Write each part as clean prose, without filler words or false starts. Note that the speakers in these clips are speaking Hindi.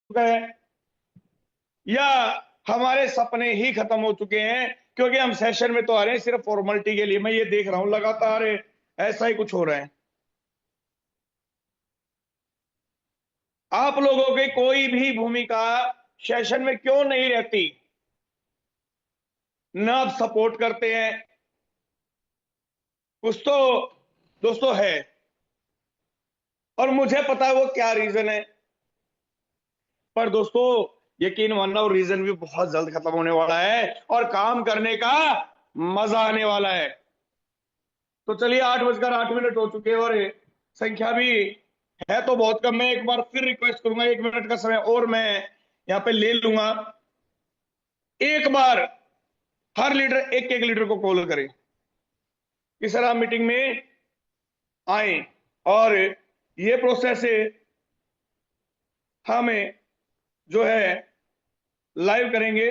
है, या हमारे सपने ही खत्म हो चुके हैं? क्योंकि हम सेशन में तो आ रहे हैं सिर्फ फॉर्मेलिटी के लिए। मैं ये देख रहा हूं लगातार ऐसा ही कुछ हो रहा है। आप लोगों की कोई भी भूमिका सेशन में क्यों नहीं रहती? न आप सपोर्ट करते हैं, कुछ तो दोस्तों है, और मुझे पता है वो क्या रीजन है। पर दोस्तों, यकीन मानना, वो रीजन भी बहुत जल्द खत्म होने वाला है और काम करने का मजा आने वाला है। तो चलिए, 8:08 हो चुके हैं और संख्या भी है तो बहुत कम। मैं एक बार फिर रिक्वेस्ट करूंगा, 1 मिनट का समय और मैं यहाँ पे ले लूंगा। एक बार हर लीडर एक एक लीडर को कॉल करे कि सर आप मीटिंग में आए, और ये प्रोसेस हमें जो है लाइव करेंगे।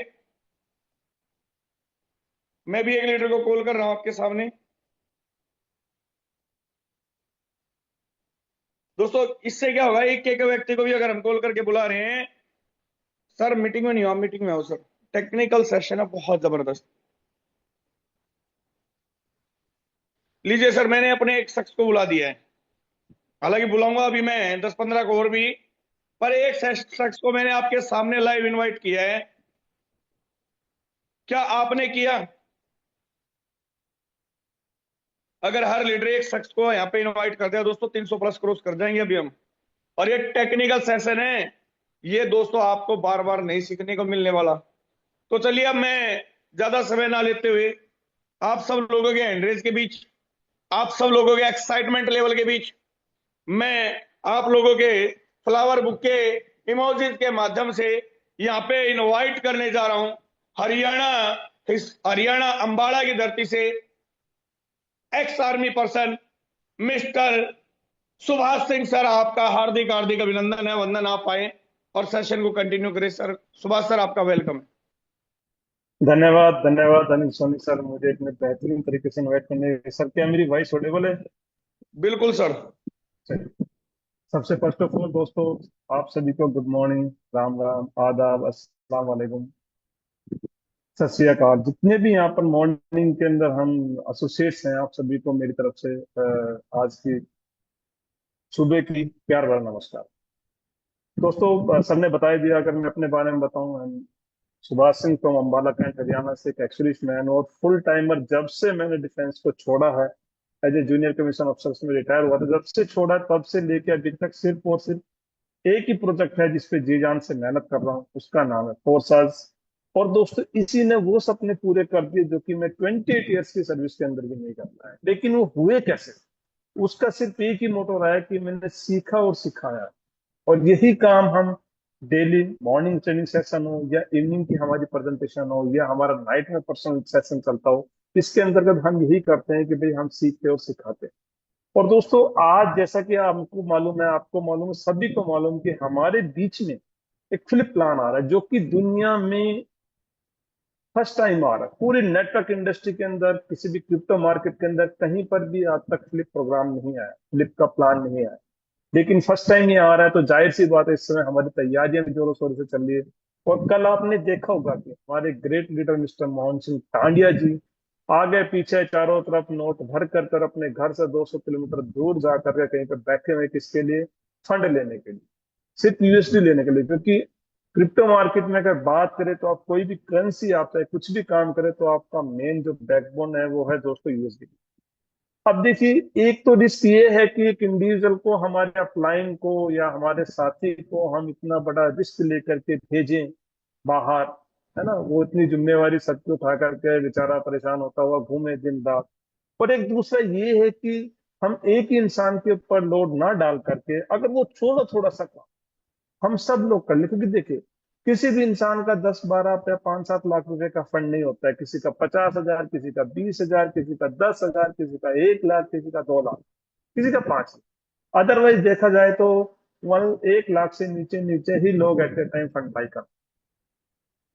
मैं भी एक लीडर को कॉल कर रहा हूं आपके सामने। दोस्तों, इससे क्या होगा, एक एक व्यक्ति को भी अगर हम कॉल करके बुला रहे हैं, सर मीटिंग में नहीं हो, आप मीटिंग में आओ सर, टेक्निकल सेशन है बहुत जबरदस्त। लीजिए सर, मैंने अपने एक शख्स को बुला दिया है। हालांकि बुलाऊंगा अभी मैं 10-15 को और भी, पर एक शख्स को मैंने आपके सामने लाइव इनवाइट किया है। क्या आपने किया? अगर हर लीडर एक शख्स को यहाँ पे इनवाइट कर दिया दोस्तों, 300 प्लस क्रॉस कर जाएंगे अभी हम। और ये टेक्निकल सेशन है, ये दोस्तों आपको बार बार नहीं सीखने को मिलने वाला। तो चलिए, अब मैं ज्यादा समय ना लेते हुए, आप सब लोगों के हैंडरेज के बीच, आप सब लोगों के एक्साइटमेंट लेवल के बीच, मैं आप लोगों के फ्लावर बुक के इमोजीज के माध्यम से यहाँ पे इनवाइट करने जा रहा हूं हरियाणा, हरियाणा अंबाला की धरती से ex army person mister Subhash Singh sir. आपका हार्दिक हार्दिक अभिनंदन है, वंदन। आप आए और सेशन को कंटिन्यू करें सर। सुभाष सर, आपका वेलकम है। धन्यवाद धन्यवाद अनिल सोनी सर, मुझे इतने बेहतरीन तरीके से इनवाइट करने के लिए। सर, क्या मेरी वॉइस ऑडिबल है? बिल्कुल सर। चलिए, सबसे फर्स्ट ऑफ ऑल दोस्तों, आप सभी को गुड मॉर्निंग, राम राम, आदाब, अस्सलाम वालेकुम, सत श्री अकाल। जितने भी यहाँ पर मॉर्निंग के अंदर हम एसोसिएट्स हैं, आप सभी को मेरी तरफ से आज की सुबह की प्यार भरा नमस्कार। दोस्तों, सर ने बता ही दिया। अगर मैं अपने बारे में बताऊं, हम सुभाष सिंह फ्रॉम अम्बाला कैंट हरियाणा से एक एक्सपीरियंस मैन और फुल टाइमर। जब से मैंने डिफेंस को छोड़ा है, एज ए जूनियर कमीशन अफसर में रिटायर हुआ था, जब से छोड़ा तब से लेकर अभी तक सिर्फ और सिर्फ एक ही प्रोजेक्ट है जिसपे जी जान से मेहनत कर रहा हूँ, उसका नाम है फोर्साज। और दोस्तों, इसी ने वो सपने पूरे कर दिए जो कि मैं 28 ईयर्स की सर्विस के अंदर भी नहीं कर पाया। लेकिन वो हुए कैसे? उसका सिर्फ एक ही मोटो रहा है कि मैंने सीखा और सिखाया। और यही काम हम डेली मॉर्निंग ट्रेनिंग सेशन हो या इवनिंग की हमारी प्रेजेंटेशन हो या हमारा नाइट में पर्सनल सेशन चलता हो, इसके अंतर्गत हम यही करते हैं कि भाई हम सीखते और सिखाते हैं। और दोस्तों, आज जैसा कि हमको मालूम है, आपको मालूम है, सभी को मालूम कि हमारे बीच में एक फ्लिप प्लान आ रहा है जो कि दुनिया में फर्स्ट टाइम आ रहा है। पूरी नेटवर्क इंडस्ट्री के अंदर, किसी भी क्रिप्टो मार्केट के अंदर कहीं पर भी आज तक फ्लिप प्रोग्राम नहीं आया, फ्लिप का प्लान नहीं आया। लेकिन फर्स्ट टाइम ये आ रहा है, तो जाहिर सी बात है इस समय हमारी तैयारियां भी जोरों शोरों से चल रही है। और कल आपने देखा होगा कि हमारे great leader mister Mohan Singh Tandia ji आगे पीछे चारों तरफ नोट भर कर अपने घर से 200 किलोमीटर दूर जा करके कहीं पर बैठे हुए, किसके लिए? फंड लेने के लिए, सिर्फ यूएसडी लेने के लिए। क्योंकि क्रिप्टो मार्केट में अगर बात करें तो आप कोई भी करेंसी, आप चाहे कुछ भी काम करें, तो आपका मेन जो बैकबोन है वो है दोस्तों यूएसडी। अब देखिए, एक तो रिस्क ये है कि एक इंडिविजुअल को, हमारे अपलाइन को या हमारे साथी को हम इतना बड़ा रिस्क लेकर के भेजें बाहर, है ना? वो इतनी जिम्मेवारी सर पे उठा करके बेचारा परेशान होता हुआ घूमे दिन रात। और एक दूसरा ये है कि हम एक ही इंसान के ऊपर लोड ना डाल करके, अगर वो थोड़ा थोड़ा सा काम हम सब लोग कर ले। क्योंकि देखिए, किसी भी इंसान का 10-12 या 5-7 लाख रुपए का फंड नहीं होता है। किसी का 50,000, किसी का 20,000, किसी का 10,000, किसी का 1 लाख, किसी का 2 लाख, किसी का 5 लाख। अदरवाइज देखा जाए तो 1 लाख से नीचे नीचे ही लोग at a time fund buy करते।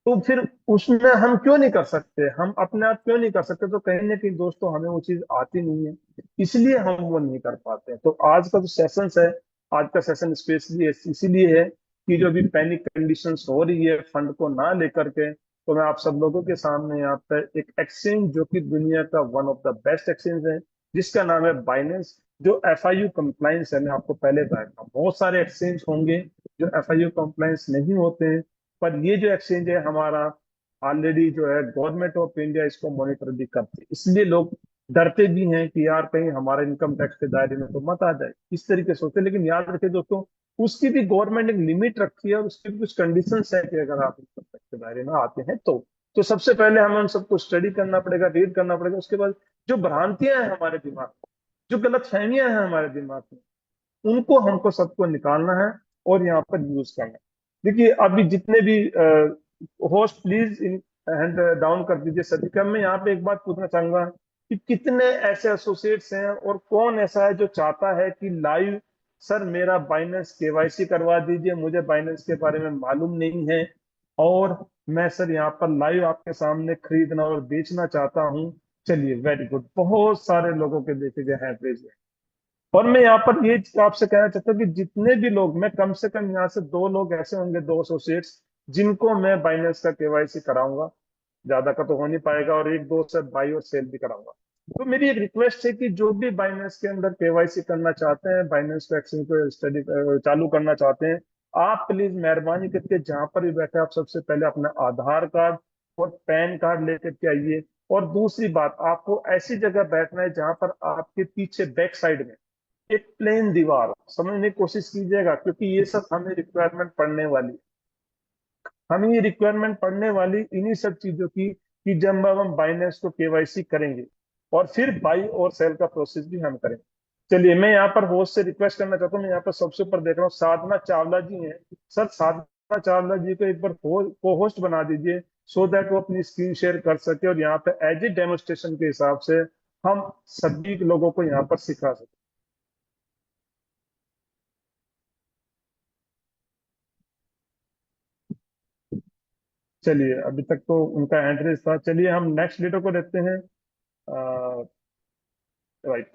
तो फिर उसमें हम क्यों नहीं कर सकते? हम अपने आप क्यों नहीं कर सकते? तो कहीं ना कहीं दोस्तों, हमें वो चीज आती नहीं है, इसलिए हम वो नहीं कर पाते हैं। तो आज का जो सेशन है, आज का सेशन स्पेशली इसीलिए है की जो भी पैनिक कंडीशंस हो रही है फंड को ना लेकर के, तो मैं आप सब लोगों के सामने यहाँ पे एक एक्सचेंज जो कि दुनिया का one of the best exchange है, जिसका नाम है बाइनेंस, जो FIU कंप्लाइंस है। मैं आपको पहले बताया था बहुत सारे एक्सचेंज होंगे जो FIU कंप्लाइंस नहीं होते हैं, पर ये जो एक्सचेंज है हमारा ऑलरेडी जो है गवर्नमेंट ऑफ इंडिया इसको मॉनिटर भी करती है, इसलिए लोग डरते भी हैं कि यार कहीं हमारे इनकम टैक्स के दायरे में तो मत आ जाए, इस तरीके से सोचते हैं। लेकिन याद रखिए दोस्तों, उसकी भी गवर्नमेंट एक लिमिट रखी है और उसकी भी कुछ कंडीशंस है कि अगर आप इनकम टैक्स के दायरे में आते हैं तो सबसे पहले हमें उन सबको स्टडी करना पड़ेगा, रीड करना पड़ेगा। उसके बाद जो भ्रांतियां हैं हमारे दिमाग में, जो गलत फहमियां हैं हमारे दिमाग में, उनको हमको सबको निकालना है और यहाँ पर यूज करना है। देखिए अभी जितने भी host please in hand down कर दीजिए सभी का। मैं यहाँ पे एक बात पूछना चाहूंगा कि कितने ऐसे एसोसिएट्स हैं और कौन ऐसा है जो चाहता है कि लाइव, सर मेरा बाइनेंस KYC करवा दीजिए, मुझे बाइनेंस के बारे में मालूम नहीं है और मैं सर यहाँ पर लाइव आपके सामने खरीदना और बेचना चाहता हूँ। चलिए वेरी गुड, बहुत सारे लोगों के देखे गए हैंड रेज। और मैं यहाँ पर ये आपसे कहना चाहता हूँ कि जितने भी लोग, मैं कम से कम यहाँ से 2 लोग ऐसे होंगे, 2 एसोसिएट्स जिनको मैं बाइनेंस का KYC कराऊंगा, ज्यादा का तो हो नहीं पाएगा, और 1-2 से बाई और सेल भी कराऊंगा। तो मेरी एक रिक्वेस्ट है कि जो भी बाइनेंस के अंदर KYC करना चाहते हैं, बाइनेंस को एक्सचेंज को स्टडी चालू करना चाहते हैं, आप प्लीज मेहरबानी करके जहां पर भी बैठे आप सबसे पहले अपना आधार कार्ड और पैन कार्ड लेकर के आइए। और दूसरी बात, आपको ऐसी जगह बैठना है जहां पर आपके पीछे बैक साइड में एक प्लेन दीवार हो। समझने की कोशिश कीजिएगा, क्योंकि ये सब हमें रिक्वायरमेंट पड़ने वाली, हमें ये रिक्वायरमेंट पड़ने वाली इन्हीं सब चीजों की, कि जब हम बाइनेंस को KYC करेंगे और फिर बाई और सेल का प्रोसेस भी हम करेंगे। चलिए मैं यहाँ पर होस्ट से रिक्वेस्ट करना चाहता हूँ, मैं यहाँ पर सबसे ऊपर देख रहा हूँ साधना चावला जी हैं। सर साधना चावला जी को एक बार को होस्ट बना दीजिए, सो दैट वो अपनी स्क्रीन शेयर कर सके और यहाँ पे एज ए डेमोस्ट्रेशन के हिसाब से हम सभी लोगों को यहाँ पर सिखा सके। चलिए अभी तक तो उनका एड्रेस था, चलिए हम नेक्स्ट लीडर को देखते हैं। राइट,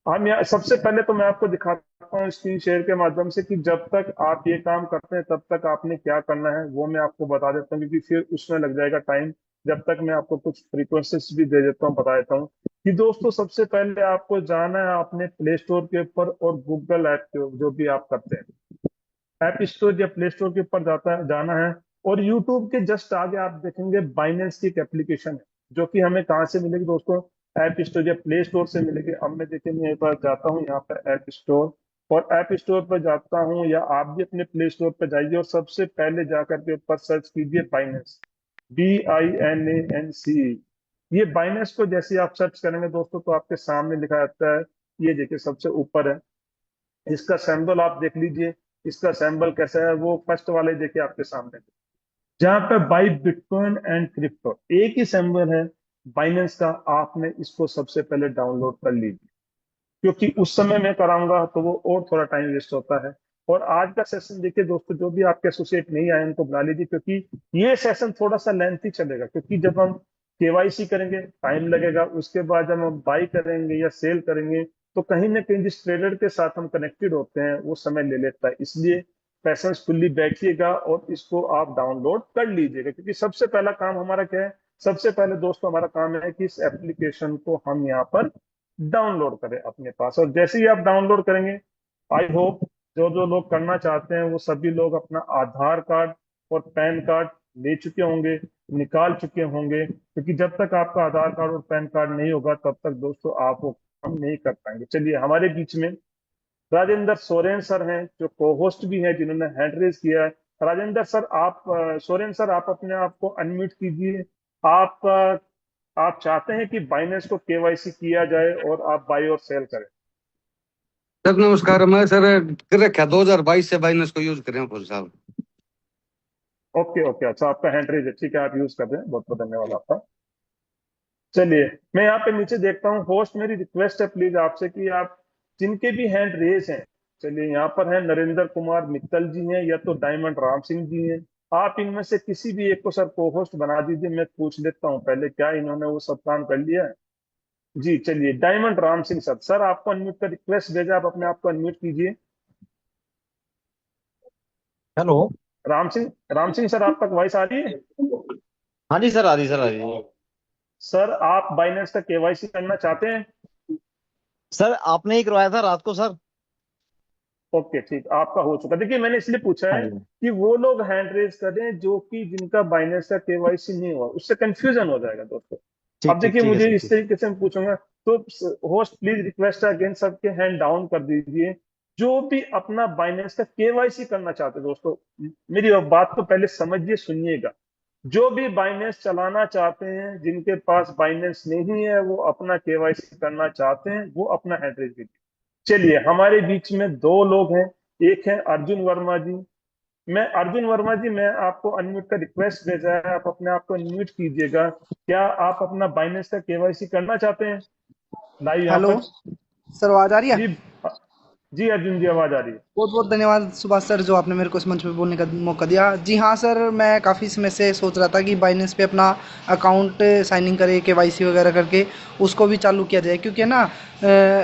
हम यहाँ सबसे पहले तो मैं आपको दिखाता हूँ स्क्रीन शेयर के माध्यम से कि जब तक आप ये काम करते हैं तब तक आपने क्या करना है वो मैं आपको बता देता हूँ, क्योंकि फिर उसमें लग जाएगा टाइम। जब तक मैं आपको कुछ फ्रीक्वेंसीज भी दे देता हूँ, बता देता हूँ कि दोस्तों सबसे पहले आपको जाना है अपने प्ले स्टोर के ऊपर और गूगल ऐप के, जो भी आप करते हैं ऐप स्टोर या प्ले स्टोर के ऊपर जाना है। और यूट्यूब के जस्ट आगे आप देखेंगे बाइनेंस की एक एप्लीकेशन है, जो कि हमें कहाँ से मिलेगी दोस्तों, ऐप स्टोर या प्ले स्टोर से मिलेगी। अब मैं देखिए मैं एक बार जाता हूँ यहाँ पर ऐप स्टोर, और ऐप स्टोर पर जाता हूँ, या आप भी अपने प्ले स्टोर पर जाइए और सबसे पहले जाकर के ऊपर सर्च कीजिए बाइनेंस, BINANC। ये बाइनेंस को जैसे आप सर्च करेंगे दोस्तों तो आपके सामने लिखा जाता है, ये देखिए सबसे ऊपर है। इसका सिंबल आप देख लीजिए, इसका सिंबल कैसा है, वो फर्स्ट वाले देखिए आपके सामने, जहां पे बाई बिटकॉइन एंड क्रिप्टो एक ही सिंबल है बाइनेंस का। आपने इसको सबसे पहले डाउनलोड कर लीजिए, क्योंकि उस समय मैं कराऊंगा तो वो और थोड़ा टाइम वेस्ट होता है। और आज का सेशन देखिए दोस्तों, जो भी आपके एसोसिएट नहीं आए उनको बुला लीजिए, क्योंकि ये सेशन थोड़ा सा लेंथी चलेगा, क्योंकि जब हम KYC करेंगे टाइम लगेगा, उसके बाद जब हम बाई करेंगे या सेल करेंगे तो कहीं ना कहीं जिस ट्रेडर के साथ हम कनेक्टेड होते हैं वो समय ले लेता है। इसलिए पैसेंस फुल्ली बैठिएगा और इसको आप डाउनलोड कर लीजिएगा, क्योंकि सबसे पहला काम हमारा क्या है, सबसे पहले दोस्तों हमारा काम है कि इस एप्लीकेशन को हम यहाँ पर डाउनलोड करें अपने पास। और जैसे ही आप डाउनलोड करेंगे, आई होप जो जो लोग करना चाहते हैं वो सभी लोग अपना आधार कार्ड और पैन कार्ड ले चुके होंगे, निकाल चुके होंगे, क्योंकि जब तक आपका आधार कार्ड और पैन कार्ड नहीं होगा तब तक दोस्तों आप वो काम नहीं कर पाएंगे। चलिए हमारे बीच में राजेंद्र सोरेन सर हैं, जो को होस्ट भी हैं, जिन्होंने हैंड रेज किया है। राजेंद्र सर आप सोरेन सर आप अपने आप को अनम्यूट कीजिए। आप आप चाहते हैं कि बाइनेंस को KYC किया जाए और आप बाई और सेल करें। सर नमस्कार। मैं सर कर रखा 2022 से बाइनेंस को यूज कर रहे हैं फुल साहब। ओके ओके, अच्छा आपका हैंड रेज है, ठीक है, आप यूज कर रहे हैं, बहुत बहुत धन्यवाद आपका। चलिए मैं यहाँ पे नीचे देखता हूँ, होस्ट मेरी रिक्वेस्ट है प्लीज आपसे कि आप जिनके भी हैंड रेज हैं, चलिए यहाँ पर है नरेंद्र कुमार मित्तल जी हैं या तो डायमंड राम सिंह जी हैं, आप इनमें से किसी भी एक को सर को होस्ट बना दीजिए। मैं पूछ लेता हूँ पहले क्या इन्होंने वो सब काम कर लिया है। जी चलिए, diamond Ram Singh sir, sir आपको अनम्यूट का रिक्वेस्ट भेजा, आप अपने आप को अनम्यूट कीजिए। हेलो। राम सिंह सर, आप तक वॉइस आ रही है? हाँ जी सर, आ रही, सर आ रही। सर, आप बाइनेंस का केवाईसी करना चाहते हैं? सर आपने ही करवाया था रात को सर। ओके, ठीक, आपका हो चुका। देखिए, मैंने इसलिए पूछा हाँ है जी। कि वो लोग हैंड रेज करें जो कि जिनका बाइनेंस का केवाईसी नहीं हुआ, उससे कंफ्यूजन हो जाएगा दोस्तों। ठीक अब ठीक देखिए, ठीक है मुझे सर, इस ठीक। तरीके से मैं पूछूंगा, तो होस्ट प्लीज रिक्वेस्ट अगेन सबके हैंड डाउन कर दीजिए जो भी अपना बाइनेंस का केवाईसी करना चाहते हैं। दोस्तों, मेरी बात को पहले समझिए, सुनिएगा। जो भी बाइनेंस चलाना चाहते हैं, जिनके पास बाइनेंस नहीं है, वो अपना केवाईसी करना चाहते हैं, वो अपना हैंड रेज कीजिए। चलिए, हमारे बीच में दो लोग हैं। एक है अर्जुन वर्मा जी। मैं अर्जुन वर्मा जी, मैं आपको अनम्यूट का रिक्वेस्ट भेजा है, आप अपने आप को अनम्यूट कीजिएगा। क्या आप अपना बाइनेंस का केवाईसी करना चाहते हैं लाइव यहाँ हेलो पर? सर, आवाज़ आ रही है? जी। जी अर्जुन जी, आवाज आ रही है। बहुत बहुत धन्यवाद सुभाष सर, जो आपने मेरे को इस मंच पे बोलने का मौका दिया। जी हाँ सर, मैं काफ़ी समय से सोच रहा था कि बाइनेंस पे अपना अकाउंट साइनिंग करे, केवाईसी वगैरह करके उसको भी चालू किया जाए, क्योंकि है ना,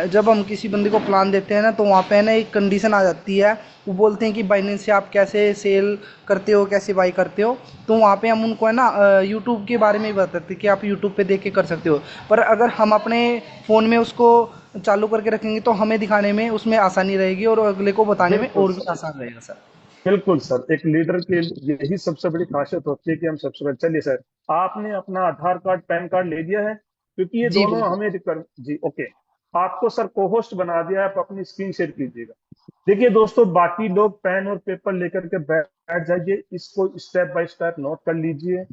जब हम किसी बंदे को प्लान देते हैं ना, तो वहाँ पे है ना एक कंडीशन आ जाती है। वो बोलते हैं कि बाइनेंस से आप कैसे सेल करते हो, कैसे बाई करते हो। तो वहाँ पे हम उनको है ना यूट्यूब के बारे में ही बताते हैं कि आप यूट्यूब पे देख के कर सकते हो। पर अगर हम अपने फ़ोन में उसको चालू करके रखेंगे तो हमें दिखाने में उसमें आसानी रहेगी और अगले को बताने में बिल्कुल और भी सर, आसान रहेगा सर। बिल्कुल सर, एक लीडर के यही सबसे बड़ी खासियत होती है कि हम सबसे पहले, चलिए सर, आपने अपना आधार कार्ड पैन कार्ड ले लिया है? क्योंकि ये जी दोनों बिल्कुल। हमें जी ओके। आपको सर को होस्ट बना दिया है, आप अपनी स्क्रीन शेयर कीजिएगा। देखिए दोस्तों, बाकी लोग पेन और पेपर लेकर के बैठ जाइए, इसको स्टेप बाय स्टेप नोट कर लीजिए।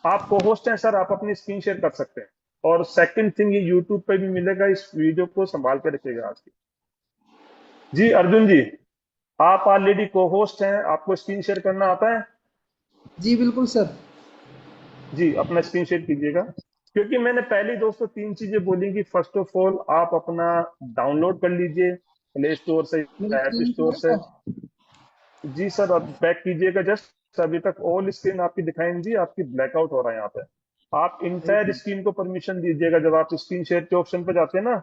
आप को होस्ट हैं सर, आप अपनी स्क्रीन शेयर कर सकते हैं। और सेकंड थिंग, ये यूट्यूब पे भी मिलेगा, इस वीडियो को संभाल के रखिएगा आज की। जी अर्जुन जी, आप ऑलरेडी को होस्ट हैं, आपको स्क्रीन शेयर करना आता है? जी बिल्कुल सर। जी, अपना स्क्रीन शेयर कीजिएगा। क्योंकि मैंने पहले ही दोस्तों तीन चीजें बोली कि फर्स्ट ऑफ ऑल आप अपना डाउनलोड कर लीजिए प्ले स्टोर से मेरी या ऐप स्क्रीन स्टोर है से। सर। जी सर, अब बैक कीजिएगा जस्ट। अभी तक ऑल स्क्रीन आपकी दिखाई नहीं दी, आपकी ब्लैकआउट हो रहा है यहाँ पे। आप इंटायर स्क्रीन को परमिशन दीजिएगा। जब आप स्क्रीन शेयर के ऑप्शन पे जाते हैं ना,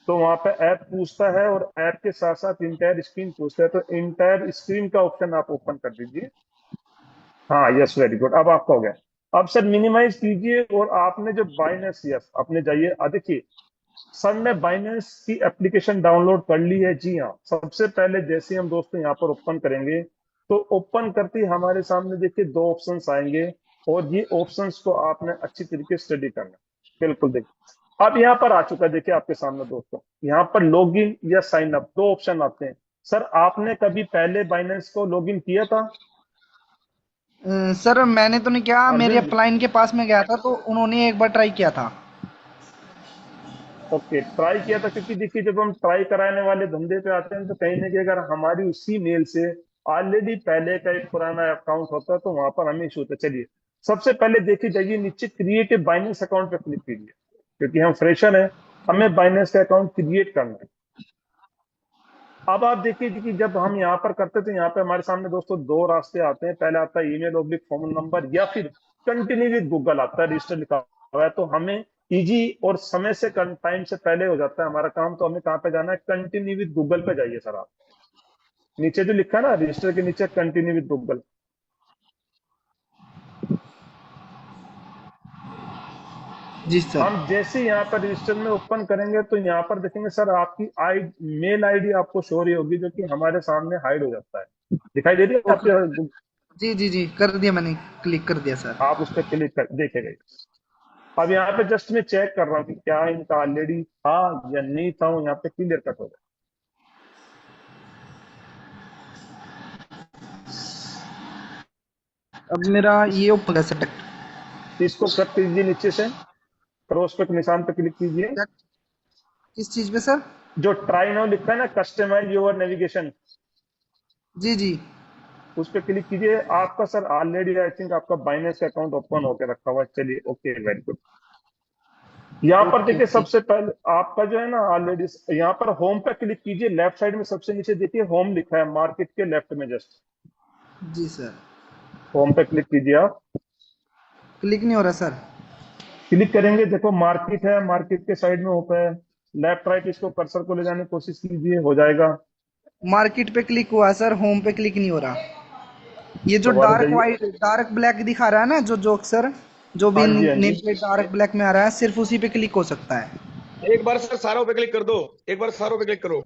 तो वहां पे ऐप पूछता है और ऐप के साथ साथ इंटायर स्क्रीन पूछता है, तो इंटायर स्क्रीन का ऑप्शन आप ओपन कर दीजिए। हाँ, यस, वेरी गुड, अब आपका हो गया। अब सर मिनिमाइज कीजिए और आपने जो बाइनेंस, यस, अपने जाइए। देखिए सर, ने बाइनेंस की एप्लीकेशन डाउनलोड कर ली है। जी हाँ, सबसे पहले जैसे ही हम दोस्तों यहाँ पर ओपन करेंगे, तो ओपन करते ही हमारे सामने देखिए दो ऑप्शंस आएंगे, और ये ऑप्शंस को आपने अच्छी तरीके से स्टडी करना है। बिल्कुल देखिए, अब यहाँ पर आ चुका है, देखिए आपके सामने दोस्तों, यहाँ पर लॉगिन या साइन अप दो ऑप्शन आते हैं। सर, आपने कभी पहले बाइनेंस को लॉगिन किया था सर मैंने तो नहीं किया, मेरे अर्जुन जी? अपलाइन के पास में गया था तो उन्होंने एक बार ट्राई किया था। ओके, ट्राई किया था। क्योंकि देखिए, जब हम ट्राई कराने वाले धंधे पे आते हैं, तो कहीं ना कहीं अगर हमारी उसी मेल से ऑलरेडी पहले का एक पुराना अकाउंट होता है, तो वहां पर हमें इशू होता है। चलिए, सबसे पहले देखिए, जाइए नीचे क्रिएट ए बाइनेंस अकाउंट पे क्लिक कीजिए। क्योंकि हम फ्रेशर हैं, हमें बाइनेंस का अकाउंट क्रिएट करना है। अब आप देखिए कि जब हम यहाँ पर करते हैं, तो यहाँ पे हमारे सामने दोस्तों दो रास्ते आते हैं। पहले आता है ईमेल ओब्लिक फोन नंबर, या फिर कंटिन्यू विद गूगल आता है, रजिस्टर लिखा हुआ है। तो हमें इजी और समय से टाइम से पहले हो जाता है हमारा काम। तो हमें कहाँ पे जाना है? कंटिन्यू विद गूगल पे जाइए सर आप। नीचे जो लिखा है ना रजिस्टर के नीचे, कंटिन्यू विद गूगल। जी सर। हम जैसे यहाँ पर रजिस्टर में ओपन करेंगे, तो यहाँ पर देखेंगे सर, आपकी मेल आईडी आपको शो रही होगी, जो कि हमारे सामने हाइड हो जाता है। दिखाई दे रही है ओके। आपके? जी जी जी, कर दिया मैंने, क्लिक कर दिया सर। आप उस पर क्लिक कर देखेंगे। अब यहाँ पे जस्ट मैं चेक कर रहा हूँ कि क्या इनका ऑलरेडी था या नहीं था, वो यहाँ पे क्लियर कट हो गया। अब मेरा ये ओपन है सर। इसको कट कीजिए नीचे से, क्रॉस पे निशान पे क्लिक कीजिए। क्या? किस चीज़ पे सर? जो ट्राई नाउ लिखा है ना, कस्टमाइज योर नेविगेशन, जी जी। उस पर क्लिक कीजिए। आपका सर ऑलरेडी आई थिंक आपका बाइनेंस का अकाउंट ओपन होकर रखा हुआ है। चलिए, ओके, वेरी गुड। यहाँ पर ओके देखिए, ओके। सबसे पहले आपका जो है ना ऑलरेडी, यहाँ पर होम पे क्लिक कीजिए। लेफ्ट साइड में सबसे नीचे देखिए होम लिखा है, मार्केट के लेफ्ट में जस्ट जी सर। होम पे क्लिक कीजिए आप। क्लिक नहीं हो रहा सर। क्लिक करेंगे, देखो मार्केट है, मार्केट के साइड में होता है। लेफ्ट राइट इसको कर्सर को ले जाने की कोशिश कीजिए, हो जाएगा। मार्केट पे क्लिक हुआ सर, होम पे क्लिक नहीं हो रहा। ये जो दोबारा डार्क जाइए। वाइट डार्क ब्लैक दिखा रहा है ना, जो जोक्सर जो भी हाँ जी, हाँ नेम जी। प्लेट डार्क ब्लैक में आ रहा है, सिर्फ उसी पे क्लिक हो सकता है। एक बार सर सारों पे क्लिक कर दो, एक बार सारों पे क्लिक करो।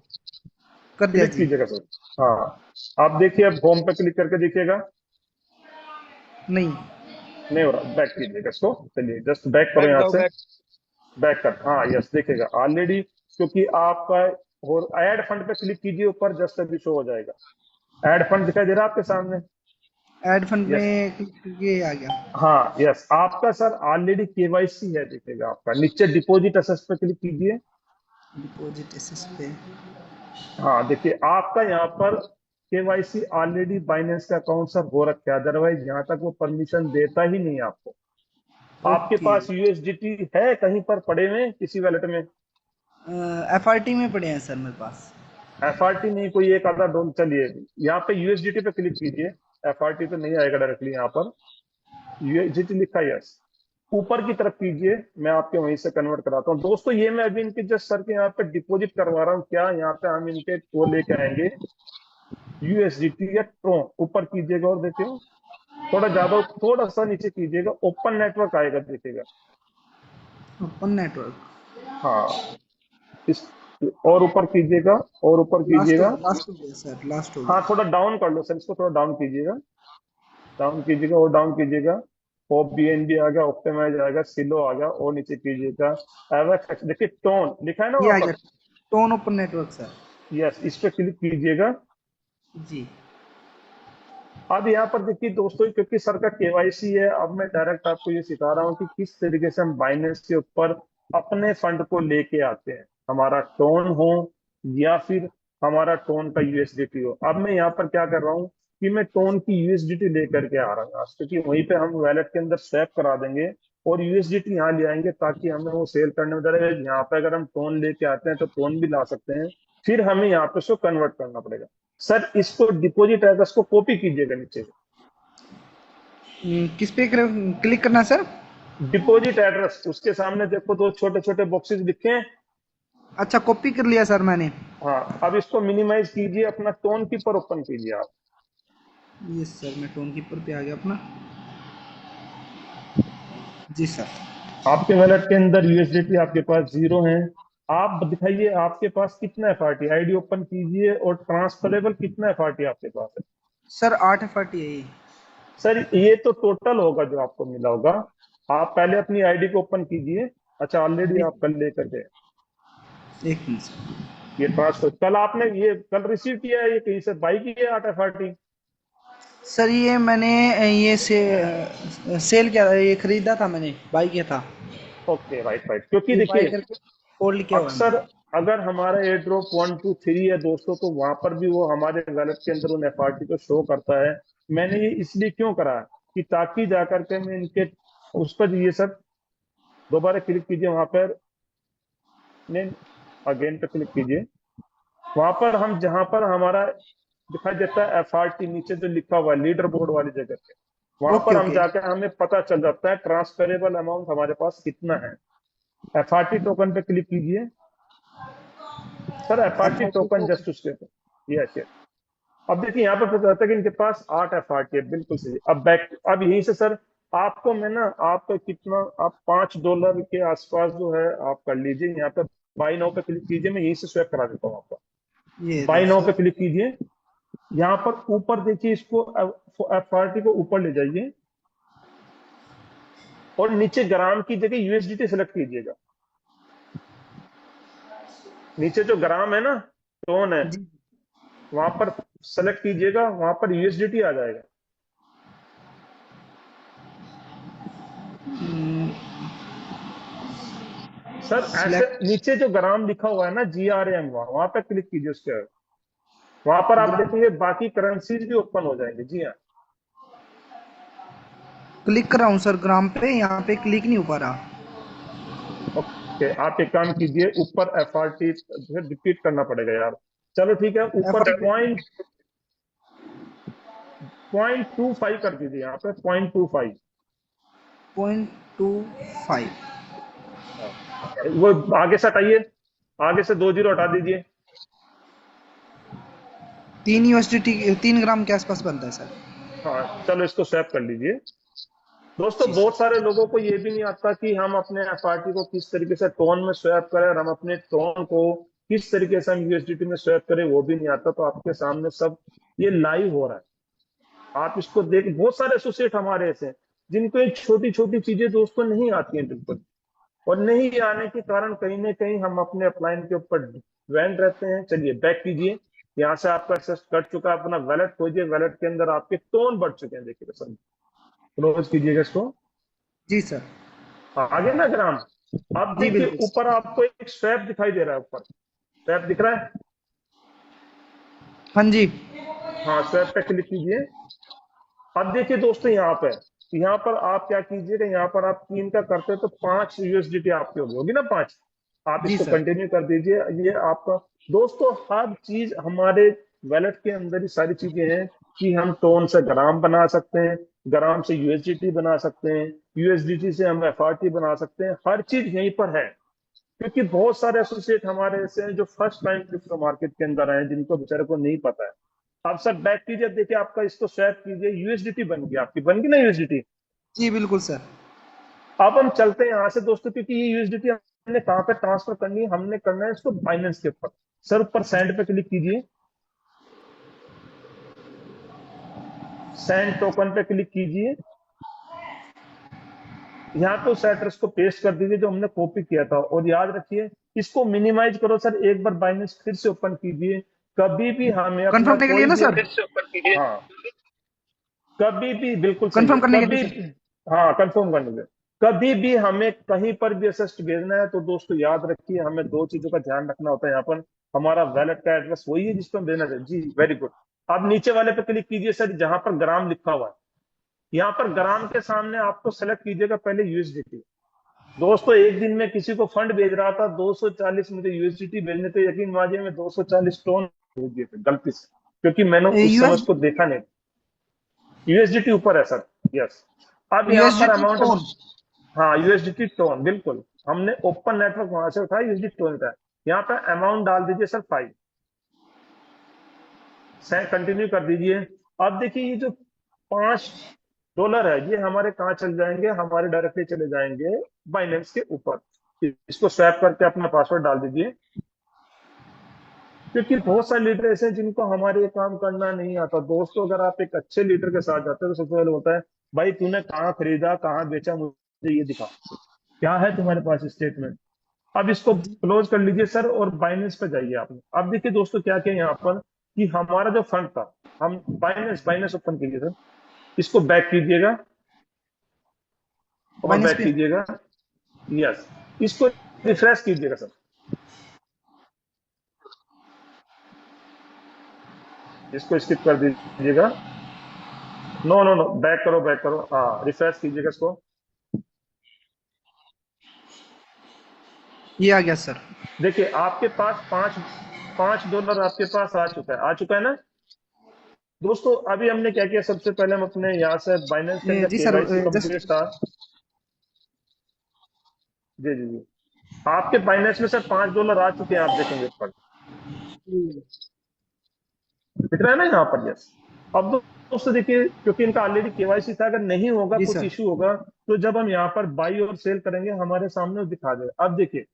कर दिया क्लिक जी। कीजिएगा सर। हाँ, आप देखिए, अब होम पे क्लिक करके देखिएगा। नहीं। नहीं हो रहा, बैक कीजिएगा इसको। चलिए, जस्ट बैक करो बैक यहाँ जाओ से। बैक। बैक कर, हाँ, यस, देखिएगा ऑलरेडी, क्योंकि आपका, और ऐड फंड पे क्लिक कीजिए ऊपर, जस्ट अभी शो हो जाएगा। ऐड फंड दिखाई दे रहा है आपके सामने? Add fund yes. में क्लिक करके आ गया। हाँ, यस, आपका सर ऑलरेडी केवाईसी है, देखिएगा आपका नीचे डिपॉजिट असेस पे क्लिक कीजिए। डिपॉजिट एसेस पे। हाँ, देखिए आपका यहाँ पर केवाईसी ऑलरेडी बाइनेंस का अकाउंट सर हो रखा है, अदरवाइज यहाँ तक वो परमिशन देता ही नहीं है आपको। आपके ओके। पास यूएसडीटी है कहीं पर पड़े हुए किसी वैलेट में? एफआरटी में पड़े हैं सर मेरे पास। एफआरटी नहीं, कोई एक आधा डॉलर, चलिए यहाँ पे यूएसडीटी पे क्लिक कीजिए। एफआरटी तो नहीं आएगा डायरेक्टली यहाँ पर। यूएसडीटी लिखा है, यस। ऊपर की तरफ कीजिए, मैं आपके वहीं से कन्वर्ट कराता हूँ दोस्तों। ये मैं अभी इनके जस्ट सर के यहाँ पे डिपॉजिट करवा रहा हूँ, क्या यहाँ पे हम इनके वो लेके आएंगे यूएसडीटी या ट्रोन। ऊपर कीजिएगा और देखिए, थोड़ा ज्यादा, थोड़ा सा नीचे कीजिएगा, ओपन नेटवर्क आएगा, देखिएगा। Open network. हाँ, इस, और ऊपर कीजिएगा, और ऊपर कीजिएगा। लास्ट हो गया सर, लास्ट हो हाँ, गया। थोड़ा डाउन कर लो सर, इसको थोड़ा डाउन कीजिएगा। डाउन कीजिएगा और डाउन कीजिएगा। पॉप बीएनबी आ गया, ऑप्टिमाइज आ गया, सिलो आ गया, और नीचे कीजिएगा एवेक्स, देखिए टोन लिखा है ना ये वहां आ गया। पर। Tone open network sir. Yes, इस पे क्लिक कीजिएगा। जी। अब यहाँ पर देखिए दोस्तों, क्योंकि सर का केवाईसी है, अब मैं डायरेक्ट आपको ये सिखा रहा हूँ कि किस तरीके से हम बाइनेंस के ऊपर अपने फंड को लेके आते हैं, हमारा टोन हो या फिर हमारा टोन का यूएसडीटी हो। अब मैं यहाँ पर क्या कर रहा हूँ कि मैं टोन की यूएसडीटी लेकर के आ रहा हूँ आज, क्योंकि वहीं पे हम वैलेट के अंदर स्वैप करा देंगे और यूएसडीटी यहाँ ले आएंगे, ताकि हमें वो सेल करने में डरे। यहाँ पे अगर हम टोन लेके आते हैं तो टोन भी ला सकते हैं, फिर हमें यहाँ पे उसको कन्वर्ट करना पड़ेगा। सर, इसको डिपॉजिट एड्रेस को कॉपी कीजिएगा नीचे। किस पे क्लिक करना है सर? डिपॉजिट एड्रेस, उसके सामने देखो दो छोटे छोटे बॉक्सेस दिखे हैं। अच्छा, कॉपी कर लिया सर मैंने। हाँ, अब इसको मिनिमाइज कीजिए, अपना टोन कीपर ओपन कीजिए आप। यस सर, मैं टोन कीपर पे आ गया अपना। जी सर। आपके वैलेट के अंदर यूएसडीटी आपके पास 0 है। आप दिखाइए आपके पास कितना एफआरटी, आईडी ओपन कीजिए, और ट्रांसफरेबल कितना एफआरटी आपके पास है? सर 8 एफआरटी है ये। सर, ये तो टोटल होगा जो आपको मिला होगा। आप पहले अपनी आईडी को ओपन कीजिए। अच्छा, ऑलरेडी जी। आप कल लेकर गए एक मिनट सर। ये ट्रांसफर, कल आपने ये कल रिसीव किया है, ये कहीं से बाई की है 8 एफआरटी? सर ये मैंने ये सेल किया था, ये खरीदा था मैंने, बाई किया था। ओके, राइट राइट, क्योंकि ये बाई देखिए करके होल्ड किया हुआ है अक्सर मैंने। अगर हमारा एयर ड्रॉप 1 2 3 है दोस्तों, तो वहां पर भी वो हमारे वैलेट के अंदर उन एफआरटी को शो करता है। मैंने ये इसलिए क्यों करा कि ताकि जाकर के मैं इनके उस पर ये सब, दोबारा क्लिक कीजिए वहां पर, नहीं, अगेन पे क्लिक कीजिए। वहां पर हम जहां पर हमारा दिखाई देता है एफआरटी, नीचे जो लिखा हुआ है लीडर बोर्ड वाली जगह पे, वहां ओके पर हम ओके। जाकर हमें पता चल जाता है ट्रांसफरेबल अमाउंट हमारे पास कितना है। एफआरटी टोकन पे क्लिक कीजिए सर, एफआरटी एफआरटी टोकन को। जस्ट उसके ऊपर। Yes yes. अब देखिए यहाँ पर पता चलता है कि इनके पास 8 एफआरटी है, बिल्कुल सही। अब बैक, अब यहीं से सर आपको मैं ना, आपका कितना, आप $5 के आसपास जो है आप कर लीजिए। यहाँ पे बाई नाउ पे क्लिक कीजिए, मैं यहीं से स्वैप करा देता हूँ आपका। ये बाई रहा नाउ पे सर। क्लिक कीजिए। यहाँ पर ऊपर देखिए, इसको एफआरटी को ऊपर ले जाइए, और नीचे ग्राम की जगह यूएसडीटी सेलेक्ट कीजिएगा। नीचे जो ग्राम है ना, टोन है, जी। वहां पर सेलेक्ट कीजिएगा, वहां पर यूएसडीटी आ जाएगा। सर, ऐसे सिलेक्ट। नीचे जो ग्राम लिखा हुआ है ना, GRAM, वहां पर क्लिक कीजिए उसके। वहां पर आप देखेंगे बाकी करेंसीज भी ओपन हो जाएंगे। जी हाँ। क्लिक कर रहा हूँ सर ग्राम पे, यहाँ पे क्लिक नहीं हो पा रहा। ओके, आप एक काम कीजिए, ऊपर एफआरटी रिपीट करना पड़ेगा यार। चलो ठीक है, ऊपर एफआरटी पॉइंट 0.25 कर दीजिए, यहाँ पे 0.25। 0.25। वो आगे से हटाइए, आगे से 2 जीरो हटा दीजिए। 3 यूएसडीटी 3 ग्राम के आसपास बनता है सर। हाँ चलो इसको स्वैप कर लीजिए। दोस्तों जी बहुत सर। सारे लोगों को ये भी नहीं आता कि हम अपने एफआरटी को किस तरीके से टोन में स्वैप करें और हम अपने टोन को किस तरीके से हम यूएसडीटी में स्वैप करें, वो भी नहीं आता। तो आपके सामने सब ये लाइव हो रहा है, आप इसको देख। बहुत सारे एसोसिएट हमारे ऐसे हैं जिनको ये छोटी छोटी चीजें दोस्तों नहीं आती हैं बिल्कुल, और नहीं आने के कारण कहीं ना कहीं हम अपने अपलाइन के ऊपर डिपेंड रहते हैं। चलिए बैक कीजिए, यहाँ से आपका एक्सेस कट चुका है, अपना वैलेट खोजिए, वैलेट के अंदर आपके टोन बढ़ चुके हैं, देखिए सर। क्लोज कीजिएगा इसको। जी सर। आगे ना ग्राम, अब जी देखिए बिल्कुल ऊपर सर। आपको एक स्वैप दिखाई दे रहा है, ऊपर स्वैप दिख रहा है। हाँ जी। हाँ स्वैप पे क्लिक कीजिए। अब देखिए दोस्तों यहाँ पे, यहाँ पर आप क्या कीजिएगा, यहाँ पर आप 3 का करते हैं तो 5 यूएसडीटी आपकी होगी ना, 5। आप जी इसको सर। कंटिन्यू कर दीजिए। ये आपका दोस्तों हर चीज हमारे वैलेट के अंदर ही सारी चीजें हैं कि हम टोन से ग्राम बना सकते हैं, ग्राम से यूएसडीटी बना सकते हैं, यूएसडीटी से हम एफआरटी बना सकते हैं। हर चीज यहीं पर है, क्योंकि बहुत सारे एसोसिएट हमारे ऐसे हैं जो फर्स्ट टाइम क्रिप्टो मार्केट के अंदर आए हैं, जिनको बेचारे को नहीं पता है। आप सर बैक कीजिए, देखिए आपका इसको स्वैप कीजिए, यूएसडीटी बन गई, आपकी बन गई ना यूएसडीटी। जी बिल्कुल सर। अब हम चलते हैं यहाँ से दोस्तों, क्योंकि ये यूएसडीटी हमने कहाँ पे ट्रांसफर करनी है, हमने करना है इसको बाइनेंस के ऊपर। सर ऊपर सेंड पे क्लिक कीजिए, सेंड टोकन पे क्लिक कीजिए। यहाँ पे उस एड्रेस को पेस्ट कर दीजिए जो हमने कॉपी किया था, और याद रखिए इसको मिनिमाइज करो सर, एक बार बाइनेंस फिर से ओपन कीजिए। कभी भी हमें अपना कंफर्म करने के लिए कोई ना भी, सर? फिर से ओपन कीजिए। हाँ कभी भी, बिल्कुल सही है, कंफर्म करने के लिए कभी, सर। हाँ कंफर्म कर लीजिए। कभी भी हमें कहीं पर भी असिस्ट भेजना है तो दोस्तों याद रखिए हमें 2 चीजों का ध्यान रखना होता है। यहाँ पर हमारा वैलेट का एड्रेस वही है जिसको हम भेजना चाहिए। जी वेरी गुड। अब नीचे वाले पे क्लिक कीजिए सर, जहां पर ग्राम लिखा हुआ है, यहाँ पर ग्राम के सामने आपको सेलेक्ट कीजिएगा पहले यूएसडीटी। दोस्तों एक दिन में किसी को फंड भेज रहा था 240, मुझे यूएसडीटी भेजने थे, यकीन मानिए मैं 240 टोन भेज दिए थे गलती से, क्योंकि मैंने उस समय यूएस उसको देखा नहीं। यूएसडीटी ऊपर है सर। यस। अब यहाँ पर यूएसडीटी अमाउंट, टोन। हाँ यूएसडीटी टोन, बिल्कुल हमने ओपन नेटवर्क वहां से उठाया, यूएसडीटी टोन था। यहाँ पे अमाउंट डाल दीजिए सर 5, से कंटिन्यू कर दीजिए। अब देखिए ये जो $5 है, ये हमारे कहाँ चल जाएंगे, हमारे डायरेक्टली चले जाएंगे बाइनेंस के ऊपर। इसको स्वैप करके अपना पासवर्ड डाल दीजिए, क्योंकि बहुत सारे लीडर ऐसे हैं जिनको हमारे ये काम करना नहीं आता। दोस्तों अगर आप एक अच्छे लीडर के साथ जाते हो तो सबसे पहले होता है, भाई तूने कहाँ खरीदा, कहाँ बेचा, मुझे ये दिखा, क्या है तुम्हारे पास स्टेटमेंट। अब इसको क्लोज कर लीजिए सर, और बाइनेंस पे जाइए आप। अब देखिए दोस्तों क्या किया यहाँ पर, कि हमारा जो फंड था, हम बाइनेंस बाइनेंस ओपन कीजिए सर, इसको बैक कीजिएगा और बाइनेंस बैक पे। कीजिएगा। यस, इसको रिफ्रेश कीजिएगा सर, इसको स्किप कर दीजिएगा। नो नो नो, बैक करो बैक करो, हाँ रिफ्रेश कीजिएगा इसको। ये आ गया सर। देखिए आपके पास $5 आपके पास आ चुका है, आ चुका है ना। दोस्तों अभी हमने क्या किया, सबसे पहले हम अपने यहाँ से बाइनेंस के अंदर जी सर। KYC just. कंप्लीट था। जी जी जी, आपके बाइनेंस में सर $5 आ चुके हैं, आप देखेंगे ऊपर दिख रहा है ना यहाँ पर। यस। अब दोस्तों देखिए, क्योंकि इनका ऑलरेडी केवाईसी था, अगर नहीं होगा जी कुछ सर। इशू होगा तो जब हम यहाँ पर बाई और सेल करेंगे हमारे सामने वो दिखा देगा। अब देखिए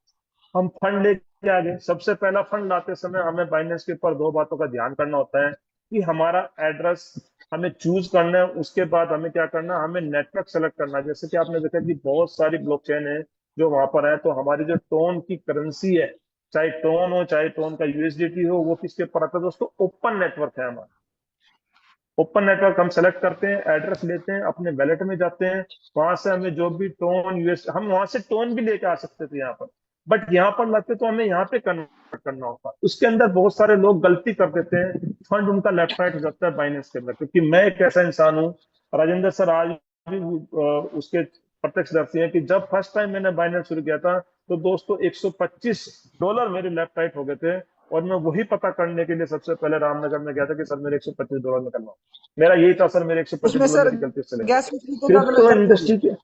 हम फंड लेके आ गए। सबसे पहला फंड लाते समय हमें बाइनेंस के ऊपर 2 बातों का ध्यान करना होता है, कि हमारा एड्रेस हमें चूज करना है, उसके बाद हमें क्या करना है, हमें नेटवर्क सेलेक्ट करना है। जैसे कि आपने देखा कि बहुत सारी ब्लॉकचेन है जो वहां पर है, तो हमारी जो टोन की करेंसी है, चाहे टोन हो चाहे टोन का यूएसडीटी हो, वो किसके ऊपर आता है दोस्तों, ओपन नेटवर्क है हमारा। ओपन नेटवर्क हम सेलेक्ट करते हैं, एड्रेस लेते हैं, अपने वैलेट में जाते हैं, वहां से हमें जो भी टोन यूएस, हम वहां से टोन भी लेके आ सकते थे यहाँ पर, बट यहाँ पर लगते तो हमें यहाँ पे कन्वर्ट करना होता है। उसके अंदर बहुत सारे लोग गलती कर देते हैं, फंड उनका लेफ्ट राइट हो जाता है बाइनेंस के अंदर। क्योंकि मैं एक ऐसा इंसान हूँ, राजेंद्र सर आज भी उसके प्रत्यक्षदर्शी है, कि जब फर्स्ट टाइम मैंने बाइनेंस शुरू किया था तो दोस्तों $125 मेरे लेफ्ट राइट हो गए थे, और मैं वही पता करने के लिए सबसे पहले रामनगर में गया था कि सर मेरे $125 निकलना। मेरा यही था सर, मेरे एक सौ पच्चीस उसमें डॉलर सर मेरी गलती से चले गए। गैस फैसिलिटी तो ज्यादा क्रिप्टो लगता है। इंडस्ट्री के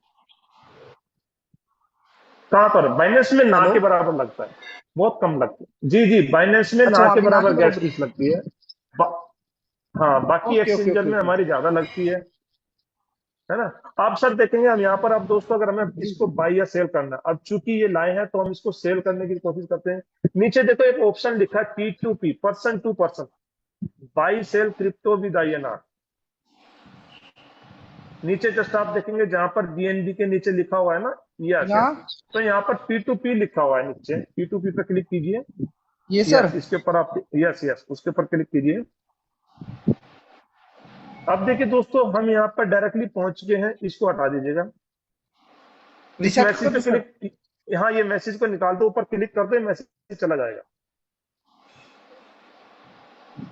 कहाँ पर, बाइनेंस में ना हेलो। के बराबर लगता है, बहुत कम लगता है। जी जी, बाइनेंस में अच्छा ना वहां के पे ना के बराबर गैस बराबर ही। फीस लगती है। हाँ, बाकी ओके ओके एक्सचेंजर ओके में ओके। हमारी ज्यादा लगती है ना। आप सर देखेंगे हम यहाँ पर, आप दोस्तों अगर हमें इसको बाई या सेल करना है, अब चूंकि ये लाए हैं तो हम इसको सेल करने की कोशिश करते हैं। नीचे देखो एक ऑप्शन लिखा है P2P, person to person, buy sell crypto with INR। नीचे जस्ट आप देखेंगे जहां पर BNB के नीचे लिखा हुआ है ना, यस यस, यहाँ तो यहाँ पर P2P लिखा हुआ है नीचे, P2P पे क्लिक कीजिए। ये सर। यस, इसके ऊपर आप, यस यस, उसके ऊपर क्लिक कीजिए। अब देखिए दोस्तों, हम यहाँ पर डायरेक्टली पहुंच गए हैं, इसको हटा दीजिएगा। इस रिसेट मैसेज कर पे दो सर। क्लिक, हाँ ये मैसेज को निकाल दो, ऊपर क्लिक कर दो, मैसेज चला जाएगा।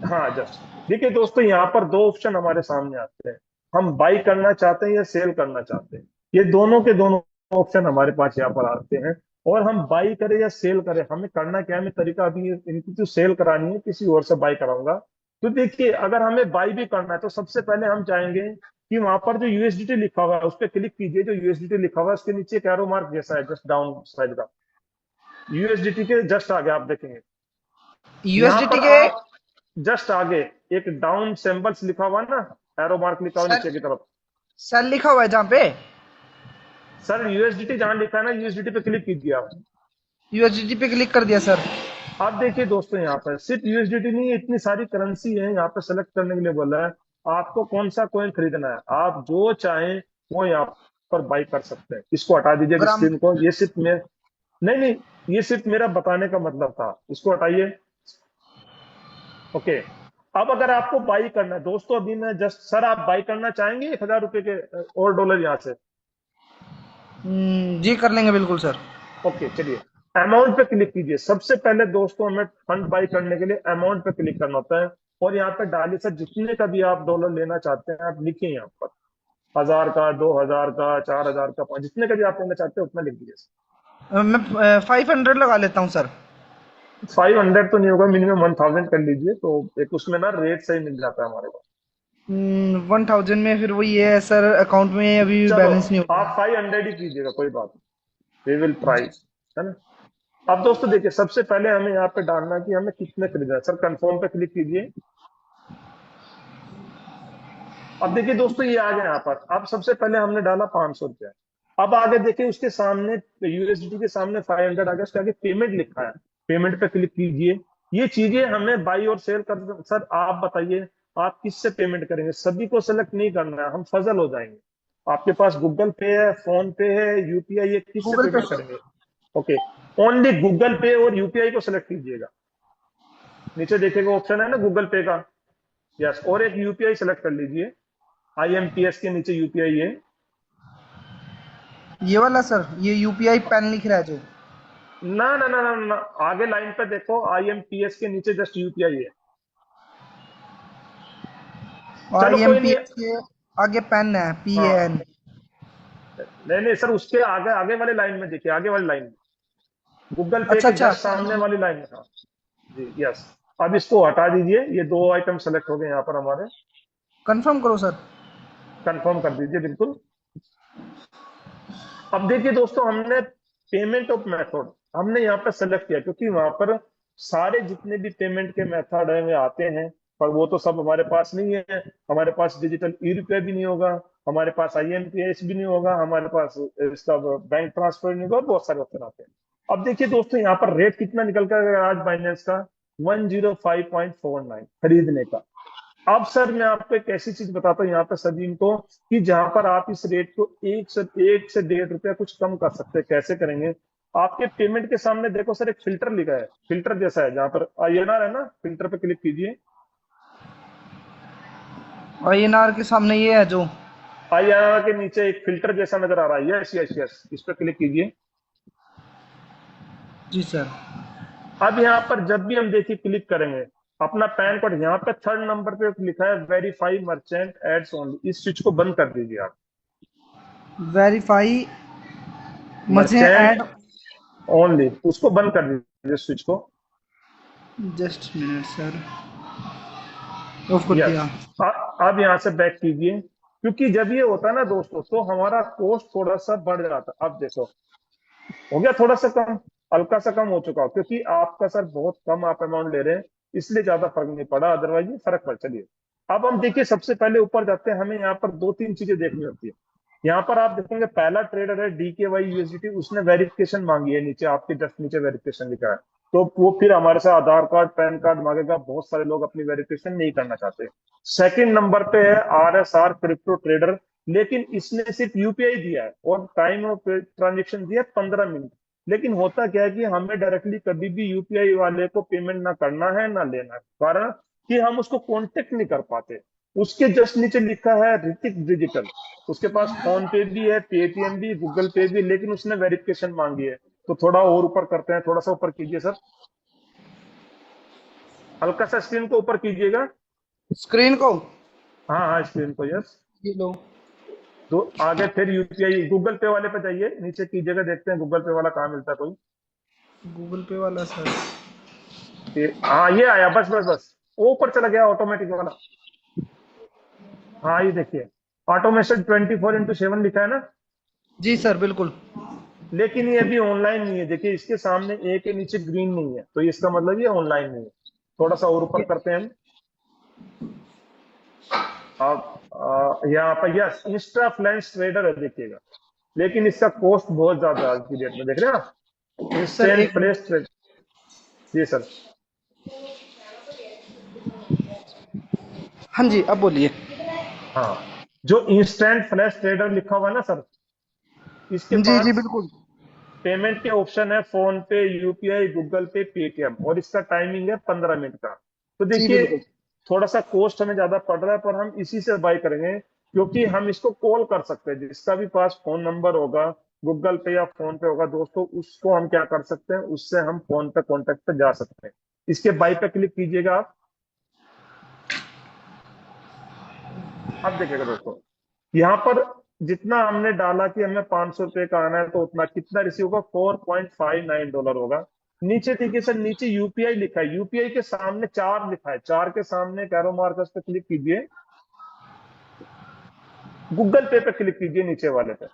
हाँ जस्ट देखिए दोस्तों, यहाँ पर दो ऑप्शन हमारे सामने आते हैं, हम बाई करना चाहते हैं या सेल करना चाहते हैं। ये दोनों के दोनों ऑप्शन हमारे पास यहाँ पर आते हैं। और हम बाई करें या सेल करें, हमें करना क्या है, हमें तरीका अभी इनकी जो सेल करानी है, किसी और से बाई कराऊंगा। तो देखिए, अगर हमें बाई भी करना है तो सबसे पहले हम चाहेंगे कि वहां पर जो USDT लिखा हुआ है उस पर क्लिक कीजिए। जो USDT लिखा हुआ है उसके नीचे एक एरो मार्क जैसा है, जस्ट डाउन साइड का, USDT के जस्ट आगे आप देखेंगे। यहाँ यूएसडीटी पर के। आप जस्ट आगे एक डाउन सिंबल्स लिखा हुआ है ना, एरो मार्क लिखा हुआ सर नीचे की तरफ। सर लिखा हुआ है जहाँ पे। सर USDT जहां लिखा है ना, USDT पे क्लिक कीजिए आप। यूएसडीटी पे क्लिक कर दिया सर। आप देखिए दोस्तों, यहाँ पर सिर्फ USDT नहीं है, इतनी सारी करेंसी है, यहाँ पे सेलेक्ट करने के लिए बोला है। आपको कौन सा कॉइन खरीदना है, आप जो चाहें वो यहाँ पर बाई कर सकते हैं। इसको हटा दीजिए ग्राम। स्क्रीन को, ये सिर्फ मैं, नहीं नहीं, ये सिर्फ मेरा बताने का मतलब था, इसको हटाइए। ओके, अब अगर आपको बाई करना है दोस्तों, अभी मैं जस्ट, सर आप बाई करना चाहेंगे 1000 रुपए के और डॉलर यहाँ से? जी कर लेंगे बिल्कुल सर। ओके चलिए, अमाउंट पे क्लिक कीजिए। सबसे पहले दोस्तों हमें फंड बाई करने के लिए अमाउंट पे क्लिक करना होता है, और यहाँ पे डालिए सर जितने का भी आप डॉलर लेना चाहते हैं, आप लिखिए यहाँ पर, 1000 का, 2000 का, 4000 का, 5, जितने का भी आप लेना चाहते हैं उतना लिख दीजिए। मैं 500 लगा लेता हूँ सर। 500 तो नहीं होगा, मिनिमम 1000 कर लीजिए, तो एक उसमें ना रेट सही मिल जाता है हमारे को। 1000 में फिर वही है सर, अकाउंट में अभी चलो, बैलेंस नहीं होगा। आप 500 ही कीजिएगा, कोई बात नहीं, वी विल ट्राई, है ना। अब दोस्तों देखिए, सबसे पहले हमें यहाँ पे डालना है कि हमें कितने खरीदना है। सर कंफर्म पे क्लिक कीजिए। अब देखिए दोस्तों, ये आ गया यहाँ पर। अब सबसे पहले हमने डाला 500 रुपया। अब आगे देखिए, उसके सामने USDT के सामने 500 आ गया, उसके आगे पेमेंट लिखा है, पेमेंट पे क्लिक कीजिए। ये चीजें हमें बाई और सेल कर, सर आप बताइए आप किससे पेमेंट करेंगे? सभी को सेलेक्ट नहीं करना है, हम फजल हो जाएंगे। आपके पास गूगल पे है, फोन पे है, UPI है, किससे गूगल पे पेमेंट सर। करेंगे? ओके, ओनली गूगल पे और UPI को सेलेक्ट कीजिएगा। नीचे देखिएगा ऑप्शन है ना गूगल पे का, यस, और एक UPI सेलेक्ट कर लीजिए। IMPS के नीचे UPI है। ये वाला सर, ये यूपीआई पैन लिख रहा है जो। ना ना ना ना ना, आगे लाइन पे देखो, IMPS के नीचे जस्ट UPI है। और चलो कोई नहीं, एमपीएस के आगे पेन है, हाँ, PAN। नहीं नहीं सर, उसके आगे आगे वाले लाइन में देखिए, आगे वाली लाइन में, गूगल पे अच्छा के अच्छा। जस्ट सामने वाली लाइन में, हाँ जी, यस। अब इसको हटा दीजिए, ये दो आइटम सेलेक्ट हो गए यहाँ पर हमारे। कंफर्म करो सर। कंफर्म कर दीजिए बिल्कुल। अब देखिए दोस्तों, हमने पेमेंट ऑफ मेथड हमने यहाँ पर सेलेक्ट किया, क्योंकि वहां पर सारे जितने भी पेमेंट के मेथड है वे आते हैं, पर वो तो सब हमारे पास नहीं है। हमारे पास डिजिटल E-रुपया भी नहीं होगा, हमारे पास IMPS भी नहीं होगा, हमारे पास इसका बैंक ट्रांसफर नहीं होगा, और बहुत सारे ऑप्शन आते हैं। अब देखिए दोस्तों, यहाँ पर रेट कितना निकल कर आया आज बाइनेंस का, 105.49 खरीदने का। अब सर मैं आपको एक ऐसी चीज बताता हूँ यहाँ पे सभी इनको, कि जहां पर आप इस रेट को 1 से 1.5 रुपया कुछ कम कर सकते हैं। कैसे करेंगे? आपके पेमेंट के सामने देखो सर, एक फिल्टर लिखा है, फिल्टर जैसा है, जहां पर INR है ना, फिल्टर पे क्लिक कीजिए। INR के सामने ये है जो। INR के नीचे एक फिल्टर जैसा नजर आ रहा है, यस यस यस, इस पे क्लिक कीजिए। जी सर। अब यहाँ पर जब भी हम देखिए क्लिक करेंगे, अपना पैन कार्ड, यहाँ पे 3rd नंबर पे लिखा है वेरीफाई मर्चेंट एड्स ओनली, इस स्विच को बंद कर दीजिए आप। Verify merchant merchant add. Only, उसको बंद कर दीजिए स्विच को। जस्ट मिनट सर, ऑफ कर यस, दिया। अब यहाँ से बैक कीजिए, क्योंकि जब ये होता है ना दोस्तों, तो हमारा कॉस्ट थोड़ा सा बढ़ जाता है। अब देखो, हो गया थोड़ा सा कम, हल्का सा कम हो चुका हो, क्योंकि आपका सर बहुत कम आप अमाउंट ले रहे हैं, इसलिए ज्यादा फर्क नहीं पड़ा, अदरवाइज ये फर्क पड़। चलिए, अब हम देखिए सबसे पहले ऊपर जाते हैं, हमें यहाँ पर दो तीन चीजें देखनी होती है। यहाँ पर आप देखेंगे पहला ट्रेडर है DKY यूएसडीटी, उसने वेरिफिकेशन मांगी है, नीचे आपके जस्ट नीचे वेरिफिकेशन लिखा है। तो वो फिर हमारे से आधार कार्ड पैन कार्ड मांगेगा, बहुत सारे लोग अपनी वेरिफिकेशन नहीं करना चाहते। सेकंड नंबर पे है RSR क्रिप्टो ट्रेडर, लेकिन इसने सिर्फ यूपीआई दिया है और टाइम ऑफ ट्रांजेक्शन दिया 15 मिनट। लेकिन होता क्या है कि हमें डायरेक्टली कभी भी यूपीआई वाले को पेमेंट ना करना है ना लेना है, कारण कि हम उसको कांटेक्ट नहीं कर पाते। उसके जस्ट नीचे लिखा है ऋतिक डिजिटल, उसके पास फोन पे भी है, पेटीएम भी, गूगल पे भी, लेकिन उसने वेरिफिकेशन मांगी है। तो थोड़ा और ऊपर करते हैं, थोड़ा सा ऊपर कीजिए सर, हल्का सा स्क्रीन को ऊपर कीजिएगा। स्क्रीन को। हाँ हाँ, स्क्रीन को, यस। ये लो। तो आगे फिर यूपीआई गूगल पे वाले पे जाइए, नीचे कीजिएगा, देखते हैं गूगल पे वाला कहाँ मिलता है कोई। गूगल पे वाला सर। हाँ ये आया, बस बस बस, वो ऊपर चला गया ऑटोमेटिक वाला। हाँ ये देखिए, ऑटोमेशन 24/7 लिखा है ना, जी सर बिल्कुल। लेकिन ये अभी ऑनलाइन नहीं है। देखिए इसके सामने ए के नीचे ग्रीन नहीं है, तो इसका मतलब ये ऑनलाइन नहीं है। थोड़ा सा और ऊपर करते हैं हम। आप यहाँ पर यस इंस्टा फ्लैश ट्रेडर है, देखिएगा, लेकिन इसका कॉस्ट बहुत ज्यादा है आज की डेट में, देख रहे हैं आप, सर इंस्टेंट एक फ्लैश ट्रेडर। जी सर। हाँ जी अब बोलिए। हाँ, जो इंस्टेंट फ्लैश ट्रेडर लिखा हुआ है ना सर, इसके जी जी पास बिल्कुल। पेमेंट के ऑप्शन है फोन पे, यूपीआई, गूगल पे, पेटीएम, और इसका टाइमिंग है 15 मिनट का। तो जी देखिए बिल्कुल। थोड़ा सा कॉस्ट हमें ज्यादा पड़ रहा है, पर हम इसी से बाय करेंगे, क्योंकि हम इसको कॉल कर सकते हैं। जिसका भी पास फोन नंबर होगा, गूगल पे या फोन पे होगा दोस्तों, उसको हम क्या कर सकते हैं, उससे हम फोन पे कॉन्टेक्ट पे जा सकते हैं। इसके बाय पे क्लिक कीजिएगा आप। अब देखिएगा दोस्तों, यहाँ पर जितना हमने डाला कि हमें 500 रुपये का आना है, तो उतना कितना रिसीव होगा, $4.59 होगा। नीचे देखिए सर, नीचे यूपीआई लिखा है, यूपीआई के सामने 4 लिखा है, 4 के सामने कैरो मार्कस पे क्लिक कीजिए, गूगल पे क्लिक कीजिए नीचे वाले पे,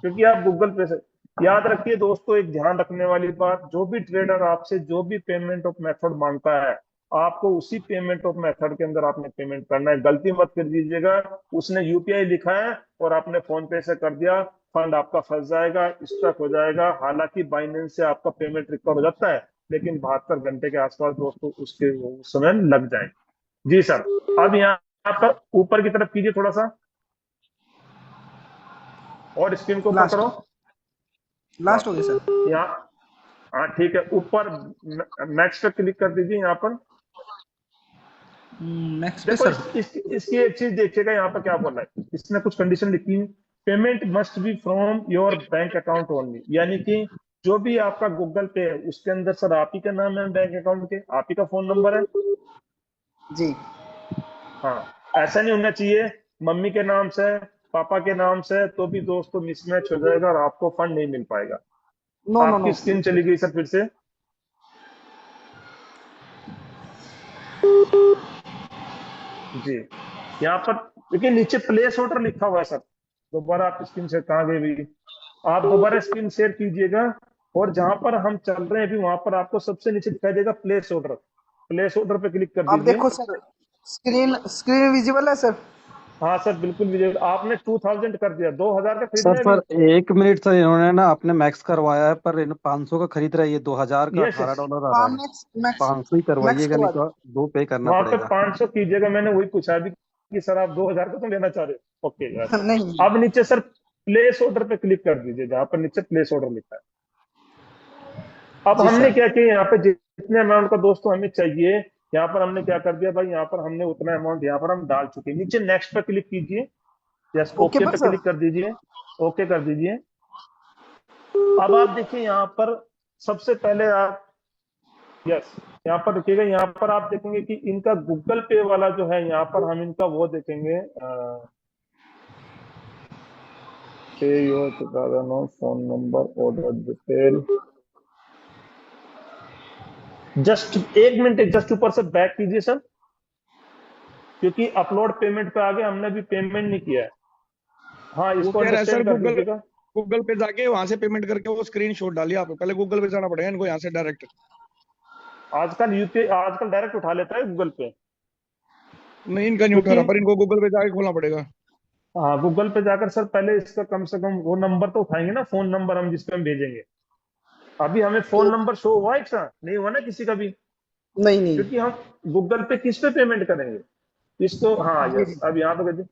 क्योंकि आप गूगल पे से, याद रखिए दोस्तों, एक ध्यान रखने वाली बात, जो भी ट्रेडर आपसे जो भी पेमेंट ऑफ मेथड मांगता है, आपको उसी पेमेंट ऑफ मेथड के अंदर आपने पेमेंट करना है। गलती मत कर दीजिएगा, उसने यूपीआई लिखा है और आपने फोन पे से कर दिया, फंड आपका फंस जाएगा, स्टक हो जाएगा। हालांकि बाइनेंस से आपका पेमेंट रिकवर हो जाता है, लेकिन 72 घंटे के आसपास दोस्तों उसके उस समय लग जाएंगे। जी सर। अब यहाँ पर ऊपर की तरफ कीजिए थोड़ा सा, और स्क्रीन को ऊपर लास्ट। करो। लास्ट हो गया सर। यहाँ, हाँ ठीक है, ऊपर नेक्स्ट पे क्लिक कर दीजिए। यहाँ पर नेक्स्ट पे देखो सर। इसकी एक चीज देखिएगा, यहाँ पर क्या बोल रहा है, इसने कुछ कंडीशन लिखी है, payment must be from your bank account only, यानी कि जो भी आपका गूगल पे है उसके अंदर सर आप ही का नाम है, बैंक अकाउंट के आप ही का फोन नंबर है। जी। हाँ, ऐसा नहीं होना चाहिए मम्मी के नाम से, पापा के नाम से, तो भी दोस्तों मिसमैच हो जाएगा और आपको फंड नहीं मिल पाएगा। नो नो आपकी नो। स्क्रीन चली गई सर फिर से। जी, यहाँ पर देखिए नीचे प्लेस ऑर्डर लिखा हुआ है सर, दोबारा आप स्क्रीन से कहाँ गए भी, आप दोबारा स्क्रीन शेयर कीजिएगा, और जहां पर हम चल रहे हैं अभी वहां पर आपको सबसे नीचे दिखाई देगा प्लेस ऑर्डर, प्लेस ऑर्डर पे क्लिक कर अब दीजिए। देखो सर, स्क्रीन स्क्रीन विजिबल है सर। हाँ सर बिल्कुल विजय, आपने 2000 कर दिया, 2000 का खरीद सर रहे हैं अभी। सर 1 मिनट सर, इन्होंने ना आपने मैक्स करवाया है, पर इन 500 का खरीद रहा है, ये 2000 का यस यस, $18 आ हाँ रहा है। मैक्स मैक्स 500 ही मैक्स करवाइएगा, नहीं करवा दो। तो दो पे करना वहां पे पड़ेगा। 500 कीजिएगा, मैंने वही पूछा अभी कि सर आप 2000 का तो लेना चाह रहे हो, ओके सर। नहीं। अब नीचे सर प्लेस ऑर्डर पे क्लिक कर दीजिए, जहां पर नीचे प्लेस ऑर्डर लिखा है। अब जी हमने सर। क्या किया, यहाँ पे जितने अमाउंट का दोस्तों हमें चाहिए, यहाँ पर हमने क्या कर दिया भाई, यहाँ पर हमने उतना अमाउंट यहाँ पर हम डाल चुके हैं। नीचे नेक्स्ट पे क्लिक कीजिए, यस ओके ओके पर पे सर। क्लिक कर दीजिए, ओके कर दीजिए। अब आप देखिए यहाँ पर सबसे पहले आप, यस यहाँ पर देखिएगा, यहाँ पर आप देखेंगे कि इनका गूगल पे वाला जो है, यहाँ पर हम इनका वो देखेंगे, पे your phone number, order detail. Just 1 minute, just ऊपर से बैक कीजिए सर, क्योंकि अपलोड पेमेंट पे आगे हमने भी पेमेंट नहीं किया है। हाँ वो इसको कह रहा है सर अंडरस्टैंड कर गूगल, दीजिएगा। गूगल पे जाके वहां से पेमेंट करके वो स्क्रीन शॉट डालिए। आप पहले गूगल पे जाना पड़ेगा इनको, यहाँ से डायरेक्ट। आजकल यूपीआई आजकल डायरेक्ट उठा लेता है गूगल पे। नहीं, इनका नहीं उठा क्योंकि रहा, पर इनको गूगल पे जाके खोलना पड़ेगा। हाँ, गूगल पे जाकर सर पहले इसका कम से कम वो नंबर तो उठाएंगे ना, फोन नंबर हम जिस पे हम भेजेंगे। अभी हमें फोन तो नंबर शो हुआ है क्या? नहीं हुआ ना किसी का भी। नहीं नहीं। क्योंकि हम गूगल पे किस पे पेमेंट करेंगे इसको। हाँ जी यस, जी। अब यहाँ पे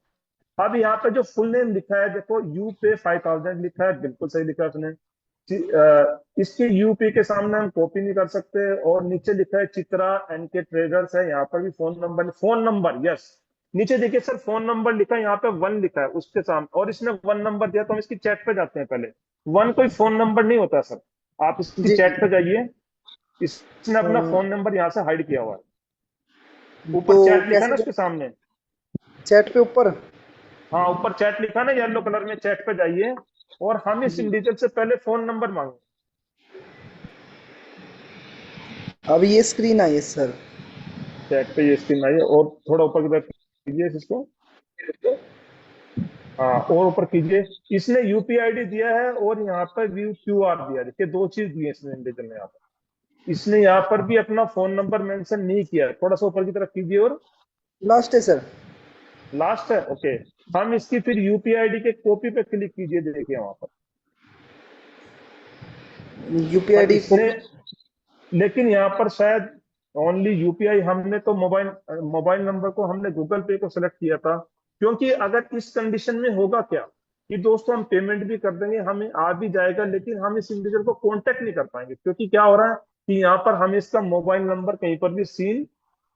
अब यहाँ पे जो फुल नेम लिखा है देखो, यूपे 5000 लिखा है, बिल्कुल सही लिखा है उसने। इसके यूपी के सामने हम कॉपी नहीं कर सकते, और नीचे लिखा है चित्रा एनके ट्रेडर्स है, यहाँ पर भी फोन नंबर यस। नीचे देखिए सर, फोन नंबर लिखा है, यहाँ पे 1 लिखा है उसके सामने, और इसने 1 नंबर दिया, तो हम इसकी चैट पे जाते हैं पहले। 1 कोई फोन नंबर नहीं होता सर। आप इसकी जी चैट जी। पे जाइए, इसने अ, अपना फोन नंबर यहाँ से हाइड किया हुआ है। तो ऊपर चैट लिखा है कैसे ना उसके सामने। चैट पे ऊपर? हाँ, ऊपर चैट लिखा ना येलो कलर में, चैट पे जाइए, और हम इस जी। इंडिविजुअल से पहले फोन नंबर मांगे। अब ये स्क्रीन आई है सर। चैट पे ये स्क्रीन आई है, और थोड़ा ऊपर की तरफ कीजिए इसको। हाँ, और ऊपर कीजिए। इसने यूपीआई आईडी दिया है, और यहाँ पर व्यू क्यूआर दिया है। देखिए, 2 चीज दी है इसने इंडिविजुअल ने यहाँ पर। इसने यहाँ पर भी अपना फोन नंबर मेंशन नहीं किया है। थोड़ा सा ऊपर की तरफ कीजिए, और लास्ट है सर। लास्ट है, ओके। हम इसकी फिर यूपीआई आईडी के कॉपी पे क्लिक कीजिए, देखिए वहां पर। यूपीआई पर आईडी को। इसने, लेकिन यहाँ पर शायद ओनली यूपीआई, हमने तो मोबाइल मोबाइल नंबर को हमने गूगल पे को सिलेक्ट किया था। क्योंकि अगर इस कंडीशन में होगा क्या, कि दोस्तों हम पेमेंट भी कर देंगे, हमें आ भी जाएगा, लेकिन हम इस इंडिविजुअल को कांटेक्ट नहीं कर पाएंगे, क्योंकि क्या हो रहा है कि यहाँ पर हमें इसका मोबाइल नंबर कहीं पर भी सीन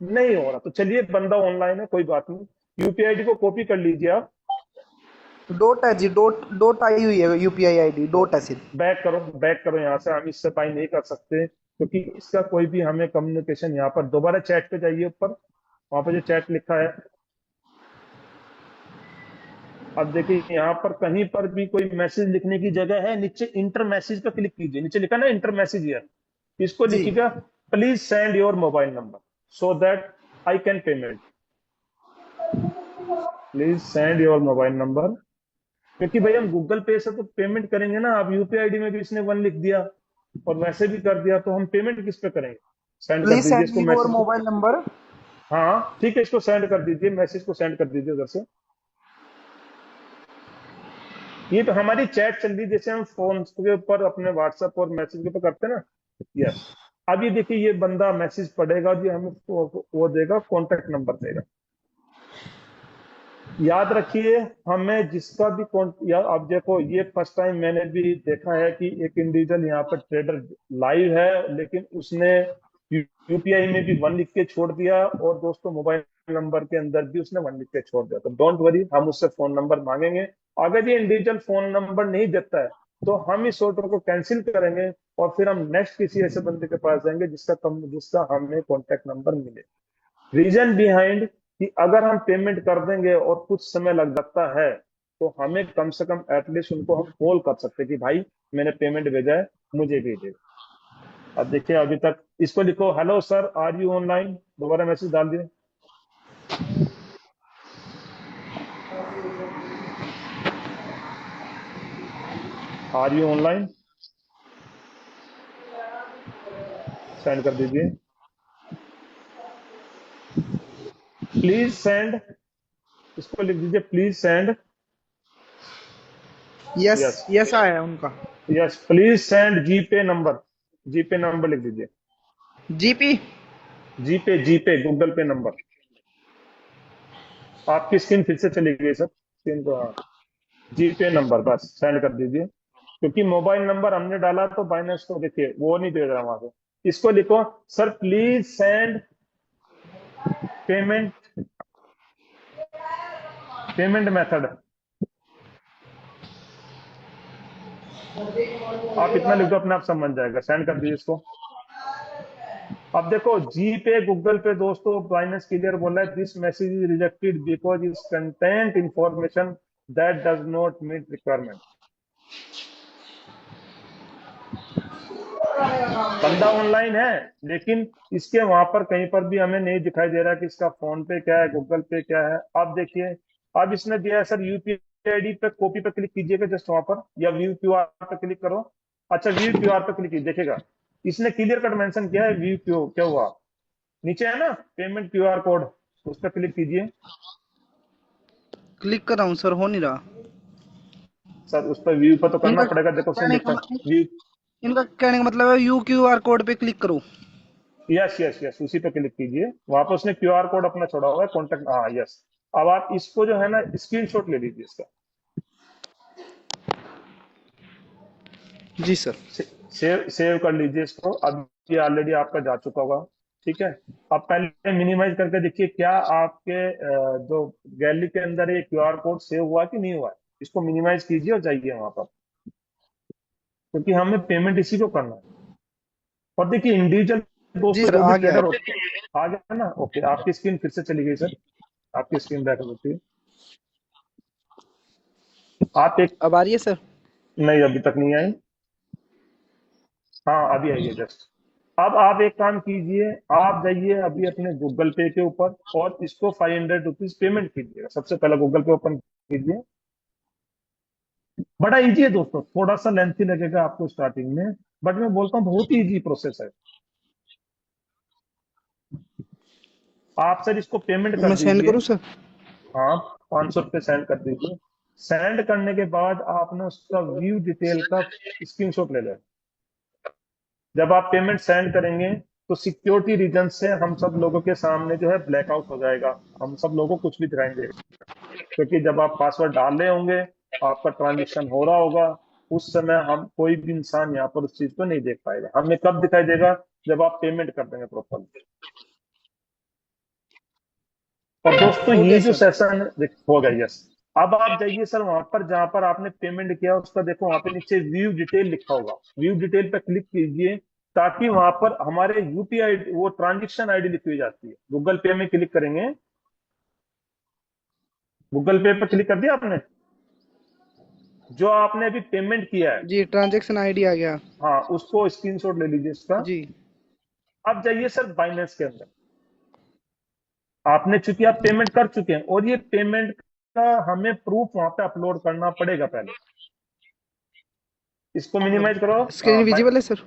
नहीं हो रहा। तो चलिए, बंदा ऑनलाइन है, कोई बात नहीं। यूपीआई आईडी को कॉपी कर लीजिए आप। डॉट है जी, डॉट डॉट आई हुई है यूपीआई आईडी, डॉट है सिर्फ। बैक करो यहाँ से, हम इससे बाई नहीं कर सकते, क्योंकि इसका कोई भी हमें कम्युनिकेशन। यहाँ पर दोबारा चैट पे जाइए ऊपर, वहां पर जो चैट लिखा है। अब देखिए, यहाँ पर कहीं पर भी कोई मैसेज लिखने की जगह है, नीचे इंटर मैसेज पे क्लिक कीजिए। नीचे लिखा ना इंटर मैसेज हियर, इसको जी। लिखिएगा, please send your mobile number so that I can payment. Please send your mobile number. क्योंकि भाई हम गूगल पे से तो पेमेंट करेंगे ना। अब यूपीआई आईडी में भी इसने 1 लिख दिया, और वैसे भी कर दिया, तो हम पेमेंट किस पे करेंगे? सेंड कर प्लीज दीजिए सेंड इसको योर मैसेज को। Mobile number. हाँ ठीक है, इसको सेंड कर दीजिए, मैसेज को सेंड कर दीजिए उधर से। ये तो हमारी चैट चल रही है, जैसे हम फोन के ऊपर अपने व्हाट्सएप और मैसेज के ऊपर करते हैं ना। यस। अब ये देखिए, ये बंदा मैसेज पढ़ेगा जी, हमें वो देगा, कॉन्टेक्ट नंबर देगा। याद रखिए, हमें जिसका भी या अब देखो, ये फर्स्ट टाइम मैंने भी देखा है कि एक इंडिविजुअल यहाँ पर ट्रेडर लाइव है, लेकिन उसने यूपीआई में भी 1 लिख के छोड़ दिया, और दोस्तों मोबाइल नंबर के अंदर भी उसने 1 लिख के छोड़ दिया। तो डोंट वरी, हम उससे फोन नंबर मांगेंगे। अगर ये इंडिविजुअल फोन नंबर नहीं देता है, तो हम इस ऑर्डर को कैंसिल करेंगे, और फिर हम नेक्स्ट किसी ऐसे बंदे के पास जाएंगे जिसका हमें कॉन्टेक्ट नंबर मिले। रीजन बिहाइंड, कि अगर हम पेमेंट कर देंगे और कुछ समय लग जाता है, तो हमें कम से कम एटलीस्ट उनको हम कॉल कर सकते हैं कि भाई मैंने पेमेंट भेजा है, मुझे भेजे। अब देखिए, अभी तक इसको लिखो, hello sir are you online, दोबारा मैसेज डाल दिए, आर यू ऑनलाइन, सेंड कर दीजिए। प्लीज सेंड, इसको लिख दीजिए, please send. Yes yes, yes आया है उनका। Yes, please send GPay number. GPay number लिख दीजिए। जीपी। जीपे, जीपे गूगल पे नंबर। आपकी स्क्रीन फिर से चली गई सर, स्क्रीन को, हाँ। जीपे नंबर बस सेंड कर दीजिए। क्योंकि मोबाइल नंबर हमने डाला, तो बाइनेंस को देखिए वो नहीं दे रहा वहां से। इसको लिखो, sir please send payment, payment method. आप इतना लिख दो, अपने आप समझ जाएगा, सेंड कर दीजिए इसको। अब देखो, जी पे गूगल पे दोस्तों, बाइनेंस क्लियर बोला है, this message is rejected because is content information that does not meet requirement. बंदा ऑनलाइन है, लेकिन इसके वहां पर कहीं पर भी हमें नहीं दिखाई दे रहा कि इसका फोन पे क्या है, गूगल पे क्या है। आप देखिए, अब इसने दिया है सर यूपीआई आईडी पे, कॉपी पे क्लिक कीजिएगा जस्ट वहां पर, या व्यू क्यूआर पे क्लिक करो। अच्छा, व्यू क्यूआर पे क्लिक कीजिए, देखिएगा इसने क्लियर कट मेंशन किया है व्यू क्यू क्या हुआ, नीचे है ना पेमेंट क्यूआर कोड। उस पर क्लिक कीजिए। क्लिक कर रहा हूँ सर, हो नहीं रहा। सर उस पर व्यू पर तो करना इनका पड़ेगा, देखो उसमें कहने लिखा का है व्यू। इनका कहने का मतलब है यू क्यू आर कोड पे क्लिक करो। यस यस यस, उसी पे क्लिक कीजिए। वहां पर उसने क्यूआर कोड अपना छोड़ा हुआ है कॉन्टेक्ट, हाँ यस। अब आप इसको जो है ना स्क्रीनशॉट ले लीजिए इसका। जी सर। सेव सेव कर लीजिए इसको। अब ये ऑलरेडी आपका जा चुका होगा, ठीक है। अब पहले मिनिमाइज करके देखिए क्या आपके जो गैलरी के अंदर ये क्यूआर कोड सेव हुआ कि नहीं हुआ है। इसको मिनिमाइज कीजिए और जाइए वहां पर, क्योंकि हमें पेमेंट इसी को करना है। और देखिए इंडिविजुअल जी दोस्तों सर, जो भी आ गया है। ट्रेडर होते हैं, आ गया ना, ओके। आपकी स्क्रीन फिर से चली गई सर, आपकी स्क्रीन बैक होती है। आप एक, अब आ रही है सर। नहीं अभी तक नहीं आई। हाँ अभी आई है जस्ट। अब आप एक काम कीजिए, आप जाइए अभी अपने गूगल पे के ऊपर और इसको 500 रुपीज पेमेंट कीजिएगा। सबसे पहले गूगल पे ओपन कीजिए। बड़ा इजी है दोस्तों, थोड़ा सा लेंथी लगेगा आपको स्टार्टिंग में, बट मैं बोलता हूँ बहुत ही इजी प्रोसेस है। आप सर इसको पेमेंट कर मैं सेंड दीजिए। करूँ सर? हाँ, 500 रुपये सेंड कर दीजिए। सेंड करने के बाद आपने उसका व्यू डिटेल का स्क्रीनशॉट ले लें। जब आप पेमेंट सेंड करेंगे तो सिक्योरिटी रीजन से हम सब लोगों के सामने जो है ब्लैकआउट हो जाएगा, हम सब लोगों को कुछ भी दिखाई नहीं देगा। क्योंकि जब आप पासवर्ड डाल रहे होंगे, आपका ट्रांजेक्शन हो रहा होगा, उस समय हम कोई भी इंसान यहाँ पर उस चीज को नहीं देख पाएगा। हमें कब दिखाई देगा, जब आप पेमेंट कर देंगे प्रॉपर। और दोस्तों हो ये गया जो सर। सेशन हो गया, यस। अब आप जाइए सर वहां पर जहां पर आपने पेमेंट किया उसका देखो, वहां पे नीचे व्यू डिटेल लिखा होगा, व्यू डिटेल पे क्लिक कीजिए, ताकि वहां पर हमारे यूपीआई वो ट्रांजेक्शन आईडी लिखी हुई जाती है। गूगल पे में क्लिक करेंगे, गूगल पे पर क्लिक कर दिया आपने, जो आपने अभी पेमेंट किया है, जी, ट्रांजैक्शन आईडी आ गया। हाँ उसको स्क्रीनशॉट ले लीजिए इसका। जी। अब जाइए सर बाइनेंस के अंदर। आपने चूंकि आप पेमेंट कर चुके हैं और ये पेमेंट का हमें प्रूफ वहां पे अपलोड करना पड़ेगा पहले। इसको मिनिमाइज करो। स्क्रीन विजिबल है सर?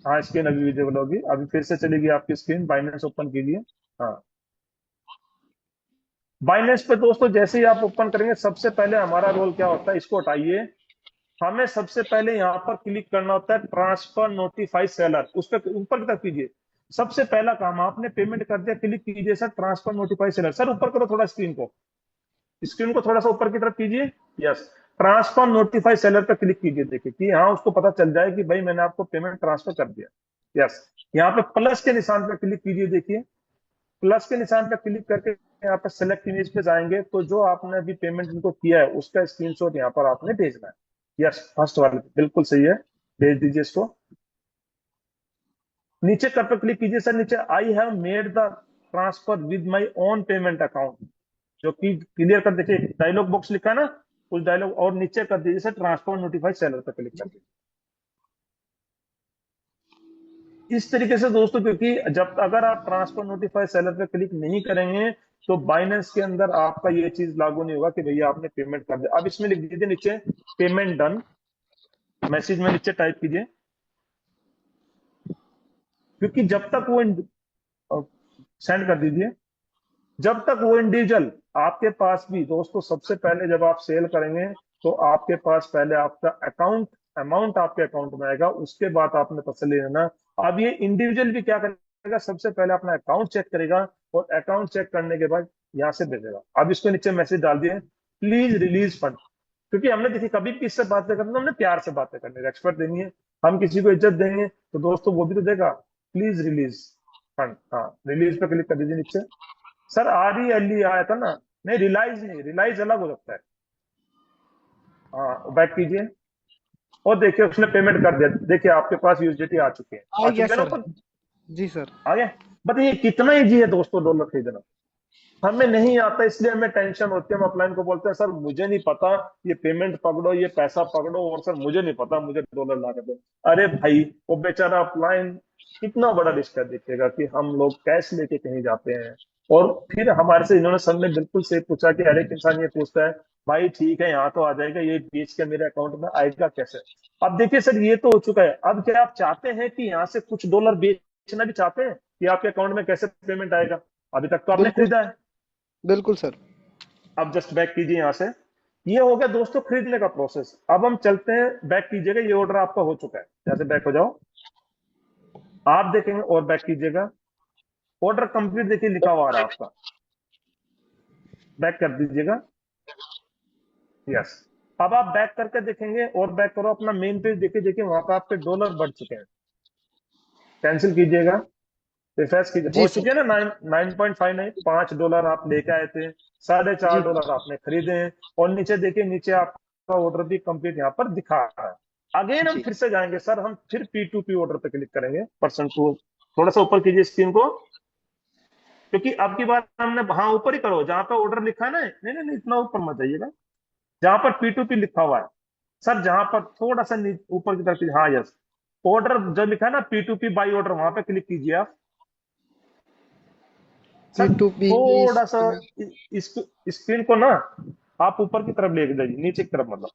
हाँ स्क्रीन अभी विजिबल होगी, अभी फिर से चलेगी आपकी स्क्रीन। बाइनेंस ओपन कीजिए। हाँ, बाइनेंस पे दोस्तों जैसे ही आप ओपन करेंगे, सबसे पहले हमारा रोल क्या होता है, इसको हटाइए। हमें सबसे पहले यहाँ पर क्लिक करना होता है ट्रांसफर नोटिफाई सेलर, उस पर ऊपर की तरफ कीजिए। सबसे पहला काम, आपने पेमेंट कर दिया, क्लिक कीजिए sir transfer notify seller. Sir ऊपर करो थोड़ा स्क्रीन को, स्क्रीन को थोड़ा सा ऊपर की तरफ कीजिए। यस, ट्रांसफर नोटिफाई सेलर पर क्लिक कीजिए, देखिए कि हाँ उसको पता चल जाए कि भाई मैंने आपको पेमेंट ट्रांसफर कर दिया। यस, यहाँ पे प्लस के निशान पर क्लिक कीजिए, देखिए प्लस के निशान पर क्लिक करके यहाँ पर सेलेक्ट इमेज पे जाएंगे, तो जो आपने अभी पेमेंट इनको किया है उसका स्क्रीनशॉट यहाँ पर आपने भेजना है। यस, फर्स्ट वाले बिल्कुल सही है, भेज दीजिए इसको। नीचे कर पे क्लिक कीजिए सर, नीचे I have made the transfer with my own payment account, जो कि क्लियर कर देखिए डायलॉग बॉक्स लिखा है ना, उस डायलॉग और नीचे कर दीजिए सर ट्रांसफर नोटिफाई सेलर पर क्लिक कर दीजिए। इस तरीके से दोस्तों, क्योंकि जब अगर आप ट्रांसफर नोटिफाई सेलर पे क्लिक नहीं करेंगे तो बाइनेंस के अंदर आपका ये चीज लागू नहीं होगा कि भैया आपने पेमेंट कर दिया। अब इसमें लिख दीजिए नीचे पेमेंट डन, मैसेज में नीचे टाइप कीजिए। क्योंकि जब तक वो सेंड कर दीजिए, जब तक वो इंडिविजुअल आपके पास भी दोस्तों, सबसे पहले जब आप सेल करेंगे तो आपके पास पहले आपका अकाउंट अमाउंट आपके अकाउंट में आएगा, उसके बाद आपने तसल्ली लेना। अब ये इंडिविजुअल भी क्या करेगा, सबसे पहले अपना अकाउंट चेक करेगा और अकाउंट चेक करने के बाद यहाँ से भेजेगा। अब इसको नीचे मैसेज डाल दिए, प्लीज रिलीज फंड। क्योंकि हमने देखिए कभी भी किससे बातें करनी, हमने प्यार से बातें करनी, रेस्पेक्ट देनी है। हम किसी को इज्जत देंगे तो दोस्तों वो भी तो देगा, प्लीज रिलीज फंड। हाँ, रिलीज पे क्लिक कर दीजिए नीचे। Sir R E L E आया था ना, नहीं रिलाइज नहीं, रिलाइज अलग हो सकता है। हाँ बैक कीजिए और देखिए उसने पेमेंट कर दिया, देखिए आपके पास यूएसडीटी आ चुके हैं, आ आ गया चुके हैं ना सर। ऊपर, जी सर। आ गया। बताइए कितना इजी है दोस्तों डॉलर खरीदना। हमें नहीं आता इसलिए हमें टेंशन होती है, हम अपलाइन को बोलते हैं सर मुझे नहीं पता, ये पेमेंट पकड़ो, ये पैसा पकड़ो, और सर मुझे नहीं पता, मुझे डॉलर ला के दो। अरे भाई वो बेचारा अपलाइन कितना बड़ा रिस्क है, देखिएगा कि हम लोग कैश लेके कहीं जाते हैं और फिर हमारे से इन्होंने सबने बिल्कुल सही पूछा कि हर एक इंसान ये पूछता है भाई ठीक है यहाँ तो आ जाएगा, ये बेच के मेरे अकाउंट में आएगा कैसे। अब देखिए सर ये तो हो चुका है, अब क्या आप चाहते हैं कि यहाँ से कुछ डॉलर बेचना भी चाहते हैं कि आपके अकाउंट में कैसे पेमेंट आएगा। अभी तक तो आपने बिल्कुल। खरीदा है, बिल्कुल सर। अब जस्ट बैक कीजिए यहां से। ये हो गया दोस्तों खरीदने का प्रोसेस। अब हम चलते हैं, बैक कीजिएगा, ये ऑर्डर आपका हो चुका है, जैसे बैक हो जाओ आप देखेंगे, और बैक कीजिएगा, ऑर्डर कंप्लीट देखिए लिखा हुआ आ रहा है आपका, बैक कर दीजिएगा। यस। अब आप बैक करके देखेंगे, और बैक करो अपना मेन पेज, देखिए देखिए वहां पर आपके डॉलर बढ़ चुके हैं। कैंसिल कीजिएगा, रिफ्रेश कीजिए, जी पहुंच सर। चुके हैं ना 9.59। $5 आप लेके आए थे, जी। $4.5 आपने खरीदे हैं। और नीचे देखिए, नीचे आपका ऑर्डर भी कंप्लीट यहाँ पर दिखा रहा है। अगेन हम जी। फिर से जाएंगे सर, हम फिर P2P ऑर्डर पे क्लिक करेंगे, पर्सन टू, थोड़ा सा ऊपर कीजिए स्क्रीन को, क्योंकि अब की बार हमने, हाँ ऊपर ही करो जहां पर ऑर्डर लिखा है ना, नहीं नहीं नहीं, इतना ऊपर मत जाइएगा, जहां पर P2P लिखा हुआ है सर, जहां पर थोड़ा सा ऊपर की तरफ हाँ यस, ऑर्डर जो लिखा है ना P2P बाई ऑर्डर, वहां पे क्लिक कीजिए आप पी सर। To P. थोड़ा सा इस स्क्रीन को ना आप ऊपर की तरफ लेके जाइए, नीचे की तरफ मतलब,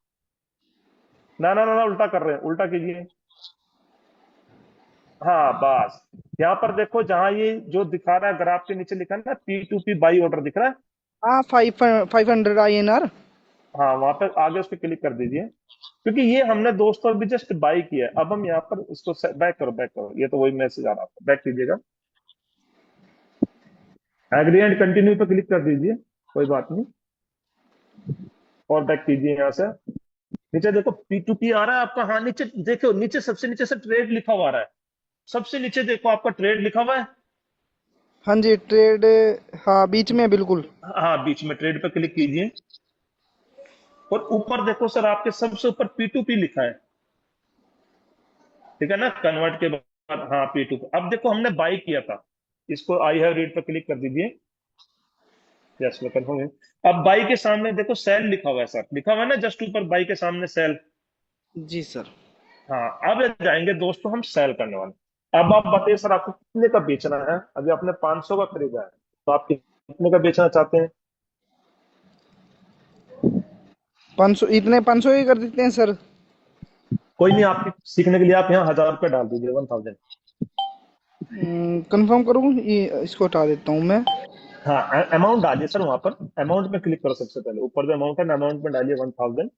ना ना ना ना, उल्टा कर रहे हैं, उल्टा कीजिए। हाँ बस, यहाँ पर देखो जहां ये जो दिखा रहा है ग्राफ के नीचे लिखा है ना P2P बाई ऑर्डर दिख रहा है, हाँ, 500 INR। हाँ वहां पर आगे उस पर क्लिक कर दीजिए, क्योंकि ये हमने दोस्तों अभी जस्ट बाई किया है। अब हम यहाँ पर इसको बैक करो, बैक करो, ये तो वही मैसेज आ रहा था, बैक कीजिएगा, एग्री एंड कंटिन्यू पे क्लिक कर दीजिए, कोई बात नहीं, और बैक कीजिए यहाँ से। नीचे देखो P2P आ रहा है आपका, हाँ नीचे देखो, नीचे सबसे नीचे से ट्रेड लिखा हुआ आ रहा है, सबसे नीचे देखो आपका ट्रेड लिखा हुआ है। हाँ जी, ट्रेड। हाँ, बीच में बिल्कुल। हाँ बीच में ट्रेड पे क्लिक कीजिए, और ऊपर देखो सर आपके सबसे ऊपर P2P लिखा है, ठीक है ना, कन्वर्ट के बाद, हाँ P2P। अब देखो हमने बाई किया था, इसको आई हैव रीड पे क्लिक कर दीजिए, यस मैं कंफर्म हूँ। अब बाई के सामने देखो सेल लिखा हुआ है सर, लिखा हुआ है ना जस्ट ऊपर बाई के सामने सेल। जी सर। हाँ अब जाएंगे दोस्तों हम सेल करने वाले। अब आप बताइए सर, आपको कितने का बेचना है? अभी आपने 500 का खरीदा है, तो आप कितने का बेचना चाहते हैं? 500, इतने 500 ही कर देते हैं सर। कोई नहीं, आपकी सीखने के लिए आप यहाँ ₹1000 डाल दीजिए, 1000। कंफर्म करूँ, ये इसको हटा देता हूँ मैं। हाँ अमाउंट डालिए सर, वहां पर अमाउंट में क्लिक करो, सबसे पहले ऊपर जो अमाउंट है ना, अमाउंट में डालिए 1000,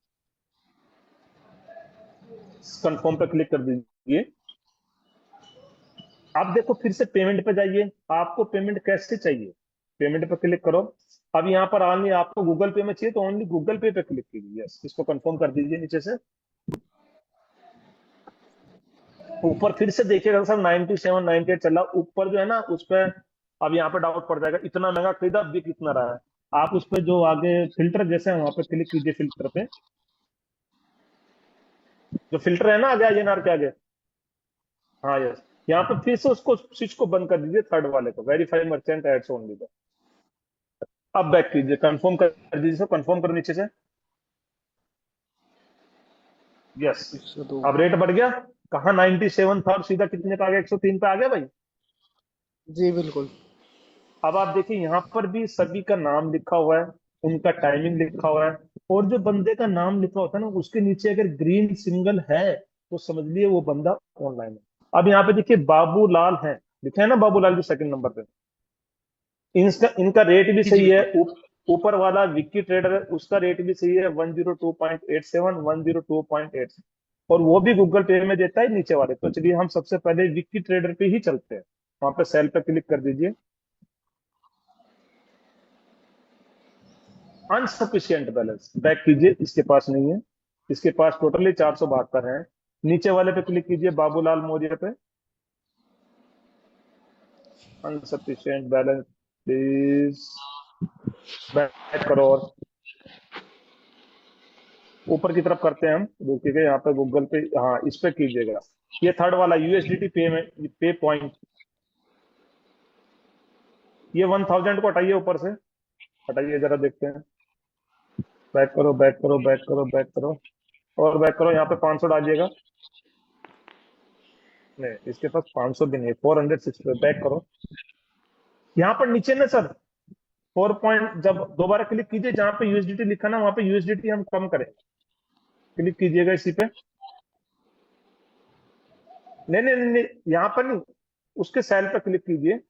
कंफर्म पे क्लिक कर दीजिए। आप देखो फिर से पेमेंट पे जाइए, आपको पेमेंट कैसे चाहिए, पेमेंट पे क्लिक करो। अब यहाँ पर ऑनली आपको गूगल पे में चाहिए, तो ओनली गूगल पे क्लिक कीजिए, यस इसको कंफर्म कर दीजिए नीचे से। ऊपर फिर से देखिएगा सर 97 98 चल रहा, ऊपर जो है ना उस पर, अब यहाँ पे डाउट पड़ जाएगा, इतना महंगा खरीदा बिक कितना रहा है। आप उस पर जो आगे फिल्टर जैसे है वहां पे क्लिक कीजिए, फिल्टर पे, जो फिल्टर है ना आगे INR के आगे, हाँ यस, यहाँ पे फिर से उसको स्विच को बंद कर दीजिए, थर्ड वाले को, verify merchant ads only pay. अब बैक कीजिए, कंफर्म कर दीजिए, सर कंफर्म करो नीचे से, यस। 102। अब रेट बढ़ गया, कहाँ 97 था और सीधा कितने का आ गया, 103 पे आ गया भाई। जी बिल्कुल। अब आप देखिए यहाँ पर भी सभी का नाम लिखा हुआ है, उनका टाइमिंग लिखा हुआ है, और जो बंदे का नाम लिखा होता है ना उसके नीचे अगर ग्रीन सिंगल है तो समझ लिए वो बंदा ऑनलाइन है। अब यहाँ पे देखिए बाबूलाल है, लिखा है ना बाबूलाल भी सेकंड नंबर पे, इनका इनका रेट भी जी सही है। बिल्कुल। ऊपर वाला विक्की ट्रेडर है, उसका रेट भी सही है, 102.87, 102.8, और वो भी गूगल पे में देता है नीचे वाले। तो चलिए हम सबसे पहले विक्की ट्रेडर पे ही चलते हैं, वहां पे सेल पे क्लिक कर दीजिए। अनसफिशियंट बैलेंस, बैक कीजिए, इसके पास नहीं है, इसके पास टोटली 472 है। नीचे वाले पे क्लिक कीजिए, बाबूलाल मौर्य पे, अनसफिशियंट बैलेंस प्लीज, बैक करो, और ऊपर की तरफ करते हैं हम, देखिएगा यहाँ पे गूगल पे, हाँ इस पे कीजिएगा, ये थर्ड वाला USDT पेमेंट पे पॉइंट, ये 1000 को हटाइए ऊपर से, हटाइए जरा देखते हैं, बैक करो, बैक करो, बैक करो, बैक करो, और बैक करो, यहाँ पे 500 डालिएगा, नहीं इसके पास 500 भी नहीं, 460 बैक करो। यहाँ पर नीचे ना सर 4 पॉइंट, जब दोबारा क्लिक कीजिए जहां पे USDT लिखा ना, वहां पे USDT हम कम करें, क्लिक कीजिएगा इसी पे, नहीं नहीं नहीं, नहीं यहाँ पर नहीं, उसके सेल पे क्लिक कीजिए,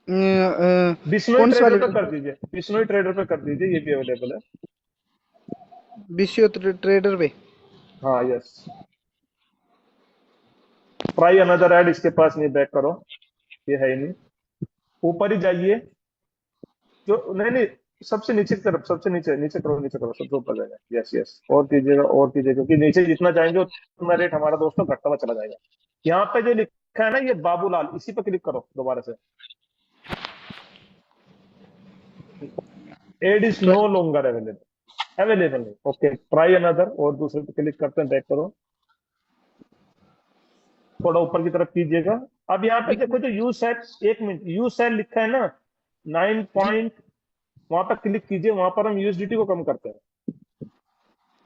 बिश्नोई कौन सी ट्रेडर वाली? पे कर दीजिए, बिश्नोई ट्रेडर पे कर दीजिए, ये भी अवेलेबल है। बीसीओ ट्रेडर पे? हाँ यस। ट्राई अनदर ऐड, इसके पास नहीं, बैक करो, ये है ही नहीं। ऊपर ही जाइए, जो नहीं नहीं, सबसे नीचे की तरफ, सबसे नीचे, नीचे करो, नीचे करो, सबसे ऊपर जाएगा। यस यस, और कीजिएगा, और कीजिएगा, क्योंकि नीचे जितना जाएंगे उतना रेट हमारा दोस्तों घटता हुआ चला जाएगा। यहाँ पे जो लिखा है ना ये बाबूलाल, इसी पे क्लिक करो दोबारा से। Ad is no longer available, available नहीं। ओके, ट्राई अनदर, और दूसरे पे क्लिक करते हैं, बैक करो, थोड़ा ऊपर की तरफ कीजिएगा। अब यहाँ पे देखो जो यू सेल, एक मिनट, यू सेल लिखा है ना 9 जी पॉइंट, वहां पर क्लिक कीजिए, वहां पर हम यूएसडीटी को कम करते हैं।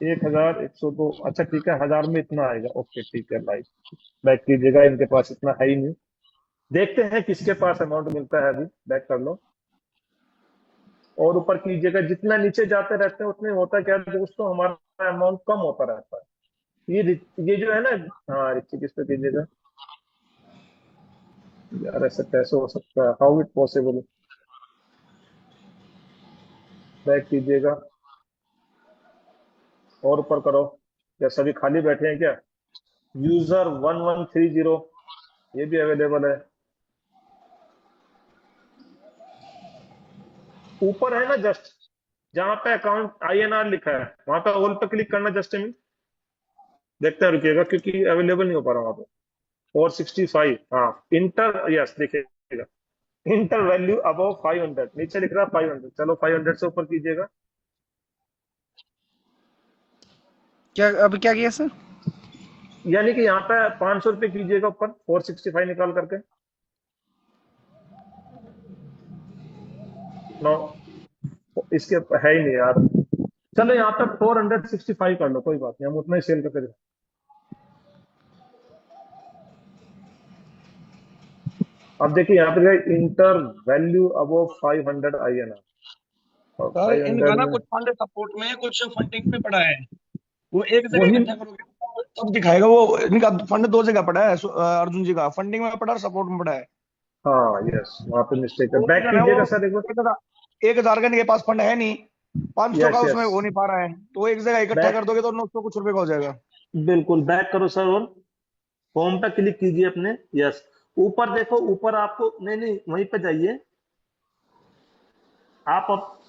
1102, अच्छा ठीक है, 1000 में इतना आएगा। ओके ठीक है भाई, बैक कीजिएगा, इनके पास इतना है ही नहीं। देखते हैं किसके पास अमाउंट मिलता है, अभी बैक कर लो, और ऊपर कीजिएगा। जितना नीचे जाते रहते हैं उतने होता क्या है दोस्तों, हमारा अमाउंट कम होता रहता है। ये जो है ना, हाँ रिची, किस पे कीजिएगा यार, ऐसे कैसे हो सकता है, हाउ इट पॉसिबल। बैक कीजिएगा और ऊपर करो। क्या सभी खाली बैठे हैं क्या? यूजर 1130, ये भी अवेलेबल है। ऊपर है ना जस्ट, जहां पे अकाउंट आईएनआर लिखा है, वहां पे ऑल पे क्लिक करना, जस्ट में देखते हैं, रुकिएगा क्योंकि अवेलेबल नहीं हो पा रहा वहां पे। 465, हाँ इंटर, यस देखिएगा, इंटर वैल्यू अबव 500, नीचे लिख रहा है 500, चलो 500 से ऊपर कीजिएगा। क्या, अभी क्या किया सर? यानी कि यहाँ पे 500 रुपये कीजिएगा ऊपर, 465 निकाल करके। नो, इसके है ही नहीं यार। चलो यहाँ पे 465 कर लो, कोई बात नहीं, हम उतना ही सेल करके दें। अब देखिए यहाँ पे इंटर वैल्यू अबव 500 INR, और सर इनका 500 ना में कुछ फंड सपोर्ट में है, कुछ फंडिंग पे पड़ा है। वो एक जगह वही, इकट्ठा करोगे तब दिखाएगा। वो इनका फंड दो जगह पड़ा है, अर्जुन जी का फंडिंग में पड़ा है और सपोर्ट में पड़ा है। हाँ यस, वहां पे मिस्टेक है, वो बैक जो है वो कीजिएगा सर एक बार। 1,000 का इनके पास फंड है नहीं, 500 का यस उसमें यस, हो नहीं पा रहा है, तो एक जगह इकट्ठा कर बैक, दोगे तो 900 कुछ रुपए का हो जाएगा। बिल्कुल बैक करो सर, और होम पे क्लिक कीजिए अपने। यस, ऊपर देखो, ऊपर आपको, नहीं नहीं वहीं पे जाइए आप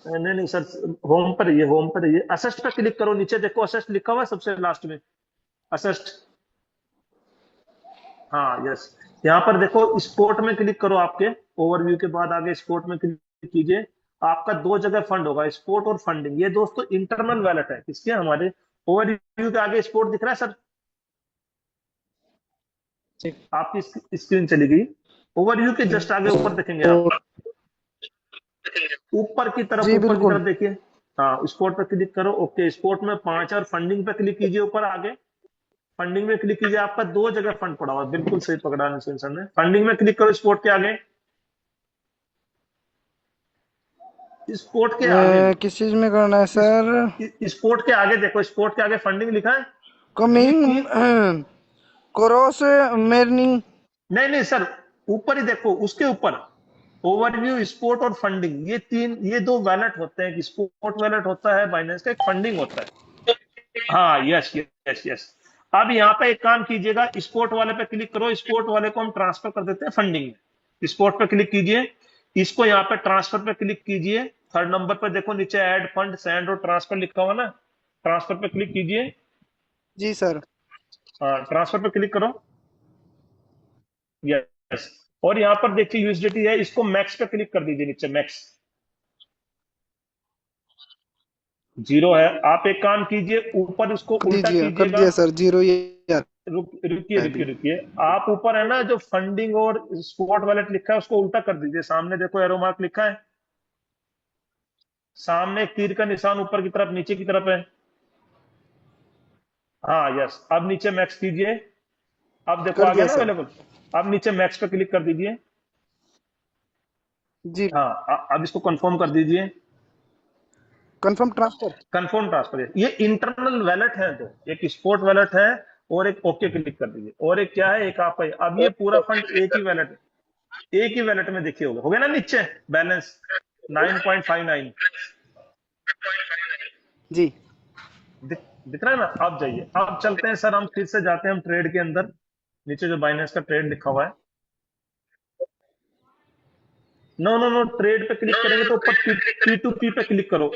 नहीं नहीं सर, होम पर रहिए, होम पर रहिए, असिस्ट पे क्लिक करो, नीचे देखो असिस्ट लिखा हुआ है सबसे लास्ट में, असिस्ट। हाँ यस, यहाँ पर देखो स्पोर्ट में क्लिक करो, आपके ओवरव्यू के बाद आगे स्पोर्ट में क्लिक कीजिए। आपका दो जगह फंड होगा, स्पोर्ट और फंडिंग, ये दोस्तों इंटरनल वैलेट है किसके, हमारे। ओवरव्यू के आगे स्पोर्ट दिख रहा है सर, आपकी स्क्रीन चली गई। ओवरव्यू के जस्ट आगे ऊपर देखेंगे आप, ऊपर की तरफ, जी ऊपर की बिल्कुल। तरफ देखिए। हाँ स्पोर्ट पे क्लिक करो, ओके स्पोर्ट में 5, और फंडिंग पे क्लिक कीजिए ऊपर आगे। फंडिंग में क्लिक कीजिए, आपका दो जगह फंड पड़ा हुआ है, बिल्कुल सही पकड़ा नितिन सर ने। फंडिंग में क्लिक करो, स्पोर्ट के आगे, स्पोर्ट के आगे किस चीज में करना है सर? स्पोर्ट के आगे देखो, स्पोर्ट के आगे फंडिंग लिखा है। ये कमिंग तीन, क्रॉस मेरनिंग। नहीं नहीं सर, ऊपर ही देखो, उसके ऊपर ओवरव्यू, स्पोर्ट और फंडिंग, ये तीन, ये दो वैलेट होते हैं, स्पोर्ट वैलेट होता है बाइनेंस का, एक फंडिंग होता है। हाँ यस यस यस। अब यहाँ पे एक काम कीजिएगा, स्पोर्ट वाले पे क्लिक करो, स्पोर्ट वाले को हम ट्रांसफर कर देते हैं फंडिंग में। स्पोर्ट पे क्लिक कीजिए, इसको यहाँ पे ट्रांसफर पे क्लिक कीजिए, थर्ड नंबर पे देखो नीचे ऐड फंड सेंड और ट्रांसफर लिखा हुआ ना, ट्रांसफर पे क्लिक कीजिए। जी सर। हाँ ट्रांसफर पे क्लिक करो, यस। और यहाँ पर देखिए यूएसडीटी है, इसको मैक्स पे क्लिक कर दीजिए, नीचे मैक्स, जीरो है। आप एक काम कीजिए, ऊपर उसको उल्टा दीजिए, कर कीजिएगा। दिया सर, जीरो ये यार रुकिए है रुकिए अभी। रुकिए, आप ऊपर है ना जो फंडिंग और स्पॉट वॉलेट लिखा है, उसको उल्टा कर दीजिए। सामने देखो एरो मार्क लिखा है, सामने एक तीर का निशान ऊपर की तरफ, नीचे की तरफ है। हाँ यस, अब नीचे मैक्स कीजिए, अब देखो कर आ गया दिया ना सर। अवेलेबल। अब नीचे मैक्स पे क्लिक कर दीजिए। जी। हाँ अब इसको कंफर्म कर दीजिए, कंफर्म ट्रांसफर। Confirm transfer. ये इंटरनल वैलेट है दो, एक स्पोर्ट वैलेट है और एक ओके क्लिक कर दीजिए, और एक क्या है, एक आपका अब ये पूरा फंड एक ही वैलेट है। एक ही वैलेट में देखिए, हो गया ना नीचे बैलेंस 9.59 जी। दिख रहा है ना। आप जाइए, आप चलते हैं सर, हम फिर से जाते हैं हम ट्रेड के अंदर। नीचे जो बाइनेंस का ट्रेड लिखा हुआ है, नो नो नो, ट्रेड पे क्लिक करेंगे तो ऊपर पी टू पी पे क्लिक करो।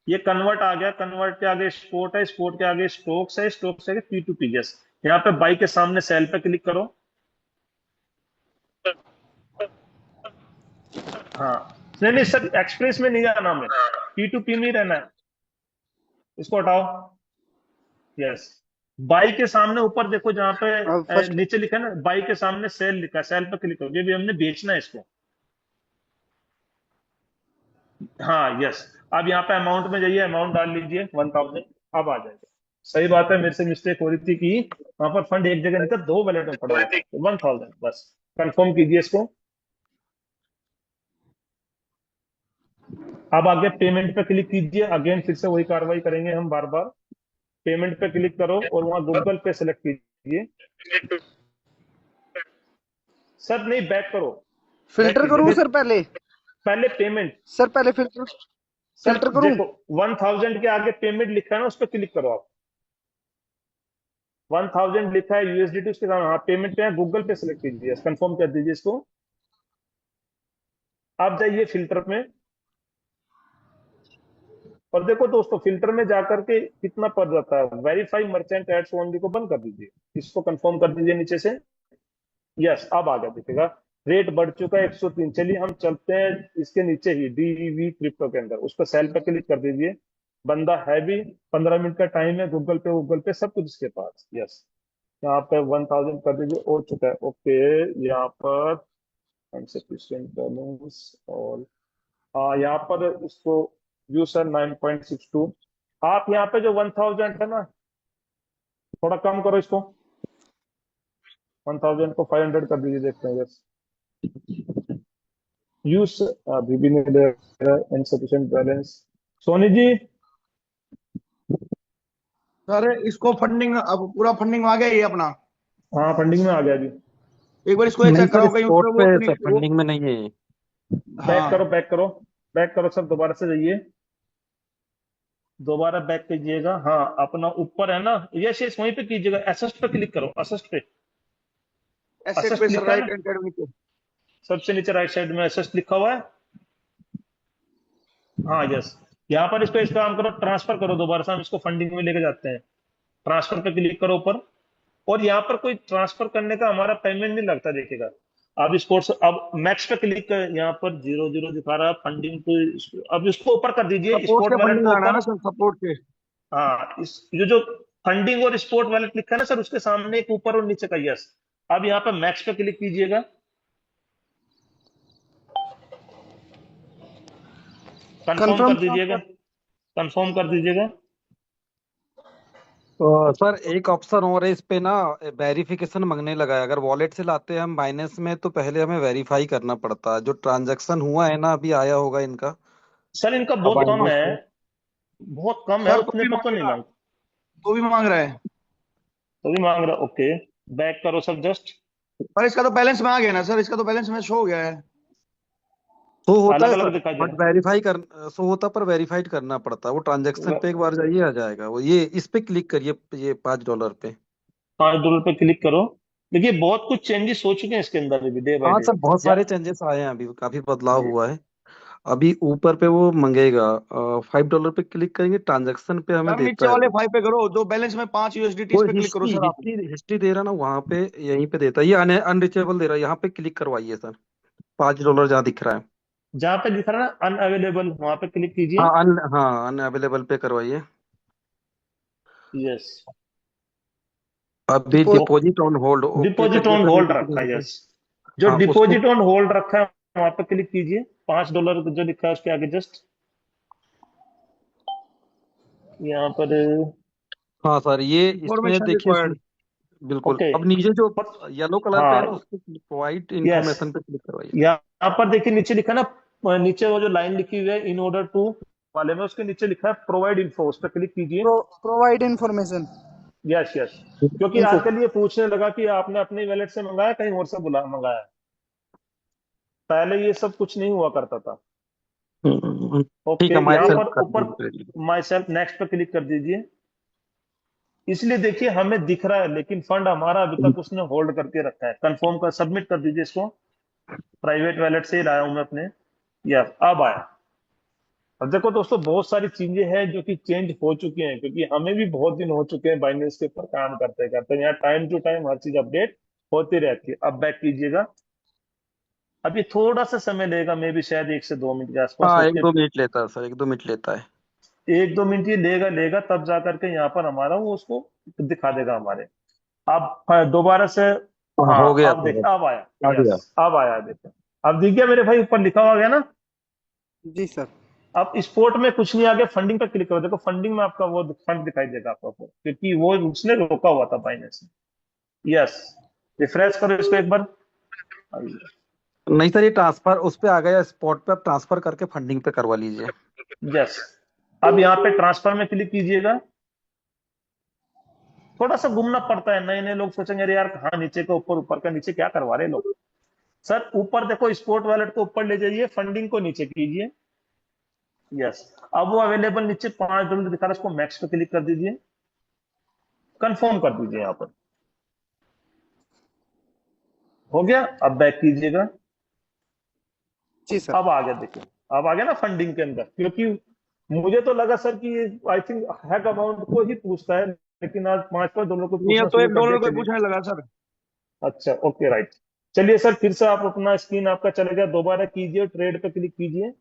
ये कन्वर्ट आ गया, कन्वर्ट के आगे स्पोर्ट है, स्पोर्ट के आगे स्टोक्स है, स्टोक्स है पी टू पी। यस, यहाँ पे बाई के सामने सेल पे क्लिक करो। हाँ, नहीं नहीं सर, एक्सप्रेस में नहीं जाना हमें, पी टू पी में ही रहना है। इसको हटाओ। यस, बाई के सामने ऊपर देखो जहाँ पे फर्स्ट। नीचे लिखा है ना, बाई के सामने सेल लिखा है, सेल पे क्लिक करो, ये भी हमने बेचना है इसको। हाँ यस, अब यहाँ पे अमाउंट में जाइए, अमाउंट डाल लीजिए 1000। अब आ जाएगा। सही बात है, मेरे से मिस्टेक हो रही थी कि वहां पर फंड एक जगह नहीं था, दो वैलेट में पड़ा हुआ था। 1000 बस, कंफर्म कीजिए इसको। अब आगे पेमेंट पे क्लिक कीजिए, अगेन फिर से वही कार्रवाई करेंगे हम बार बार। पेमेंट पे क्लिक करो और वहां गूगल पे सेलेक्ट कीजिए। सर नहीं, बैक करो, बैक फिल्टर करूँ कीजिए। सर पहले? पहले पेमेंट। सर पहले फिल्टर सर फिल्टर करूँ? देखो 1000 के आगे पेमेंट लिखा है ना, उस पर क्लिक करो आप। 1000 लिखा है यूएसडीटी, उसके सामने हाँ पेमेंट पे है, गूगल पे सेलेक्ट कीजिए, कंफर्म कर दीजिए इसको। आप जाइए फिल्टर में, और देखो दोस्तों फिल्टर में जाकर के कितना पड़ जाता है, वेरीफाई मर्चेंट एड्स ओनली को बंद कर दीजिए, इसको कंफर्म कर दीजिए नीचे से। यस, अब आ गया, दिखेगा रेट बढ़ चुका है 103। चलिए हम चलते हैं इसके नीचे ही डीवी क्रिप्टो के अंदर, उस पर सेल पे क्लिक कर दीजिए। बंदा है भी, 15 मिनट का टाइम है, गूगल पे सब कुछ इसके पास। यस, यहाँ पे 1000 कर दीजिए, हो चुका है। ओके, यहाँ पर insufficient बैलेंस, और यहाँ पर इसको व्यू सर 9.62। आप यहाँ पे जो 1000 है ना, थोड़ा कम करो इसको, 1000 को 500 कर दीजिए, देखते हैं। यस, यूज अभी भी नहीं दे रहा है, insufficient balance. Soni ji, sir इसको फंडिंग, अब पूरा फंडिंग आ गया ये अपना। हाँ फंडिंग में आ गया जी। एक बार इसको ये नहीं चेक सर, कराओ कहीं उस स्पोर्ट पे पे वो सर, वो फंडिंग में नहीं है ये। बैक करो, हाँ। बैक करो, बैक करो सर, दोबारा से जाइए, दोबारा बैक कीजिएगा। हाँ, अपना ऊपर है ना, यस यस, वहीं पे कीजिएगा, एसेस्ट पे क्लिक करो, एसेस्ट पे। एसेट पे एसेस्ट सर लिखा है राइट ना, हैंड साइड नीचे। सबसे नीचे राइट साइड में एसेस्ट लिखा हुआ है। हाँ यस, यहाँ पर इसको इस काम करो, ट्रांसफर करो, दोबारा से हम इसको फंडिंग में लेके जाते हैं। ट्रांसफर पे क्लिक करो ऊपर, और यहाँ पर कोई ट्रांसफर करने का हमारा पेमेंट नहीं लगता, देखिएगा। अब स्पोर्ट्स, अब मैक्स पे क्लिक कर, यहाँ पर 00 दिखा रहा है फंडिंग तो, अब इसको ऊपर कर दीजिए, सपोर्ट स्पोर्ट से वैलेट फंडिंग को आना है ना ऊपर। सर, सपोर्ट से। हाँ, इस जो फंडिंग और स्पोर्ट वैलेट लिखा है ना सर, उसके सामने एक ऊपर और नीचे का यस। अब यहाँ पे मैक्स पे क्लिक कीजिएगा, कंफर्म कंफर्म। कर दीजिएगा, कंफर्म कर दीजिएगा। तो सर एक ऑप्शन और है इस पे ना, वेरिफिकेशन मांगने लगा है। अगर वॉलेट से लाते हैं हम बाइनेंस में तो पहले हमें वेरीफाई करना पड़ता है। जो ट्रांजैक्शन हुआ है ना, अभी आया होगा इनका। सर इनका अब बहुत कम है, बाइनेंस बहुत कम है, सर तो उतने भी पर तो नहीं मांगेगा, मांग। तो भी मांग रहा है। तो भी मांग रहा, ओके, बैक करो सर जस्ट। पर इसका तो बैलेंस में आ गया ना सर, इसका तो बैलेंस में शो हो गया है। शो होता अलग है अलग सर, दिखाई दे बट रहा वेरीफाई कर शो होता, पर वेरीफाइड करना पड़ता है। वो ट्रांजैक्शन है। पे एक बार जाइए, आ जाएगा वो। ये इस पे क्लिक करिए, ये $5 पे। $5 पे क्लिक करो। देखिए बहुत कुछ चेंजेस हो चुके हैं इसके अंदर भी, डे बाय हाँ डे। सर, बहुत या सारे चेंजेस आए हैं अभी, काफी बदलाव हुआ है। अभी ऊपर पे वो मंगेगा, $5 पे क्लिक करेंगे, ट्रांजैक्शन पे हमें सर नीचे देता है वाले वो। 5 पे करो, जो बैलेंस में 5 यूएसडीटी वो पे क्लिक करो हिस्ट्री सर आप। हिस्ट्री हिस्ट्री दे रहा ना वहां पे, यहीं पे देता है। ये अनरीचेबल दे रहा है, यहाँ पे क्लिक करवाइए सर। $5 जहाँ दिख रहा है। जहां पे दिख रहा है ना अनअवेलेबल, वहां पे क्लिक हाँ कीजिए। हाँ, अनअवेलेबल पे करवाइए। यस, अभी depot deposit on hold, okay deposit करिए ऑन सर, होल्ड रखा है, वेरिफिकेशन पे। यस। जो हाँ उसको। डिपॉजिट ऑन होल्ड रखा है वहां पे क्लिक कीजिए, $5 जो लिखा है उसके आगे जस्ट यहाँ पर। हाँ सर, ये इसमें इंफॉर्मेशन देखिए रिक्वायर्ड। बिल्कुल। ओके, अब नीचे जो येलो कलर पे है हाँ ना, उसको प्रोवाइड यस, इन्फॉर्मेशन पे क्लिक करवाइए। यहाँ पर देखिए नीचे लिखा है ना, नीचे वो जो लाइन लिखी हुई है इन ऑर्डर टू वाले में, उसके नीचे लिखा है प्रोवाइड इन्फो, उस पर क्लिक कीजिए। Provide information. यस यस, क्योंकि इन्फो। आजकल ये पूछने लगा कि आपने अपनी वैलेट से मंगाया कहीं और से बुला मंगाया। पहले ये सब कुछ नहीं हुआ करता था। ठीक ओके, है, माई यहाँ सेल्फ पर कर ऊपर दीजिए। माई सेल्फ नेक्स्ट पे क्लिक कर दीजिए। इसलिए देखिए हमें दिख रहा है, लेकिन फंड हमारा अभी तक उसने होल्ड करके रखा है। कंफर्म कर सबमिट कर दीजिए इसको। प्राइवेट वैलेट से ही लाया हूं मैं अपने। या अब आया। अब देखो दोस्तों, बहुत सारी चीजें हैं जो कि चेंज हो चुकी हैं, क्योंकि हमें भी बहुत दिन हो चुके हैं बाइनेंस के ऊपर काम करते करते। यहाँ टाइम टू टाइम हर चीज अपडेट होती रहती है। अब बैक कीजिएगा। अभी थोड़ा सा समय लगेगा, मे भी शायद 1 से 2 मिनट के आसपास। हाँ, एक ओके, दो मिनट लेता है सर, 1-2 मिनट लेता है। 1-2 मिनट ये लेगा लेगा, तब जा करके यहाँ पर हमारा वो उसको दिखा देगा हमारे। अब दोबारा से। हाँ, हाँ, हो गया अब देख, सर, अब आया। आ यस, गया। अब आया, देखो। अब दिख गया मेरे भाई, ऊपर लिखा हुआ गया ना। जी सर। अब स्पोर्ट में कुछ नहीं, आगे फंडिंग पर क्लिक करो। देखो फंडिंग में आपका वो फंड दिखाई देगा आपको, क्योंकि वो उसने रोका हुआ था बाइनेंस ने। यस, रिफ्रेश करो इसको एक बार। नहीं सर, ये ट्रांसफर उस पे आ गया, स्पॉट पे आप ट्रांसफर करके फंडिंग पे करवा लीजिए। यस, अब यहाँ पे ट्रांसफर में क्लिक कीजिएगा। थोड़ा सा घूमना पड़ता है, नए नए लोग सोचेंगे अरे यार कहाँ नीचे का ऊपर, ऊपर का नीचे, क्या करवा रहे हैं लोग। सर ऊपर देखो, स्पोर्ट वॉलेट को ऊपर ले जाइए, फंडिंग को नीचे कीजिए। यस, अब वो अवेलेबल नीचे $5 दिखा रहा है, उसको मैक्स पे क्लिक कर दीजिए। कंफर्म कर दीजिए यहाँ पर। हो गया, अब बैक कीजिएगा। जी सर। अब आ गया, देखिए अब आ गया ना फंडिंग के अंदर। क्योंकि मुझे तो लगा सर कि आई थिंक हैक अमाउंट को ही पूछता है, लेकिन आज $5 को नहीं, पूछना अब तो शुरू कर दिया। $1 कोई चलिए, पूछने लगा सर। अच्छा, ओके, राइट। चलिए सर, फिर से आप अपना स्क्रीन आपका चला गया, दोबारा कीजिए, ट्रेड पे क्लिक कीजिए।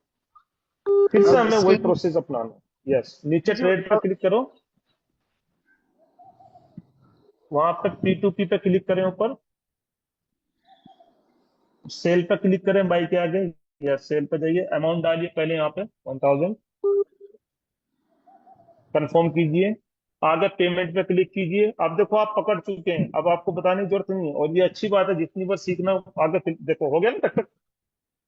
फिर से अब हमें वही स्क्रीन। प्रोसेस अपनाना है। यस, नीचे किसी ट्रेड पे क्लिक करो। वहां पे P2P पे क्लिक करें ऊपर। सेल पे क्लिक करें बाई के आगे। या सेल पे जाइए, अमाउंट डालिए पहले यहाँ पे 1000। कंफर्म कीजिए। आगे पेमेंट पे क्लिक कीजिए। अब देखो आप पकड़ चुके हैं, अब आपको बताने की जरूरत नहीं है, और ये अच्छी बात है, जितनी बार सीखना आगे देखो हो गया ना तक तक।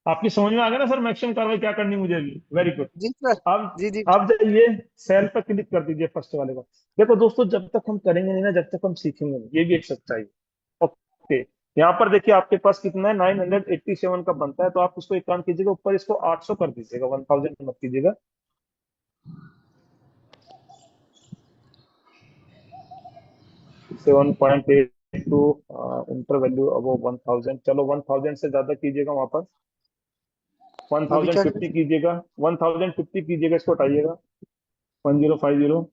आपकी समझ में आ गया ना सर, मैक्सिमम कार्रवाई क्या करनी मुझे अभी। Very good. जी सर। अब जी जी। अब जाइए, सेल पे क्लिक कर दीजिए फर्स्ट वाले को। देखो दोस्तों, जब तक हम करेंगे नहीं ना, जब तक हम सीखेंगे नहीं, ये भी एक सच्चाई है। ओके, यहाँ पर देखिए आपके पास कितना है, 987 का बनता है, तो आप उसको एक काम कीजिएगा, ऊपर इसको 800 कर दीजिएगा, 1000 मत कीजिएगा। 7.82 इंटर वैल्यू अब 1000, चलो 1000 से ज्यादा कीजिएगा वहां पर। वन अभी थाउजेंड क्या करें? फिफ्टी कीजिएगा, 1050 कीजिएगा, इसको हटाइएगा। 1050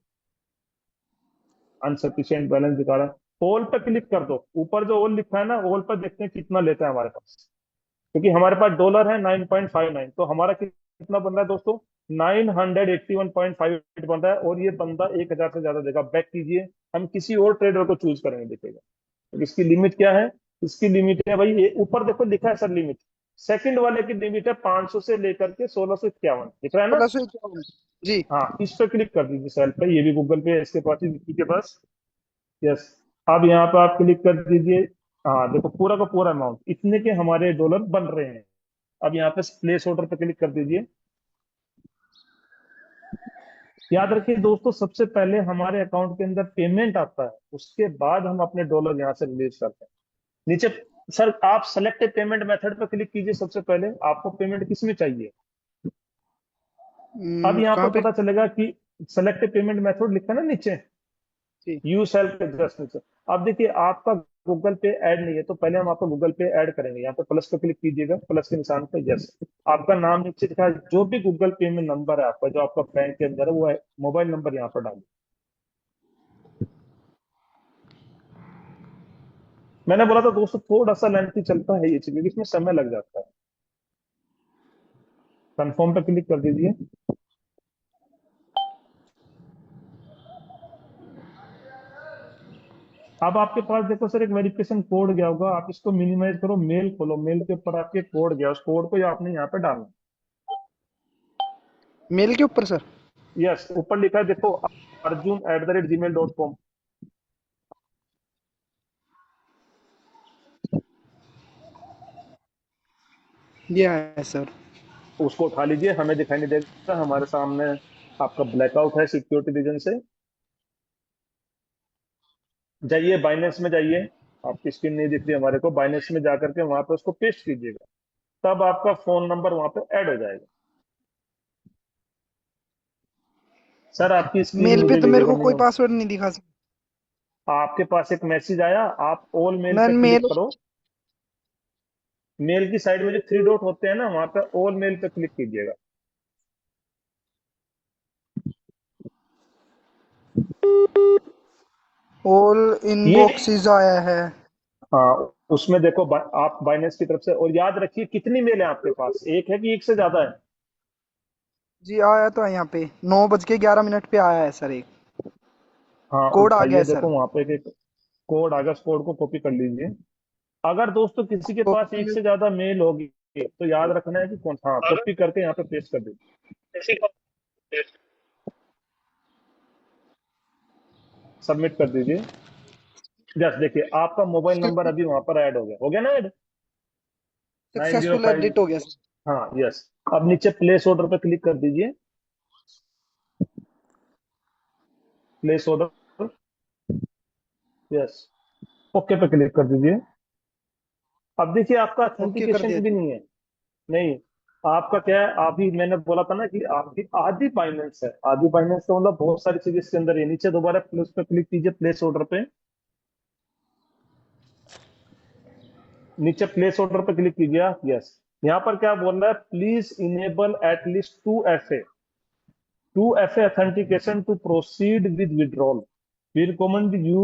अनसफिशियंट बैलेंस दिखा रहा है। ऑल पे क्लिक कर दो, ऊपर जो ऑल लिखा है ना, ऑल पर देखते हैं कितना लेता है हमारे पास। क्योंकि हमारे पास डॉलर है 9.59, तो हमारा कितना बन रहा है दोस्तों, 981.58 बन रहा है, और ये बंदा 1000 से ज्यादा देगा। बैक कीजिए, हम किसी और ट्रेडर को चूज करेंगे, देखिएगा। तो इसकी लिमिट क्या है, इसकी लिमिट है भाई, ये ऊपर देखो लिखा है सर लिमिट। सेकंड वाले की लिमिट है 500 से लेकर के 1651, दिख रहा है ना। 1651। जी। हाँ, इस पे क्लिक कर दीजिए सेल पे, ये भी गूगल पे है, इसके पास ही, विक्की के पास। यस, अब यहाँ पे आप क्लिक कर दीजिए। हाँ देखो, पूरा का पूरा अमाउंट इतने के हमारे डॉलर बन रहे हैं। अब यहाँ पे प्लेस ऑर्डर पे क्लिक कर दीजिए। याद रखिए दोस्तों, सबसे पहले हमारे अकाउंट के अंदर पेमेंट आता है, उसके बाद हम अपने डॉलर यहाँ से रिलीज करते हैं। नीचे सर आप सेलेक्ट पेमेंट मेथड पे क्लिक कीजिए। सबसे पहले आपको पेमेंट किस में चाहिए। अब यहाँ कहाँ पर पे? पता चलेगा कि सेलेक्ट पेमेंट मेथड लिखा है ना नीचे, जी। यू सेल्फ जस्ट नीचे। अब देखिए आपका गूगल पे ऐड नहीं है, तो पहले हम आपका गूगल पे ऐड करेंगे। यहाँ पे प्लस पे क्लिक कीजिएगा, प्लस के निशान पे, यस। आपका नाम नीचे दिखा है, जो भी गूगल पे में नंबर है आपका, जो आपका बैंक के अंदर है, वो मोबाइल नंबर यहाँ पर डालिए। मैंने बोला था दोस्तों, थोड़ा सा लेंथी चलता है ये चीज, क्योंकि इसमें समय लग जाता है। कंफर्म पे क्लिक कर दीजिए। अब आपके पास देखो सर, एक वेरिफिकेशन कोड गया होगा, आप इसको मिनिमाइज करो, मेल खोलो, मेल के ऊपर आपके कोड गया, उस कोड को आपने यहाँ पे डालना। मेल के ऊपर सर? यस, ऊपर लिखा है देखो, arjun@gmail.com। ये है सर। उसको उठा लीजिए, हमें दिखाई नहीं देगा, हमारे सामने आपका ब्लैकआउट है सिक्योरिटी रीजन से। जाइए बाइनेंस में जाइए, आपकी स्क्रीन नहीं दिख रही हमारे को, बाइनेंस में जाकर के वहां पे उसको पेस्ट कीजिएगा। तब आपका फोन नंबर वहां पे ऐड हो जाएगा। सर आपकी स्क्रीन मेल पे मुझे तो मेरे विजिबल को नहीं कोई हो। पासवर्ड नहीं दिखा। आपके पास एक मैसेज आया, आप ऑल मेल मैं पे क्लिक मेल करो। मेल की साइड में जो थ्री डॉट होते हैं ना, वहां पे ऑल मेल पे क्लिक कीजिएगा। ऑल ये, इनबॉक्सेस आया है। हाँ, उसमें देखो आप बाइनेंस की तरफ से, और याद रखिए कितनी मेल है आपके पास, एक है कि एक से ज्यादा है? जी आया तो है यहाँ पे 9:11 पे आया है सर, एक हाँ कोड आ गया उठाइए, है सर। देखो वहां पे एक कोड आ गया, उस कोड को कॉपी कर लीजिए। अगर दोस्तों किसी के पास एक कॉपी। से ज्यादा मेल होगी तो याद रखना है कि कौन, हाँ, कॉपी करके यहाँ पे पेस्ट कर दीजिए, सबमिट कर दीजिए। जस्ट देखिए आपका मोबाइल नंबर अभी वहां पर ऐड हो गया ना add, nine zero successful five edit हो गया सर। हाँ यस। अब नीचे प्लेस ऑर्डर पे क्लिक कर दीजिए, प्लेस ऑर्डर, यस, ओके पे क्लिक कर दीजिए। अब देखिए आपका ओके कर ऑथेंटिकेशन दिया भी जी। नहीं है, नहीं, आपका क्या है, अभी मैंने बोला था ना कि आपकी आधी बाइनेंस है, आधी बाइनेंस का मतलब बहुत सारी चीजें इसके अंदर है। नीचे दोबारा प्लस पे क्लिक कीजिए, प्लेस ऑर्डर पे, नीचे प्लेस ऑर्डर पे क्लिक कीजिए आप, यस। यहाँ पर क्या बोल रहा है, please enable at least 2FA authentication to proceed with withdrawal. We recommend you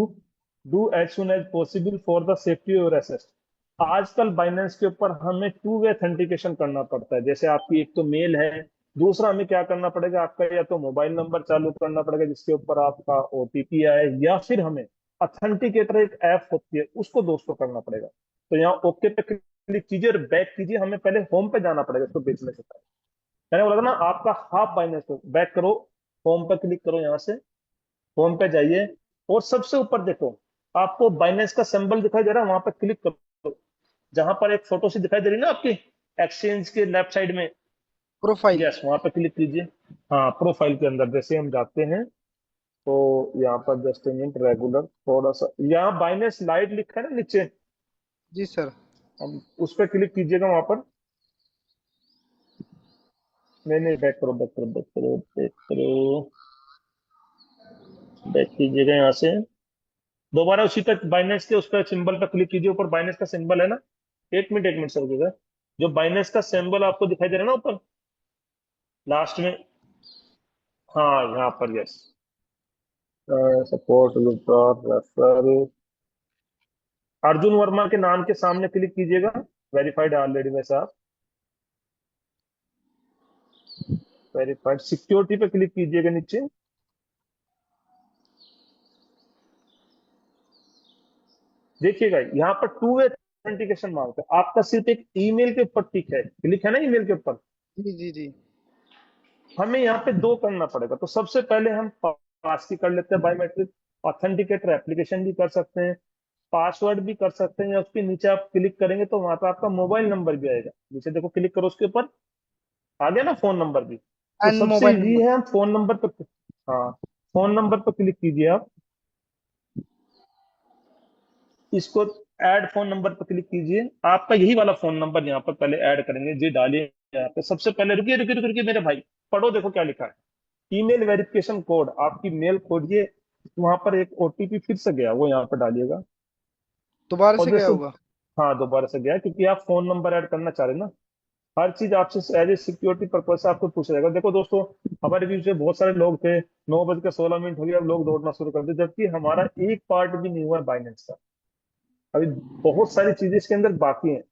do as soon as possible for the safety of your assets. आजकल बाइनेंस के ऊपर हमें 2 वे ऑथेंटिकेशन करना पड़ता है। जैसे आपकी एक तो मेल है, दूसरा हमें क्या करना पड़ेगा, आपका या तो मोबाइल नंबर चालू करना पड़ेगा जिसके ऊपर आपका OTP आए, या फिर हमें ऑथेंटिकेटर एक ऐप होती है उसको दोस्तों करना पड़ेगा। तो यहाँ ओके पे क्लिक कीजिए और बैक कीजिए, हमें पहले होम पे जाना पड़ेगा इसको बेचने से पहले। मैंने बोला था ना आपका हाफ बाइनेंस, बैक करो, होम पे क्लिक करो, यहां से होम पे जाइए, और सबसे ऊपर देखो आपको बाइनेंस का सिंबल दिखाई दे रहा है, वहां पे क्लिक करो, जहां पर एक फोटो सी दिखाई दे रही है ना आपकी एक्सचेंज के लेफ्ट साइड में, प्रोफाइल। यस, वहां पे क्लिक कीजिए। हाँ, प्रोफाइल के अंदर जैसे हम जाते हैं तो यहाँ पर जस्ट मिनट, रेगुलर थोड़ा सा, यहाँ बाइनेंस लाइट लिखा है ना नीचे, जी सर। हम उस पर क्लिक कीजिएगा वहां पर। नहीं नहीं, बैक करो, बैक करो, बैक करो, बैक करो, बैक कीजिएगा यहाँ से। दोबारा उसी पे बाइनेंस के उस पर सिंबल पे क्लिक कीजिए, ऊपर बाइनेंस का सिंबल है ना, एक मिनट से रुकिएगा, जो बाइनेंस का सिंबल आपको दिखाई दे रहा है ना ऊपर लास्ट में, हाँ यहाँ पर, yes, support withdrawal refer, Arjun Verma के नाम के सामने क्लिक कीजिएगा, वेरीफाइड ऑलरेडी वैसे आप, वेरीफाइड सिक्योरिटी पे क्लिक कीजिएगा नीचे, देखिएगा यहाँ पर 2 वे ऑथेंटिकेशन मांगता है, आपका सिर्फ एक ईमेल के ऊपर टिक है, क्लिक है ना ईमेल के ऊपर, जी जी जी। हमें यहाँ पे 2 करना पड़ेगा। तो सबसे पहले हम पास की कर लेते हैं बायोमेट्रिक, ऑथेंटिकेटर एप्लीकेशन भी कर सकते हैं, पासवर्ड भी कर सकते हैं, या उसके नीचे आप क्लिक करेंगे तो वहां पे आपका मोबाइल नंबर भी आएगा, नीचे देखो क्लिक करो उसके ऊपर, आ गया ना फोन नंबर भी। तो एंड सबसे मोबाइल इजी नंबर। है, हम फोन नंबर पर, हाँ, फोन नंबर पर क्लिक कीजिए आप, इसको ऐड फोन नंबर पर क्लिक कीजिए, आपका यही वाला फोन नंबर यहाँ पर पहले ऐड करेंगे जी, डालिए यहाँ पे। सबसे पहले रुकिए रुकिए रुकिए रुकिए मेरे भाई, पढ़ो, देखो क्या लिखा है, ईमेल वेरिफिकेशन कोड, आपकी मेल खोलिए, वहां पर एक OTP फिर से गया, वो यहाँ पर डालिएगा। दोबारा और से गया दोस्तों, होगा। हाँ दोबारा से गया, क्योंकि आप फोन नंबर ऐड करना चाह रहे हैं ना, हर चीज आपसे एज ए सिक्योरिटी पर्पज से आपको पूछा जाएगा। देखो दोस्तों, हमारे बीच में बहुत सारे लोग थे, 9:16 हो गया, अब लोग दौड़ना शुरू कर दिए, जबकि हमारा एक पार्ट भी नहीं हुआ है बाइनेंस का, अभी बहुत सारी चीजें इसके अंदर बाकी हैं।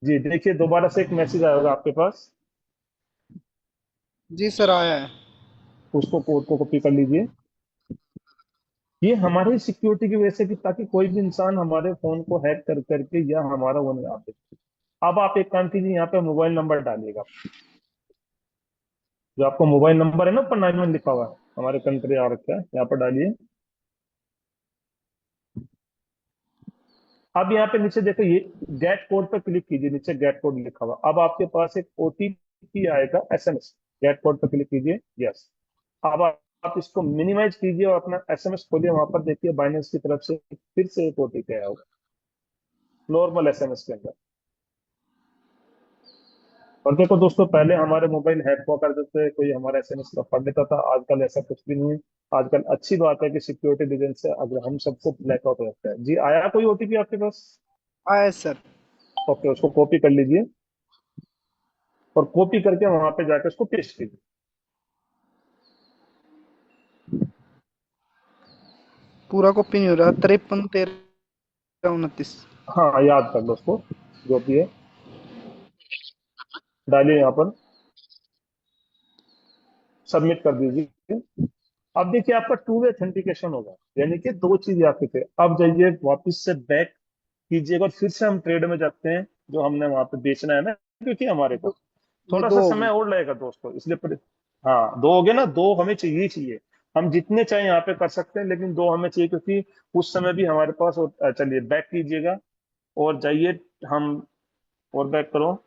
जी देखिए, दोबारा से एक मैसेज आया होगा आपके पास, जी सर आया है। उसको कोड को कॉपी कर लीजिए। ये हमारी सिक्योरिटी की वजह से, कि ताकि कोई भी इंसान हमारे फोन को हैक कर करके या हमारा वो नहीं आ सके। अब आप एक काम कीजिए, यहाँ पे मोबाइल नंबर डालिएगा, जो आपका मोबाइल नंबर है ना ऊपर 91 लिखा हुआ है, हमारे कंट्री आ रखा है, यहाँ पर डालिए। अब यहाँ पे नीचे देखो, ये गेट कोड पर क्लिक कीजिए, नीचे गेट कोड लिखा हुआ, अब आपके पास एक OTP आएगा SMS, गेट कोड पर क्लिक कीजिए, यस। अब आप इसको मिनिमाइज कीजिए और अपना SMS खोलिए, वहां पर देखिए बाइनेंस की तरफ से फिर से एक OTP आया होगा, नॉर्मल SMS के अंदर, और देखो दोस्तों, पहले हमारे मोबाइल हैक हुआ करते थे, कोई हमारा एसएमएस पढ़ लेता था। आजकल ऐसा कुछ भी नहीं है। आजकल अच्छी बात है कि सिक्योरिटी रीजन से अगर हम सबको ब्लैकआउट हो जाता है। जी, आया कोई ओटीपी आपके पास? आया सर। ओके, उसको कॉपी कर लीजिए और कॉपी करके वहां पे जाके उसको पेस्ट कीजिए। पूरा कॉपी नहीं हो रहा। 53 13 29। हाँ, याद कर लो उसको, जो भी है डालिए यहाँ पर, सबमिट कर दीजिए। अब देखिए आपका टू वे ऑथेंटिकेशन होगा, यानी कि दो चीज आपके थे। अब जाइए वापस से बैक कीजिएगा और फिर से हम ट्रेड में जाते हैं, जो हमने वहां पे बेचना है ना, क्योंकि हमारे को ये थोड़ा सा दो हो समय गए। और लगेगा दोस्तों, इसलिए हाँ, दो हो गए ना, दो हमें चाहिए ही चाहिए। हम जितने चाहे यहाँ पे कर सकते हैं, लेकिन दो हमें चाहिए, क्योंकि उस समय भी हमारे पास चलिए बैक कीजिएगा और जाइए हम, और बैक करो,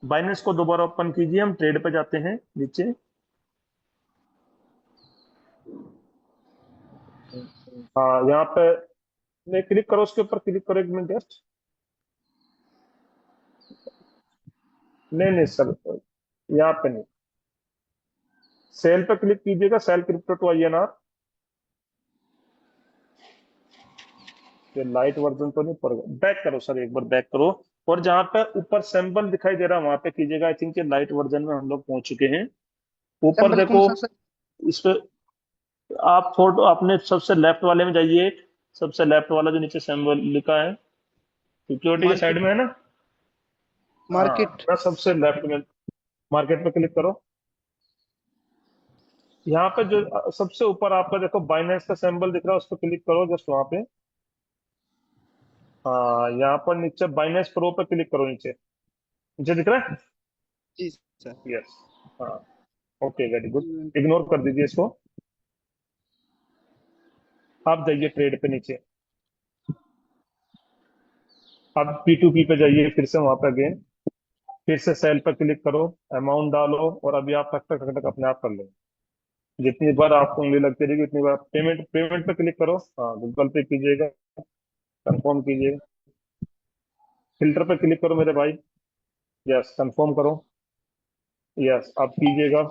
बाइनेंस को दोबारा ओपन कीजिए, हम ट्रेड पे जाते हैं नीचे। हाँ, यहाँ पे नहीं, क्लिक करो उसके ऊपर, क्लिक करो एक मिनट जस्ट। नहीं नहीं सर, यहाँ पे नहीं, सेल पे क्लिक कीजिएगा, सेल क्रिप्टो टू INR। ये लाइट वर्जन तो नहीं पड़ेगा, बैक करो सर, एक बार बैक करो। और जहां पे ऊपर सिंबल दिखाई दे रहा है वहां पे कीजिएगा। आई थिंक ये लाइट वर्जन में हम लोग पहुंच चुके हैं। ऊपर सिंबल कौन देखो, सा सर? इस पे आप फोटो अपने सबसे लेफ्ट वाले में जाइए। सबसे लेफ्ट वाला जो नीचे सिंबल लिखा है, सिक्योरिटी के साइड मार्केट। में है ना। हाँ, मार्केट। मैं सबसे लेफ्ट में, मार्केट पे क्लिक करो। यहाँ पे जो सबसे ऊपर आपका देखो बाइनेंस का सिंबल दिख रहा है, उस पर क्लिक करो जस्ट वहां पे। हाँ, यहाँ पर नीचे बाइनेंस प्रो पे क्लिक करो, नीचे नीचे दिख रहा है। जी सर। यस। हाँ, ओके, वेरी गुड। इग्नोर कर दीजिए इसको। आप जाइए ट्रेड पे नीचे। आप P2P पे जाइए, फिर से वहां पे अगेन, फिर से सेल पर क्लिक करो, अमाउंट डालो और अभी आप टक टक टक टक अपने आप कर लो। जितनी बार आपको उंगली लगती रहेगी उतनी बार पेमेंट, पेमेंट पे क्लिक करो। हाँ, गूगल पे कीजिएगा, कंफर्म कीजिए। फिल्टर पे क्लिक करो मेरे भाई। यस, कंफर्म करो। यस, आप कीजिएगा।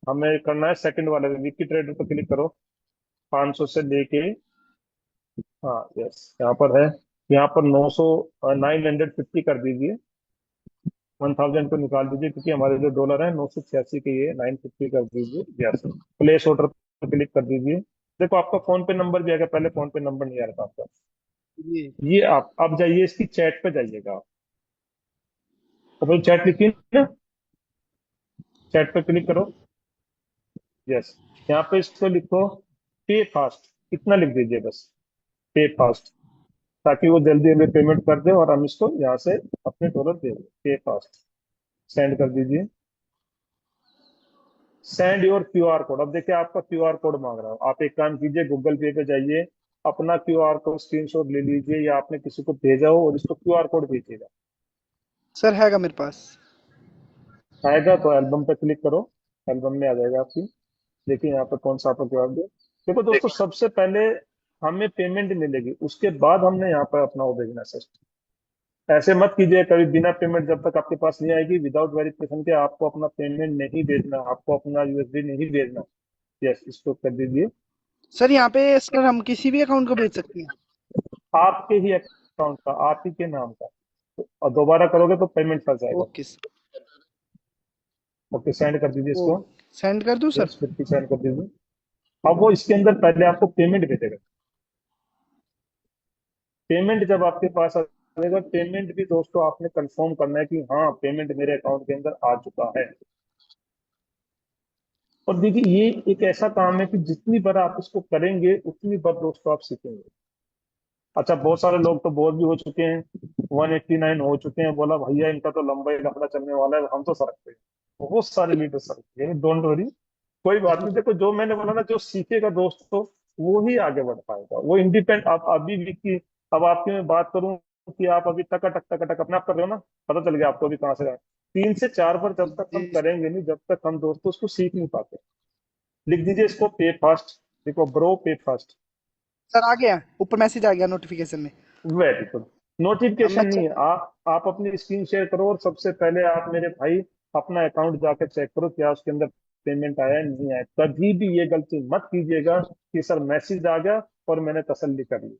हमें करना है सेकंड वाले में, वीक की ट्रेडर पे क्लिक करो। 500 से लेके, हाँ यस, यहाँ पर है। यहाँ पर 900, 950 कर दीजिए। 1000 को निकाल दीजिए, क्योंकि हमारे जो डॉलर है 986 के, ये 950 कर दीजिए। यस, प्लेस ऑर्डर पर क्लिक कर दीजिए। देखो आपका फोन पे नंबर भी आएगा, पहले फोन पे नंबर नहीं आ रहा था आपका। जी। ये आप अब जाइए इसकी चैट पे जाइएगा आप। तो चैट लिखिए ना, चैट पे क्लिक करो। यस, यहाँ पे इसको लिखो पे फास्ट, इतना लिख दीजिए बस, पे फास्ट, ताकि वो जल्दी हमें पेमेंट कर दे और हम इसको यहाँ से अपने डॉलर दे दें। पे फास्ट, सेंड कर दीजिए। Send your QR code. अब देखिए आपका QR कोड मांग रहा है। आप एक काम कीजिए, गूगल पे पे जाइए, अपना QR कोड स्क्रीनशॉट ले लीजिए, या आपने किसी को भेजा हो और इसको QR कोड भेजिएगा। सर हैगा मेरे पास। आएगा तो एल्बम पे क्लिक करो, एल्बम में आ जाएगा आपकी। देखिए यहाँ पर कौन सा आपका QR दे। देखो दोस्तों, सबसे पहले हमें पेमेंट मिलेगी, उसके बाद हमने यहाँ पर अपना वो भेजना है। ऐसे मत कीजिए कभी, बिना पेमेंट जब तक आपके पास नहीं आएगी, विदाउट वेरिफिकेशन के आपको अपना पेमेंट नहीं भेजना, आपको अपना USD नहीं भेजना। यस, इसको कर दीजिए। सर यहाँ पे सर हम किसी भी अकाउंट को भेज सकते हैं? आपके ही अकाउंट का, आप ही के नाम का। और दोबारा करोगे तो पेमेंट फंस जाएगा। Okay sir. ओके, सेंड कर दीजिए ओ, इसको। सेंड कर दूं सर? यस, 50 सेंड कर दीजिए। अब वो इसके अंदर पहले आपको पेमेंट भेजेगा। पेमेंट जब आपके पास आ जाएगा, पेमेंट भी दोस्तों आपने कंफर्म करना है कि हाँ पेमेंट मेरे अकाउंट के अंदर आ चुका है। और देखिए, ये एक ऐसा काम है कि जितनी बार आप इसको करेंगे उतनी बार दोस्तों आप सीखेंगे। अच्छा, बहुत सारे लोग तो बोर भी हो चुके हैं, 189 हो चुके हैं, बोला भैया इनका तो लंबा ही लफड़ा चलने वाला है, हम तो सरकते हैं। बहुत सारे लीडर सरकते हैं, डोंट वरी, कोई बात नहीं। देखो, जो मैंने बोला ना, जो सीखेगा दोस्तों वो ही आगे बढ़ पाएगा। वो इंडिपेंडेंट, आप अभी भी की, अब आपकी मैं बात करूं कि आप अभी टक टक अपने आप कर रहे हो ना, पता चल गया आपको अभी कहाँ से रहे। 3 से 4 बार जब तक हम जी करेंगे नहीं, जब तक हम दोस्तों उसको सीख नहीं पाते। लिख दीजिए इसको, पे फास्ट। देखो ब्रो, पे फास्ट। सर आ गया, ऊपर मैसेज आ गया नोटिफिकेशन में। Very good. अब मैं नोटिफिकेशन नहीं है। आप अपनी स्क्रीन शेयर करो और सबसे पहले आप मेरे भाई अपना अकाउंट जाकर चेक करो क्या उसके अंदर पेमेंट आया है, नहीं आया। कभी भी ये गलती मत कीजिएगा कि सर मैसेज आ गया और मैंने तसल्ली कर ली।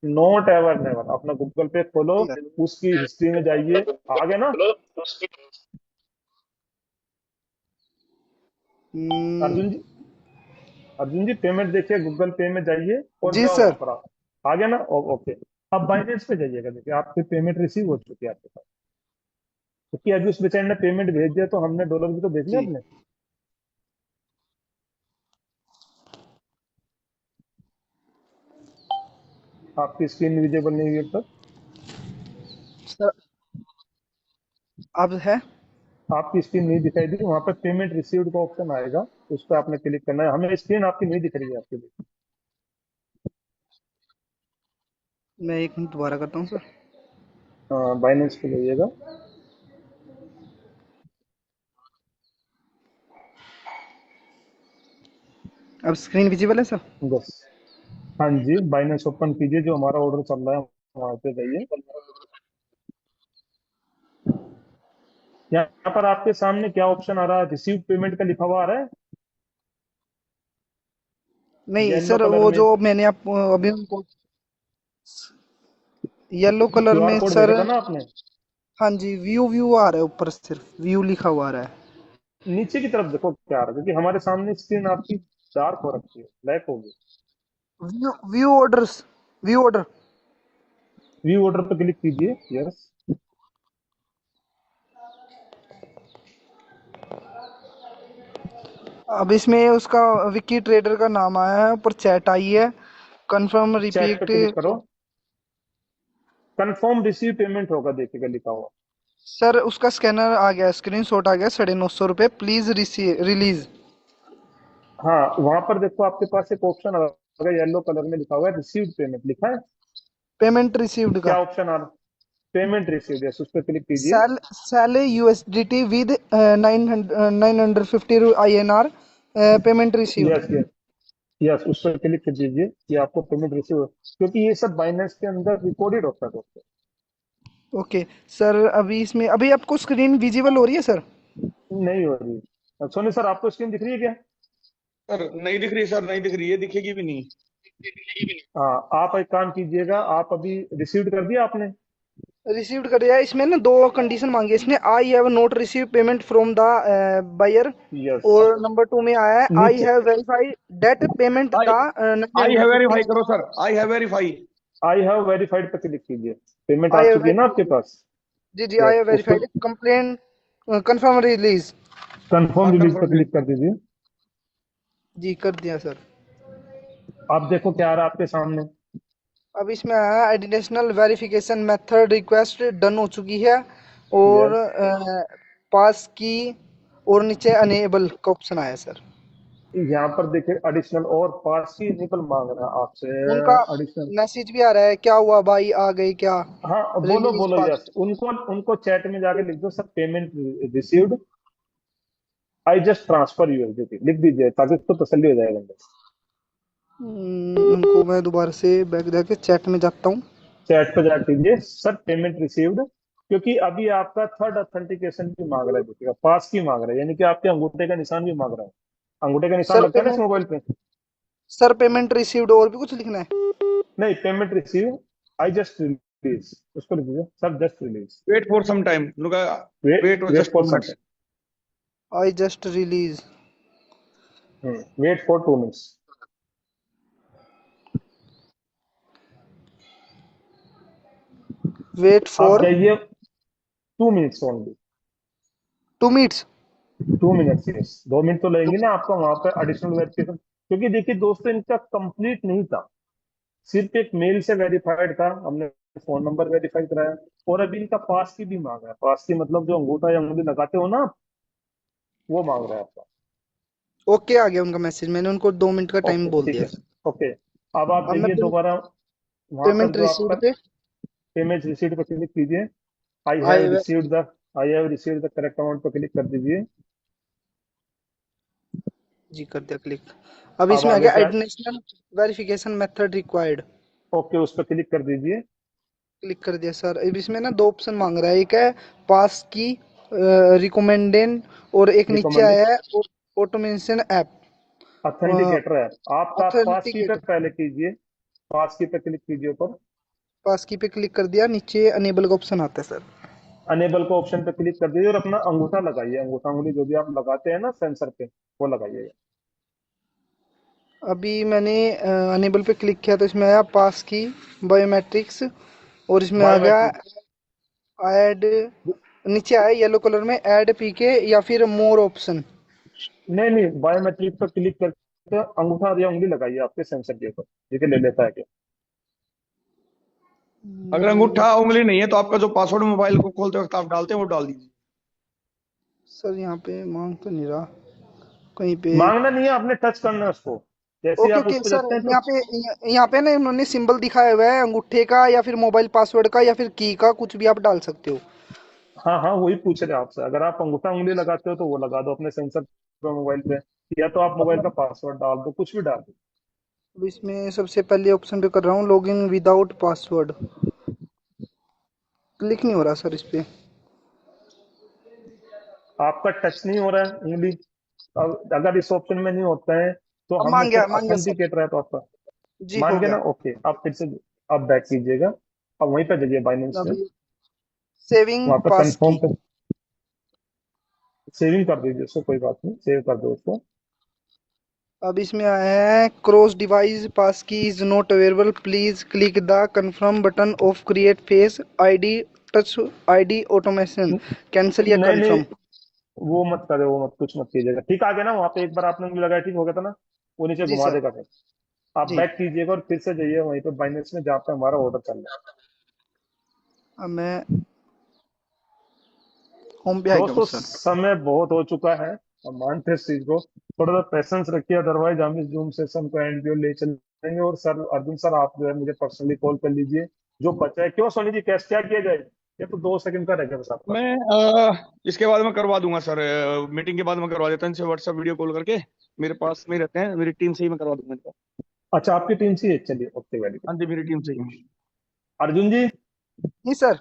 Not ever never. अपना गूगल पे खोलो, उसकी हिस्ट्री में जाइए, आ गया ना हम्म, अर्जुन जी? अर्जुन जी पेमेंट देखिए, गूगल पे में जाइए और जी जाओ वहां सर। पर। आप आ गया ना? ओके। अब बाइनेंस पे जाइएगा, देखिए आपकी पेमेंट रिसीव हो चुकी है आपके पास, क्योंकि अभी उस बेचारे ने पेमेंट भेज दिया तो हमने डॉलर भी तो भेजने जी अपने। आपकी स्क्रीन विजिबल नहीं हुई अब तक। सर, अब है। आपकी स्क्रीन नहीं दिखाई दी, वहां पर पेमेंट रिसीव्ड का ऑप्शन आएगा, उस पर आपने क्लिक करना है। हमें स्क्रीन आपकी नहीं दिख रही है आपके लिए। मैं एक मिनट दोबारा करता हूँ सर। बाइनेंस पे जाइएगा। अब स्क्रीन विजिबल है सर। बस। हाँ जी, बाइनेंस ओपन कीजिए, जो हमारा ऑर्डर चल रहा है वहां पे जाइए। यहाँ पर आपके सामने क्या ऑप्शन आ रहा है? रिसीव पेमेंट का लिखा हुआ आ रहा है नहीं येलो सर, कलर वो में। जो मैंने आप अभी उनको येलो कलर क्यूआर में कोड सर। भेजा था ना आपने? हाँ जी, व्यू व्यू आ रहा है ऊपर, सिर्फ व्यू लिखा हुआ आ रहा है। नीचे की तरफ देखो क्या आ रहा है, क्योंकि हमारे सामने स्क्रीन आपकी डार्क हो रखी है, ब्लैक होगी। View view orders, view order. View order पर क्लिक कीजिए। यस। अब इसमें उसका विकी ट्रेडर का नाम आया है, ऊपर चैट आई है, कंफर्म चैट पे रिपीट। क्लिक करो, कंफर्म रिसीव पेमेंट होगा, देखिएगा लिखा हुआ। सर उसका स्कैनर आ गया, स्क्रीनशॉट आ गया, 950 रुपये, प्लीज रिलीज। हाँ, वहां पर देखो आपके पास एक ऑप्शन आ रहा है, येलो कलर में लिखा हुआ है रिसीव्ड पेमेंट लिखा है। पेमेंट रिसीव्ड का। क्या ऑप्शन आ रहा है? पेमेंट रिसीव्ड, यस, उस पर क्लिक कीजिए। Sell USDT with 950 INR, payment received. Yes yes yes, उस पर क्लिक कर दीजिए कि आपको पेमेंट रिसीव, क्योंकि ये सब बाइनेंस के अंदर रिकॉर्डेड होता है दोस्तों। ओके सर, अभी इसमें अभी आपको स्क्रीन विजिबल हो रही है सर? नहीं हो रही। सोनी सर, आपको स्क्रीन दिख रही है क्या? सर नहीं दिख रही, सर नहीं दिख रही है, दिखेगी भी नहीं। हाँ, आप एक काम कीजिएगा, आप अभी रिसीव्ड कर दिया आपने? रिसीव्ड कर दिया। इसमें ना दो कंडीशन मांगी है इसने, I have not receive payment from the buyer, yes. और नंबर 2 में आया है आई नीचे have verified that payment I the I have verify 950। करो sir, I have verify. I have verified पर क्लिक कीजिए। पेमेंट आ आई हैव चुकी है ना आपके वेरीफाइड। पास? जी जी, आई यस, हैव उस पर verified complain, confirm release. Confirm हाँ रिलीज पर कंफर्म। क्लिक कर दीजिए। जी कर दिया सर। आप देखो क्या आ रहा है आपके सामने। अब इसमें आया additional verification method request done हो चुकी है, और यस, पास की, और नीचे अनेबल का ऑप्शन आया सर। यहाँ पर देखिए एडिशनल और पास की इनेबल मांग रहा है आपसे। उनका एडिशनल। मैसेज भी आ रहा है, क्या हुआ भाई, आ गई क्या, हाँ, बोलो रिलीज बोलो, यस। फास्ट। उनको उनको चैट में जाके लिख दो, sir payment received, I just transfer USDT लिख दीजिए, ताकि उसको तसल्ली हो जाएगा। उनको मैं दोबारा से बैक जाके चैट में जाता हूँ। चैट पे जाके कीजिए, सर पेमेंट रिसीव्ड, क्योंकि अभी आपका थर्ड ऑथेंटिकेशन भी मांग रहा है, देखिएगा पास की मांग रहा है, यानी कि आपके अंगूठे का निशान भी मांग रहा है। अंगूठे का निशान सर लगता है ना इस पेमेंट, मोबाइल पे? सर पेमेंट रिसीव्ड, और भी कुछ लिखना है? नहीं, payment receive, I just release, उसको लिख दीजिए, sir just release. Wait for some time लुका। Wait wait wait just for 2 some minutes. I just release. Time, wait for 2 minutes. Wait आप फॉर जाइए, 2 minutes only. 2 minutes. 2 minutes, yes, 2 minute तो लगेंगे ना आपका वहां पर एडिशनल वेरिफिकेशन, क्योंकि देखिए दोस्तों, इनका कंप्लीट नहीं था, सिर्फ एक मेल से वेरीफाइड था, हमने फोन नंबर वेरीफाई कराया, और अभी इनका पास की भी मांग रहा है। पास की मतलब जो अंगूठा या उंगली लगाते हो ना आप, वो मांग रहा है आपका। ओके, आ गया उनका मैसेज, मैंने उनको 2 मिनट का टाइम ओके, बोल ठीक दिया। है। ओके, अब आप अब मैं जाइए दोबारा वहां पर पेमेंट जो रिसीव्ड आपका पे। पेमेंट रिसीव्ड पर क्लिक कीजिए। I I have received the I have received the correct amount पर क्लिक कर दीजिए। जी कर दिया क्लिक। अब अब इसमें आ आगे गया क्या? Additional verification method required. Okay, उस पर क्लिक कर दीजिए। क्लिक कर दिया सर। अब इसमें ना दो ऑप्शन मांग रहा है, एक है पास की रिकमेंडेड, और एक नीचे रिकमेंडेड आया है ऑटोमेशन ऐप ऑथेंटिकेटर है। आपका पास की पे ऑथेंटिकेटर। पहले कीजिए, पास की पे क्लिक कीजिए ऊपर। पास की पे क्लिक कर दिया, नीचे अनेबल का ऑप्शन आता है सर। अनेबल को ऑप्शन पे क्लिक कर दीजिए और अपना अंगूठा लगाइए, अंगूठा उंगली जो भी आप लगाते हैं ना सेंसर पे, वो लगाइएगा। अभी मैंने अनेबल पे क्लिक किया तो इसमें आया पास की बायोमेट्रिक्स, और इसमें आ गया बायोमेट्रिक। ऐड, नीचे आया येलो कलर में ऐड पीके या फिर मोर ऑप्शन। नहीं नहीं, बायोमेट्रिक पे क्लिक करके अंगूठा या उंगली लगाइए आपके सेंसर के ऊपर, देखिए ले लेता है क्या। अगर अंगूठा उंगली नहीं है तो आपका जो पासवर्ड मोबाइल को खोलते वक्त आप डालते हैं वो डाल दीजिए। सर यहाँ पे मांग तो नहीं रहा कहीं पे। मांगना नहीं है, आपने टच करना है उसको। जैसे ही ओके आप ओके उस पर सर, जाते हैं तो यहाँ पे यहाँ पे ना उन्होंने सिंबल दिखाया हुआ है अंगूठे का या फिर मोबाइल पासवर्ड का या फिर की का, कुछ भी आप डाल सकते हो। हाँ हाँ, वही पूछ रहे हैं आपसे। अगर आप अंगूठा उंगली लगाते हो तो वो लगा दो अपने सेंसर पे मोबाइल पे, या तो आप मोबाइल का पासवर्ड डाल दो, कुछ भी डाल दो। अब इसमें सबसे पहले ऑप्शन पे कर रहा हूँ लॉगिन विदाउट पासवर्ड। क्लिक नहीं हो रहा सर इस पे। आपका टच नहीं हो रहा है उंगली। अब अगर इस ऑप्शन में नहीं होता है तो अब हम में से मांग गया सर। ऑथेंटिकेटर है तो आपका जी हो मान गया गया। ना। ओके, आप फिर से आप बैक कीजिएगा। अब वहीं पे जाइए बाइनेंस पे, अभी सेविंग वहां पे पास कंफर्म की। पे सेविंग कर दीजिए उसको, कोई बात नहीं, सेव कर दो उसको। अब इसमें आया है क्रॉस डिवाइस पास की is not available, please click the confirm button of create face ID touch ID automation, cancel या नहीं नहीं, कंफर्म। वो मत करे, वो मत, कुछ मत कीजिएगा। ठीक आ गया ना, वहां पे एक बार आपने उंगली लगाया ठीक हो गया था ना, वो नीचे जी घुमा सर। देगा फिर। आप जी। बैक कीजिएगा और फिर से जाइए वहीं पे बाइनेंस में जहाँ पे हमारा ऑर्डर चल रहा है। अब मैं होम पे आ गया हूँ दोस्तों सर। समय बहुत हो चुका है, हम मानते हैं इस चीज को। थोड़ा सा पेशेंस रखिए, अदरवाइज हम इस जूम सेशन को एंड की ओर ले चलेंगे। और सर अर्जुन सर, आप जो है मुझे पर्सनली कॉल कर लीजिए जो बचा है। क्यों सोनी जी, कैसे क्या किया जाए? ये तो 2 सेकंड का रह गया बस आपका। मैं इसके बाद में करवा दूंगा सर, मीटिंग के बाद में करवा देता हूँ इनसे व्हाट्सएप वीडियो कॉल करके। मेरे पास में ही रहते हैं, मेरी टीम से ही मैं करवा दूंगा इनका। अच्छा, आपकी टीम से ही है, चलिए ओके, वेरी गुड। हाँ जी, मेरी टीम से ही। अर्जुन जी, जी सर।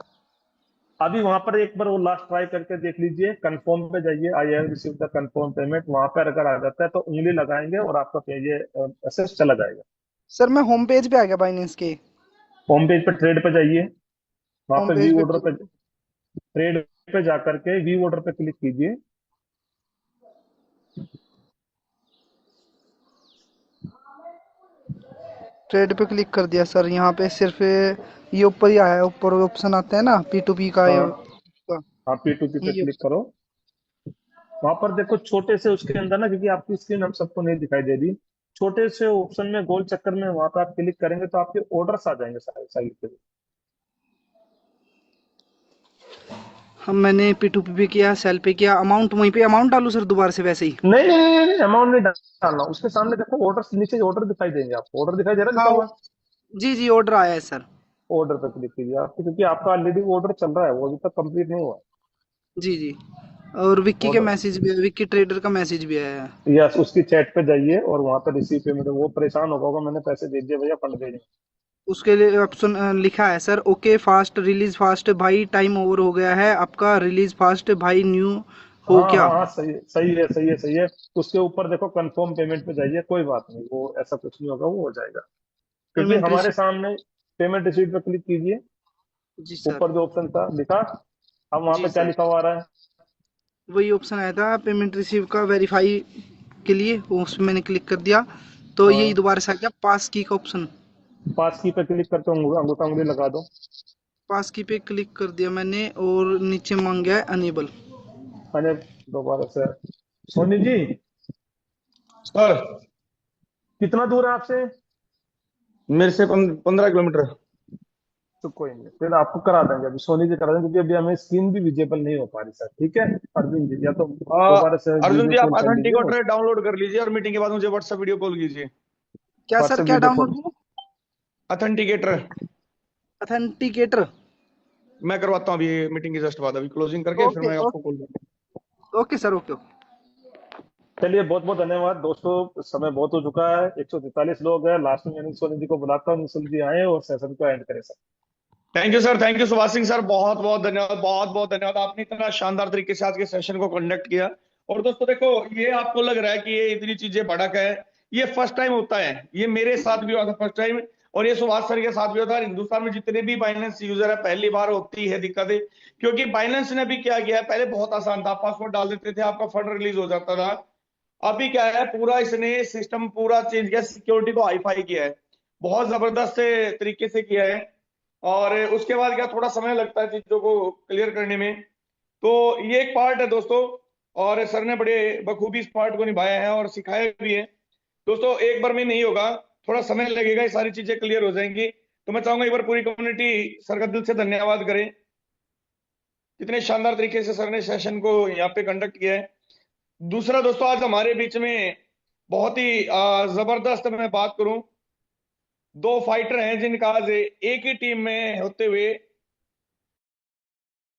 अभी वहां पर एक बार वो लास्ट ट्राई करके देख लीजिए, कंफर्म पे जाइए, I have receive the confirm payment, वहां पर अगर आ जाता है तो उंगली लगाएंगे और आपका ये मैसेज चला जाएगा। सर मैं होम पेज पे आ गया बाइनेंस के। होम पेज पे ट्रेड पे जाइए, वहां होम पे पेज व्यू पे ऑर्डर पे, ट्रेड पे जाकर के व्यू ऑर्डर पे क्लिक कीजिए। ट्रेड पे क्लिक कर दिया सर। यहाँ पे सिर्फ ये ऊपर ही आया है, ऊपर ऑप्शन आता है ना पी टू पी का हाँ का, हाँ, P2P पे ये क्लिक करो। वहां पर देखो छोटे से उसके अंदर ना, क्योंकि आपकी स्क्रीन हम सबको नहीं दिखाई दे रही, छोटे से ऑप्शन में गोल चक्कर में वहां पर आप क्लिक करेंगे तो आपके ऑर्डर्स आ जाएंगे सारे साइड पे। हम मैंने पी टू पी पे किया, सेल पे किया, अमाउंट वहीं पे अमाउंट डालूं सर दोबारा से वैसे ही। नहीं नहीं नहीं नहीं, अमाउंट नहीं डालना। उसके सामने देखो ऑर्डर, नीचे ऑर्डर दिखाई देंगे आपको, ऑर्डर दिखाई दे रहा है हाँ लिखा हुआ। जी जी ऑर्डर आया है सर। ऑर्डर पे क्लिक कीजिए आपको, क्योंकि आपका ऑलरेडी ऑर्डर चल रहा है, वो अभी तक कंप्लीट नहीं हुआ। जी जी। और विक्की के ऑर्डर, मैसेज भी, विक्की ट्रेडर का मैसेज भी आया है। यस, उसकी चैट पे जाइए और वहां पर रिसीव पेमेंट, वो परेशान होगा मैंने पैसे दे दिए भैया, फंड दे दें। उसके लिए ऑप्शन लिखा है sir, okay fast release fast भाई, टाइम ओवर हो गया है आपका, रिलीज फास्ट भाई, न्यू हो हाँ हाँ क्या। हाँ, सही है सही है सही है सही है। उसके ऊपर देखो कंफर्म पेमेंट पे जाइए, कोई बात नहीं, वो ऐसा कुछ नहीं होगा, वो हो जाएगा। क्योंकि पेमेंट हमारे रिसीव। सामने पेमेंट रिसीट पे क्लिक कीजिए, जी सर। ऊपर जो ऑप्शन था लिखा, अब वहां जी पे क्या सर। लिखा हुआ आ रहा है? वही ऑप्शन आया था पेमेंट रिसीव का, वेरीफाई के लिए उसमें मैंने क्लिक कर दिया तो यही हाँ, दोबारा से आ गया पास की का ऑप्शन। पास की पे क्लिक करते होंगे, अंगूठा उंगली लगा दो। पास की पे क्लिक कर दिया मैंने और नीचे मांग गया है अनेबल। मैंने दोबारा से, सोनी जी सर कितना दूर है आपसे? मेरे से 15 किलोमीटर। तो कोई नहीं, फिर आपको करा देंगे, अभी सोनी जी करा देंगे, क्योंकि अभी हमें स्क्रीन भी विजिबल नहीं हो पा रही सर। ठीक है अर्जुन जी, या तो दोबारा से अर्जुन वीडियो जी, आप कॉल कर लीजिए अथेंटिकेटर डाउनलोड कर लीजिए और मीटिंग के बाद मुझे व्हाट्सएप वीडियो कॉल कीजिए। क्या सर, व्हाट्सएप क्या वीडियो डाउनलोड कॉल। करूँ। Authenticator authenticator. मैं करवाता हूँ अभी मीटिंग के जस्ट बाद, अभी क्लोजिंग करके फिर ओके मैं आपको ओके। कॉल करता ओके सर ओके ओके। चलिए, बहुत बहुत धन्यवाद दोस्तों, समय बहुत हो चुका है, 143 लोग हैं, लास्ट में मैंने सोनी जी को बुलाता हूँ, सोनी जी आए और सेशन को एंड करें सर। हूँ। Thank you sir, thank you Subhash Singh sir, बहुत बहुत धन्यवाद, बहुत बहुत धन्यवाद। आपने इतना शानदार तरीके से आज के सेशन को कंडक्ट किया। और दोस्तों देखो, ये आपको लग रहा है कि ये इतनी चीजें भड़क है, ये फर्स्ट टाइम होता है, ये मेरे साथ भी हुआ था फर्स्ट टाइम, और ये सुभाष सर के साथ भी होता है। हिंदुस्तान में जितने भी बाइनेंस यूजर है, पहली बार होती है दिक्कतें, क्योंकि बाइनेंस ने भी क्या किया है, पहले बहुत आसान था, पासवर्ड डाल देते थे, आपका फंड रिलीज हो जाता था। अभी क्या है, पूरा इसने सिस्टम पूरा चेंज किया, सिक्योरिटी को हाईफाई किया है, बहुत जबरदस्त तरीके से किया है। और उसके बाद क्या, थोड़ा समय लगता है चीजों को क्लियर करने में। तो ये एक पार्ट है दोस्तों, और सर ने बड़े बखूबी इस पार्ट को निभाया है और सिखाया भी है। दोस्तों एक बार में नहीं होगा, थोड़ा समय लगेगा, ये सारी चीजें क्लियर हो जाएंगी। तो मैं चाहूंगा एक बार पूरी कम्युनिटी सर का दिल से धन्यवाद करे, कितने शानदार तरीके से सर ने सेशन को यहाँ पे कंडक्ट किया है। दूसरा दोस्तों, आज हमारे बीच में बहुत ही जबरदस्त मैं बात करूं, दो फाइटर हैं जिनका आज एक ही टीम में होते हुए